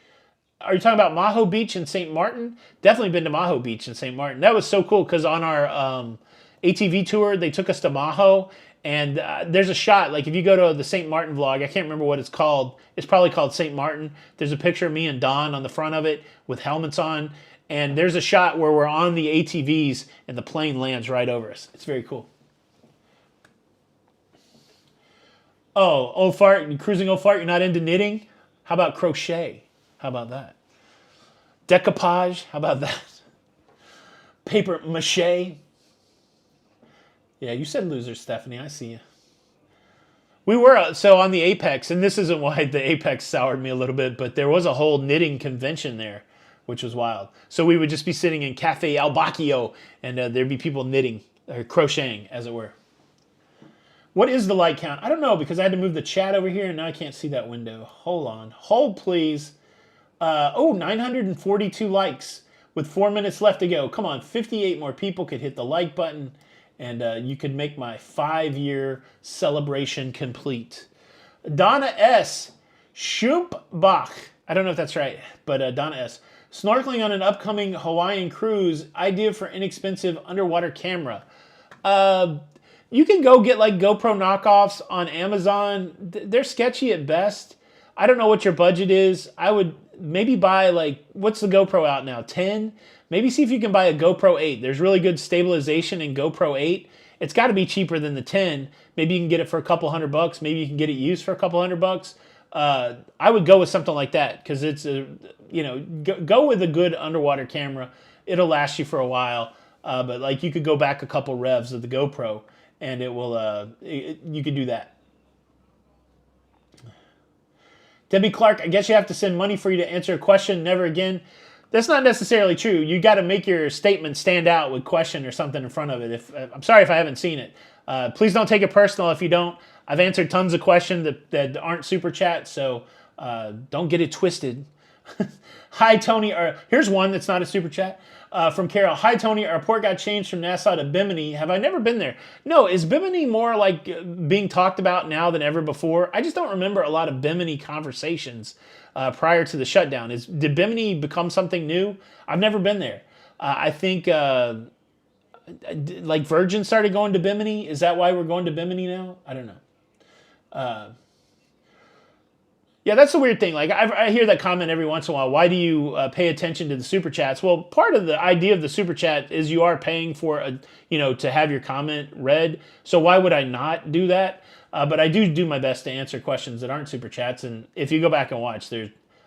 Are you talking about Maho Beach in St. Martin? Definitely been to Maho Beach in St. Martin. That was so cool because on our ATV tour, they took us to Maho, and there's a shot. Like, if you go to the St. Martin vlog, I can't remember what it's called. It's probably called St. Martin. There's a picture of me and Don on the front of it with helmets on. And there's a shot where we're on the ATVs and the plane lands right over us. It's very cool. Oh, old fart, cruising old fart, you're not into knitting? How about crochet? How about that? Decoupage? How about that? Paper mache? Yeah, you said loser, Stephanie. I see you. We were, so on the Apex, and this isn't why the Apex soured me a little bit, but there was a whole knitting convention there, which was wild. So we would just be sitting in Cafe Al Bacchio, and there'd be people knitting, or crocheting, as it were. What is the like count? I don't know, because I had to move the chat over here, and now I can't see that window. Hold on. Hold, please. 942 likes with 4 minutes left to go. Come on, 58 more people could hit the like button, and you could make my 5-year celebration complete. Donna S. Schumpbach. I don't know if that's right, but Donna S. Snorkeling on an upcoming Hawaiian cruise. Idea for inexpensive underwater camera. You can go get like GoPro knockoffs on Amazon. They're sketchy at best. I don't know what your budget is. I would maybe buy like, what's the GoPro out now? 10? Maybe see if you can buy a GoPro 8. There's really good stabilization in GoPro 8. It's got to be cheaper than the 10. Maybe you can get it for a couple $100. Maybe you can get it used for a couple $100. I would go with something like that because it's go with a good underwater camera. It'll last you for a while. But like you could go back a couple revs of the GoPro and it will. You could do that. Debbie Clark, I guess you have to send money for you to answer a question. Never again. That's not necessarily true. You got to make your statement stand out with question or something in front of it. I'm sorry if I haven't seen it. Please don't take it personal if you don't. I've answered tons of questions that aren't super chats, so don't get it twisted. Hi, Tony. Here's one that's not a super chat. From Carol. Hi, Tony. Our port got changed from Nassau to Bimini. Have I never been there? No. Is Bimini more like being talked about now than ever before? I just don't remember a lot of Bimini conversations prior to the shutdown. Did Bimini become something new? I've never been there. I think like Virgin started going to Bimini. Is that why we're going to Bimini now? I don't know. Yeah, that's the weird thing. Like I hear that comment every once in a while. Why do you pay attention to the super chats? Well, part of the idea of the super chat is you are paying for to have your comment read. So why would I not do that? But I do my best to answer questions that aren't super chats. And if you go back and watch,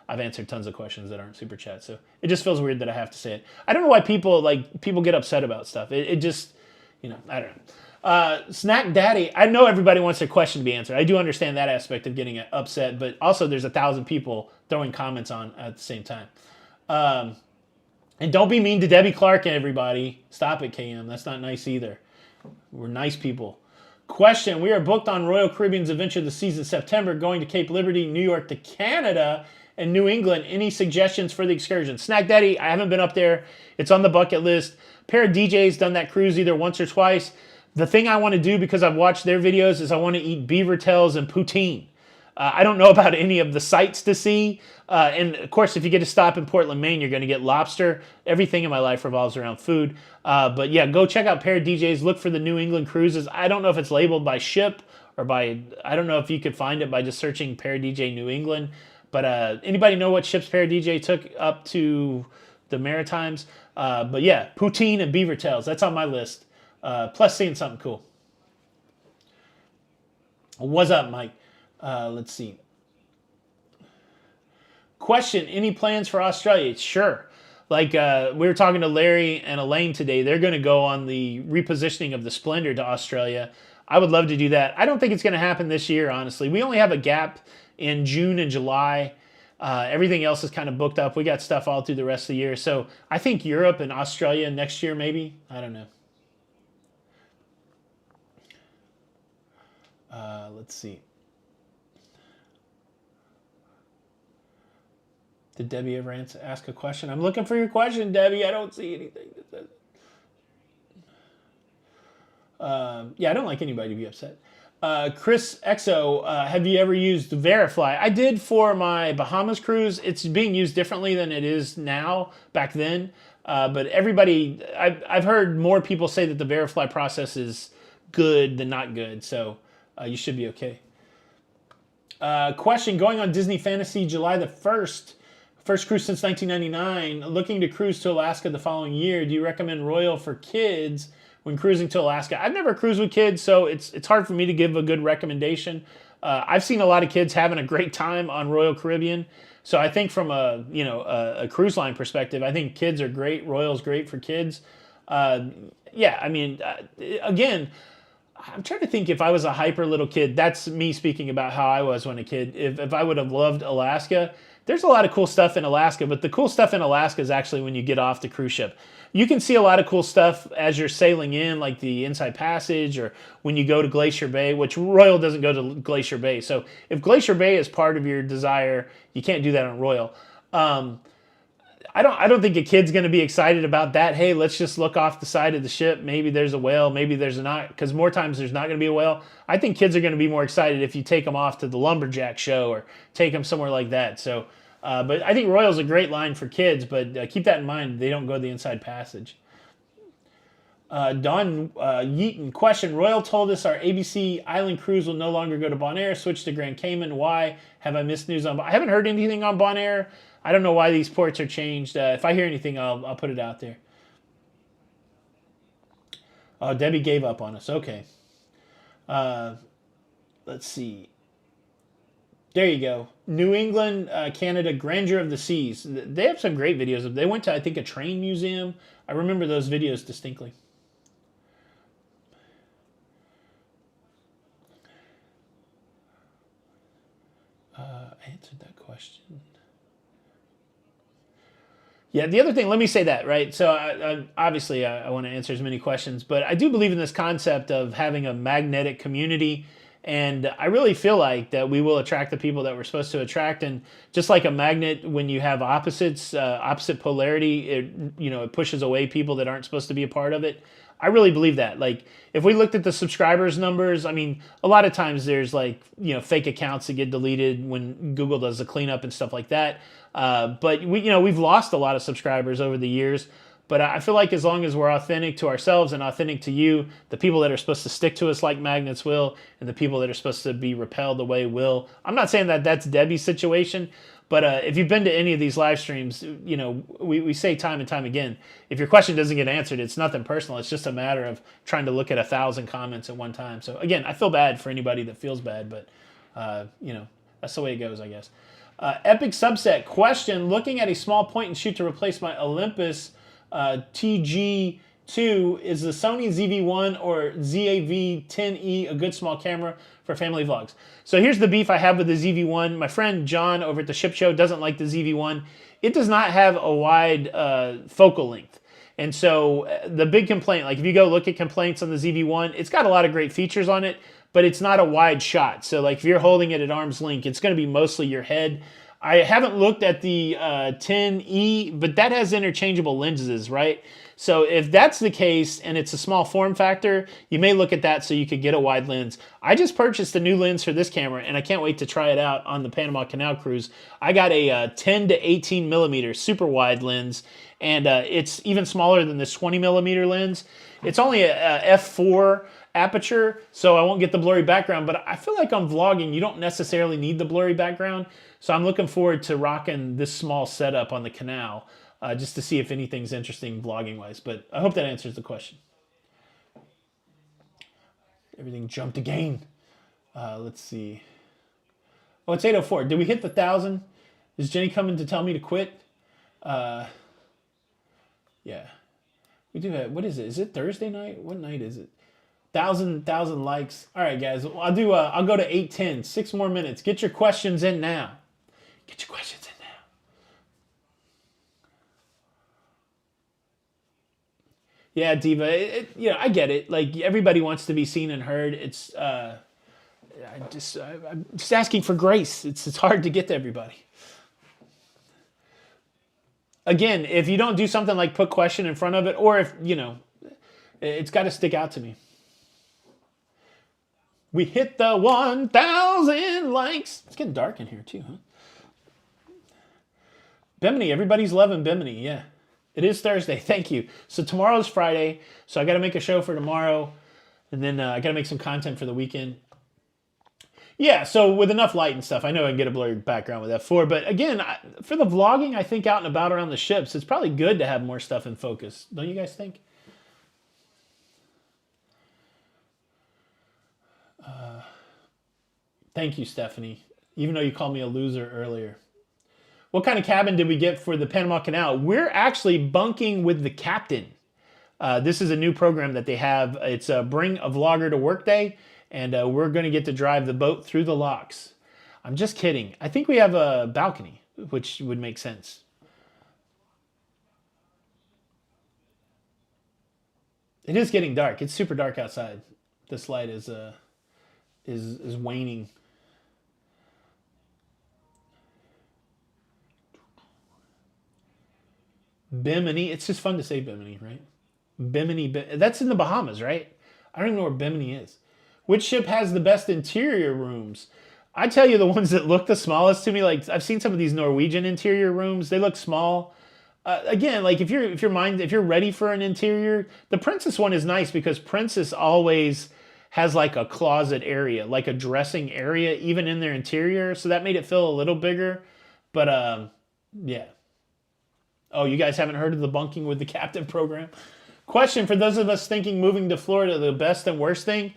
I've answered tons of questions that aren't super chats. So it just feels weird that I have to say it. I don't know why people get upset about stuff. It just, I don't know. Snack Daddy, I know everybody wants their question to be answered. I do understand that aspect of getting upset, but also there's 1,000 people throwing comments on at the same time. And don't be mean to Debbie Clark and everybody. Stop it, KM. That's not nice either. We're nice people. Question, we are booked on Royal Caribbean's adventure this season, September, going to Cape Liberty, New York to Canada, and New England. Any suggestions for the excursion? Snack Daddy, I haven't been up there. It's on the bucket list. Pair of DJs done that cruise either once or twice. The thing I want to do, because I've watched their videos, is I want to eat beaver tails and poutine. I don't know about any of the sights to see. And, of course, if you get to stop in Portland, Maine, you're going to get lobster. Everything in my life revolves around food. But, yeah, go check out Pair of DJs. Look for the New England cruises. I don't know if it's labeled by ship or I don't know if you could find it by just searching Pair of DJ New England. But anybody know what ships Pair of DJ took up to the Maritimes? But, yeah, poutine and beaver tails. That's on my list. Plus seeing something cool. What's up, Mike? Let's see. Question, any plans for Australia? Sure. Like we were talking to Larry and Elaine today. They're going to go on the repositioning of the Splendor to Australia. I would love to do that. I don't think it's going to happen this year, honestly. We only have a gap in June and July. Everything else is kind of booked up. We got stuff all through the rest of the year. So I think Europe and Australia next year maybe. I don't know. Let's see. Did Debbie ever ask a question? I'm looking for your question, Debbie. I don't see anything. Yeah, I don't like anybody to be upset. Chris Exo, have you ever used Verifly? I did for my Bahamas cruise. It's being used differently than it is now, back then. But everybody, I've heard more people say that the Verifly process is good than not good. So you should be okay. Question, going on Disney Fantasy July the 1st. First cruise since 1999. Looking to cruise to Alaska the following year. Do you recommend Royal for kids when cruising to Alaska? I've never cruised with kids, so it's hard for me to give a good recommendation. I've seen a lot of kids having a great time on Royal Caribbean. So I think from a cruise line perspective, I think kids are great. Royal's great for kids. Yeah, I mean, again, I'm trying to think if I was a hyper little kid. That's me speaking about how I was when a kid. If I would have loved Alaska, there's a lot of cool stuff in Alaska, but the cool stuff in Alaska is actually when you get off the cruise ship. You can see a lot of cool stuff as you're sailing in, like the Inside Passage, or when you go to Glacier Bay, which Royal doesn't go to Glacier Bay. So if Glacier Bay is part of your desire, you can't do that on Royal. I don't think a kid's going to be excited about that. Hey, let's just look off the side of the ship. Maybe there's a whale. Maybe there's not, because more times there's not going to be a whale. I think kids are going to be more excited if you take them off to the Lumberjack show or take them somewhere like that. So, but I think Royal's a great line for kids, but keep that in mind. They don't go the Inside Passage. Don Yeaton, question. Royal told us our ABC Island cruise will no longer go to Bonaire, switch to Grand Cayman. Why? Have I missed news on? I haven't heard anything on Bonaire. I don't know why these ports are changed. If I hear anything, I'll put it out there. Oh, Debbie gave up on us. Okay. Let's see. There you go. New England, Canada, Grandeur of the Seas. They have some great videos. They went to, I think, a train museum. I remember those videos distinctly. I answered that question. Yeah, the other thing, let me say that, right? So obviously I want to answer as many questions, but I do believe in this concept of having a magnetic community And I really feel like that we will attract the people that we're supposed to attract. And just like a magnet, when you have opposites, opposite polarity, it pushes away people that aren't supposed to be a part of it. I really believe that. Like, if we looked at the subscribers numbers, I mean, a lot of times there's like, fake accounts that get deleted when Google does the cleanup and stuff like that. But we've lost a lot of subscribers over the years. But I feel like as long as we're authentic to ourselves and authentic to you, the people that are supposed to stick to us like magnets will, and the people that are supposed to be repelled away will. I'm not saying that that's Debbie's situation, but if you've been to any of these live streams, we say time and time again, if your question doesn't get answered, it's nothing personal. It's just a matter of trying to look at 1,000 comments at one time. So again, I feel bad for anybody that feels bad, but that's the way it goes, I guess. Epic subset question: looking at a small point and shoot to replace my Olympus TG2, is the Sony ZV-1 or ZAV-10E a good small camera for family vlogs? So here's the beef I have with the ZV-1. My friend John over at the Ship Show doesn't like the ZV-1. It does not have a wide focal length. And so the big complaint, like if you go look at complaints on the ZV-1, it's got a lot of great features on it, but it's not a wide shot. So like if you're holding it at arm's length, it's going to be mostly your head. I haven't looked at the 10E, but that has interchangeable lenses, right? So if that's the case and it's a small form factor, you may look at that so you could get a wide lens. I just purchased a new lens for this camera, and I can't wait to try it out on the Panama Canal cruise. I got a 10 to 18 millimeter super wide lens, and it's even smaller than this 20 millimeter lens. It's only a f4 aperture, so I won't get the blurry background, but I feel like on vlogging, you don't necessarily need the blurry background. So I'm looking forward to rocking this small setup on the canal just to see if anything's interesting vlogging-wise. But I hope that answers the question. Everything jumped again. Let's see. Oh, it's 8:04. Did we hit the 1,000? Is Jenny coming to tell me to quit? Yeah. We do have, what is it? Is it Thursday night? What night is it? 1,000 likes. All right, guys. I'll go to 8:10. 6 more minutes. Get your questions in now. Get your questions in now. Yeah, Diva. I get it. Like everybody wants to be seen and heard. It's I'm just asking for grace. It's hard to get to everybody. Again, if you don't do something like put question in front of it, or if it's got to stick out to me. We hit the 1,000 likes. It's getting dark in here too, huh? Bimini, everybody's loving Bimini, yeah. It is Thursday, thank you. So tomorrow's Friday, so I got to make a show for tomorrow, and then I got to make some content for the weekend. Yeah, so with enough light and stuff, I know I can get a blurry background with F4, but again, for the vlogging, I think out and about around the ships, it's probably good to have more stuff in focus. Don't you guys think? Thank you, Stephanie, even though you called me a loser earlier. What kind of cabin did we get for the Panama Canal? We're actually bunking with the captain. This is a new program that they have. It's Bring a Vlogger to Work Day, and we're going to get to drive the boat through the locks. I'm just kidding. I think we have a balcony, which would make sense. It is getting dark. It's super dark outside. This light is waning. Bimini. It's just fun to say Bimini, right? Bimini. That's in the Bahamas, right? I don't even know where Bimini is. Which ship has the best interior rooms? I tell you, the ones that look the smallest to me, like I've seen some of these Norwegian interior rooms. They look small. Again, like if you're ready for an interior, the Princess one is nice because Princess always has like a closet area, like a dressing area, even in their interior. So that made it feel a little bigger. But yeah. Oh, you guys haven't heard of the bunking with the captain program? Question for those of us thinking moving to Florida, the best and worst thing?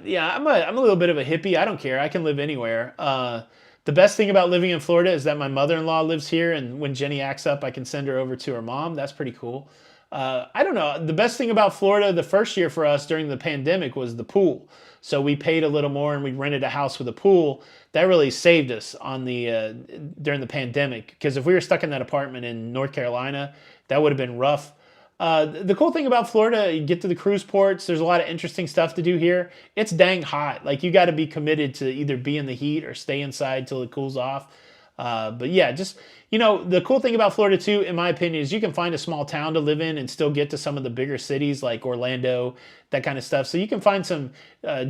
Yeah, I'm a little bit of a hippie. I don't care. I can live anywhere. The best thing about living in Florida is that my mother-in-law lives here, and when Jenny acts up, I can send her over to her mom. That's pretty cool. I don't know. The best thing about Florida the first year for us during the pandemic was the pool. So we paid a little more and we rented a house with a pool. That really saved us on the during the pandemic, because if we were stuck in that apartment in North Carolina, that would have been rough. The cool thing about Florida, you get to the cruise ports. There's a lot of interesting stuff to do here. It's dang hot. Like, you got to be committed to either be in the heat or stay inside till it cools off. But yeah, just, the cool thing about Florida too, in my opinion, is you can find a small town to live in and still get to some of the bigger cities like Orlando, that kind of stuff. So you can find some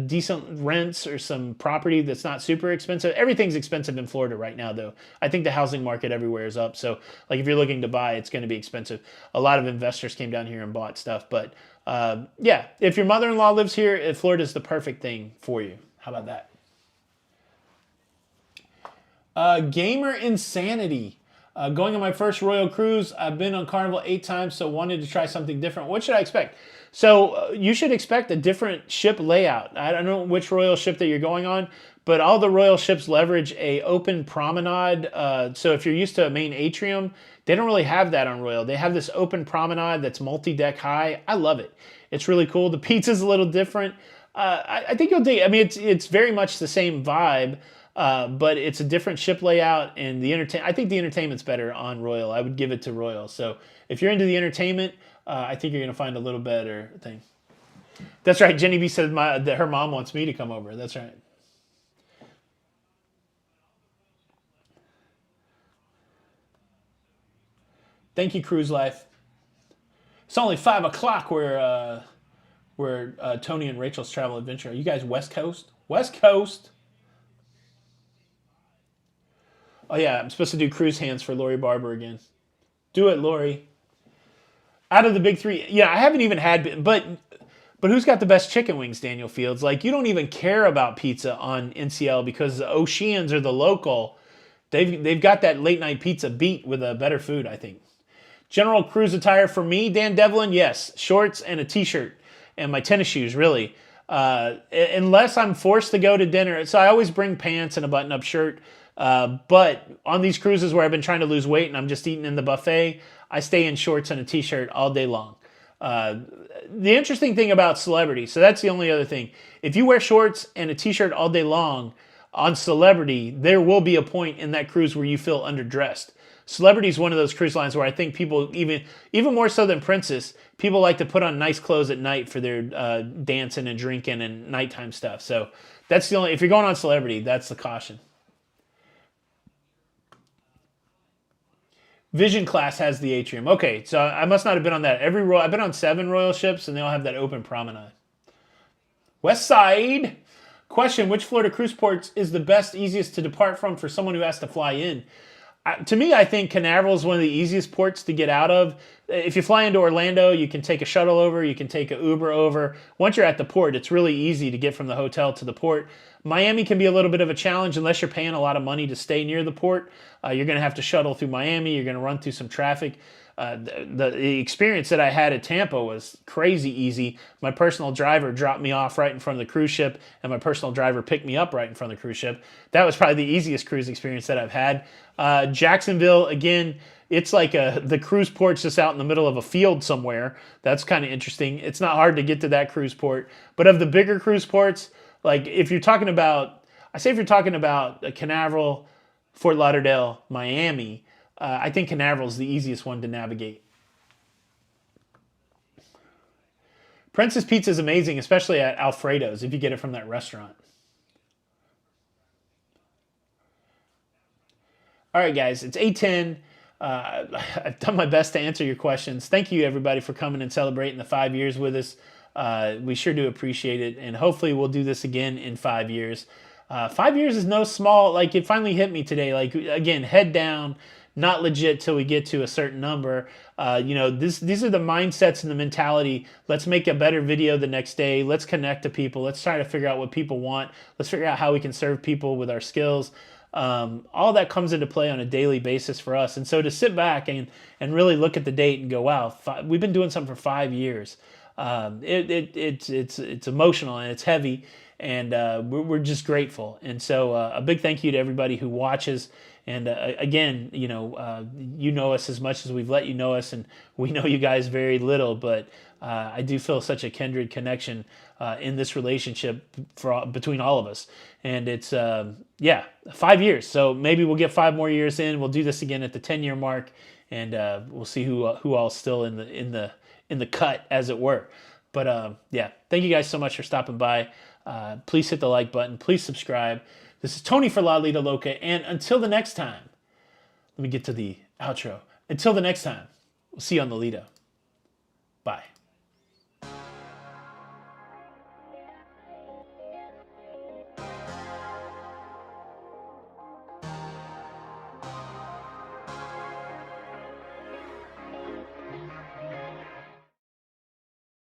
decent rents or some property that's not super expensive. Everything's expensive in Florida right now, though. I think the housing market everywhere is up. So like, if you're looking to buy, it's going to be expensive. A lot of investors came down here and bought stuff. But yeah, if your mother-in-law lives here, Florida's the perfect thing for you. How about that? Gamer Insanity. Going on my first Royal Cruise. I've been on Carnival 8 times, so wanted to try something different. What should I expect? So you should expect a different ship layout. I don't know which Royal ship that you're going on, but all the Royal ships leverage a open promenade. So if you're used to a main atrium, they don't really have that on Royal. They have this open promenade that's multi-deck high. I love it. It's really cool. The pizza's a little different. I think you'll dig it. I mean, it's very much the same vibe. But it's a different ship layout, and I think the entertainment's better on Royal. I would give it to Royal. So if you're into the entertainment, I think you're going to find a little better thing. That's right. Jenny B said that her mom wants me to come over. That's right. Thank you, Cruise Life. It's only 5 o'clock where Tony and Rachel's travel adventure. Are you guys West Coast? West Coast. Oh yeah, I'm supposed to do cruise hands for Lori Barber again. Do it, Lori. Out of the big 3, yeah, I haven't even had, but who's got the best chicken wings, Daniel Fields? Like, you don't even care about pizza on NCL because the Oceans or the local, they've got that late night pizza beat with a better food, I think. General cruise attire for me, Dan Devlin, yes, shorts and a t-shirt and my tennis shoes, really. Unless I'm forced to go to dinner, so I always bring pants and a button-up shirt. But on these cruises where I've been trying to lose weight and I'm just eating in the buffet, I stay in shorts and a t-shirt all day long. The interesting thing about Celebrity, so that's the only other thing. If you wear shorts and a t-shirt all day long on Celebrity, there will be a point in that cruise where you feel underdressed. Celebrity is one of those cruise lines where I think people, even more so than Princess, people like to put on nice clothes at night for their dancing and drinking and nighttime stuff. So that's the only, if you're going on Celebrity, that's the caution. Vision class has the atrium. Okay, so I must not have been on that. I've been on 7 Royal ships, and they all have that open promenade. West Side. Question, which Florida cruise ports is the best, easiest to depart from for someone who has to fly in? To me, I think Canaveral is one of the easiest ports to get out of. If you fly into Orlando, you can take a shuttle over, you can take an Uber over. Once you're at the port, it's really easy to get from the hotel to the port. Miami can be a little bit of a challenge unless you're paying a lot of money to stay near the port. You're going to have to shuttle through Miami. You're going to run through some traffic. The experience that I had at Tampa was crazy easy. My personal driver dropped me off right in front of the cruise ship, and my personal driver picked me up right in front of the cruise ship. That was probably the easiest cruise experience that I've had. Jacksonville, again, it's like the cruise port's just out in the middle of a field somewhere. That's kind of interesting. It's not hard to get to that cruise port. But of the bigger cruise ports, like if you're talking about Canaveral, Fort Lauderdale, Miami, I think Canaveral is the easiest one to navigate. Princess Pizza is amazing, especially at Alfredo's if you get it from that restaurant. All right, guys, it's 8:10. I've done my best to answer your questions. Thank you, everybody, for coming and celebrating the 5 years with us. We sure do appreciate it, and hopefully we'll do this again in 5 years. 5 years is no small, like it finally hit me today. Like, again, head down, not legit till we get to a certain number. These are the mindsets and the mentality. Let's make a better video the next day. Let's connect to people. Let's try to figure out what people want. Let's figure out how we can serve people with our skills. All that comes into play on a daily basis for us. And so to sit back and really look at the date and go, wow, we've been doing something for 5 years. It's emotional and it's heavy, and we're just grateful. And so a big thank you to everybody who watches. And again, you know us as much as we've let you know us, and we know you guys very little, but I do feel such a kindred connection in this relationship between all of us. And it's, 5 years. So maybe we'll get 5 more years in. We'll do this again at the 10-year mark. and we'll see who all's still in the cut, as it were. But yeah, thank you guys so much for stopping by. Please hit the like button. Please subscribe. This is Tony for Lido, Loca, and until the next time, let me get to the outro. Until the next time, we'll see you on the Lido.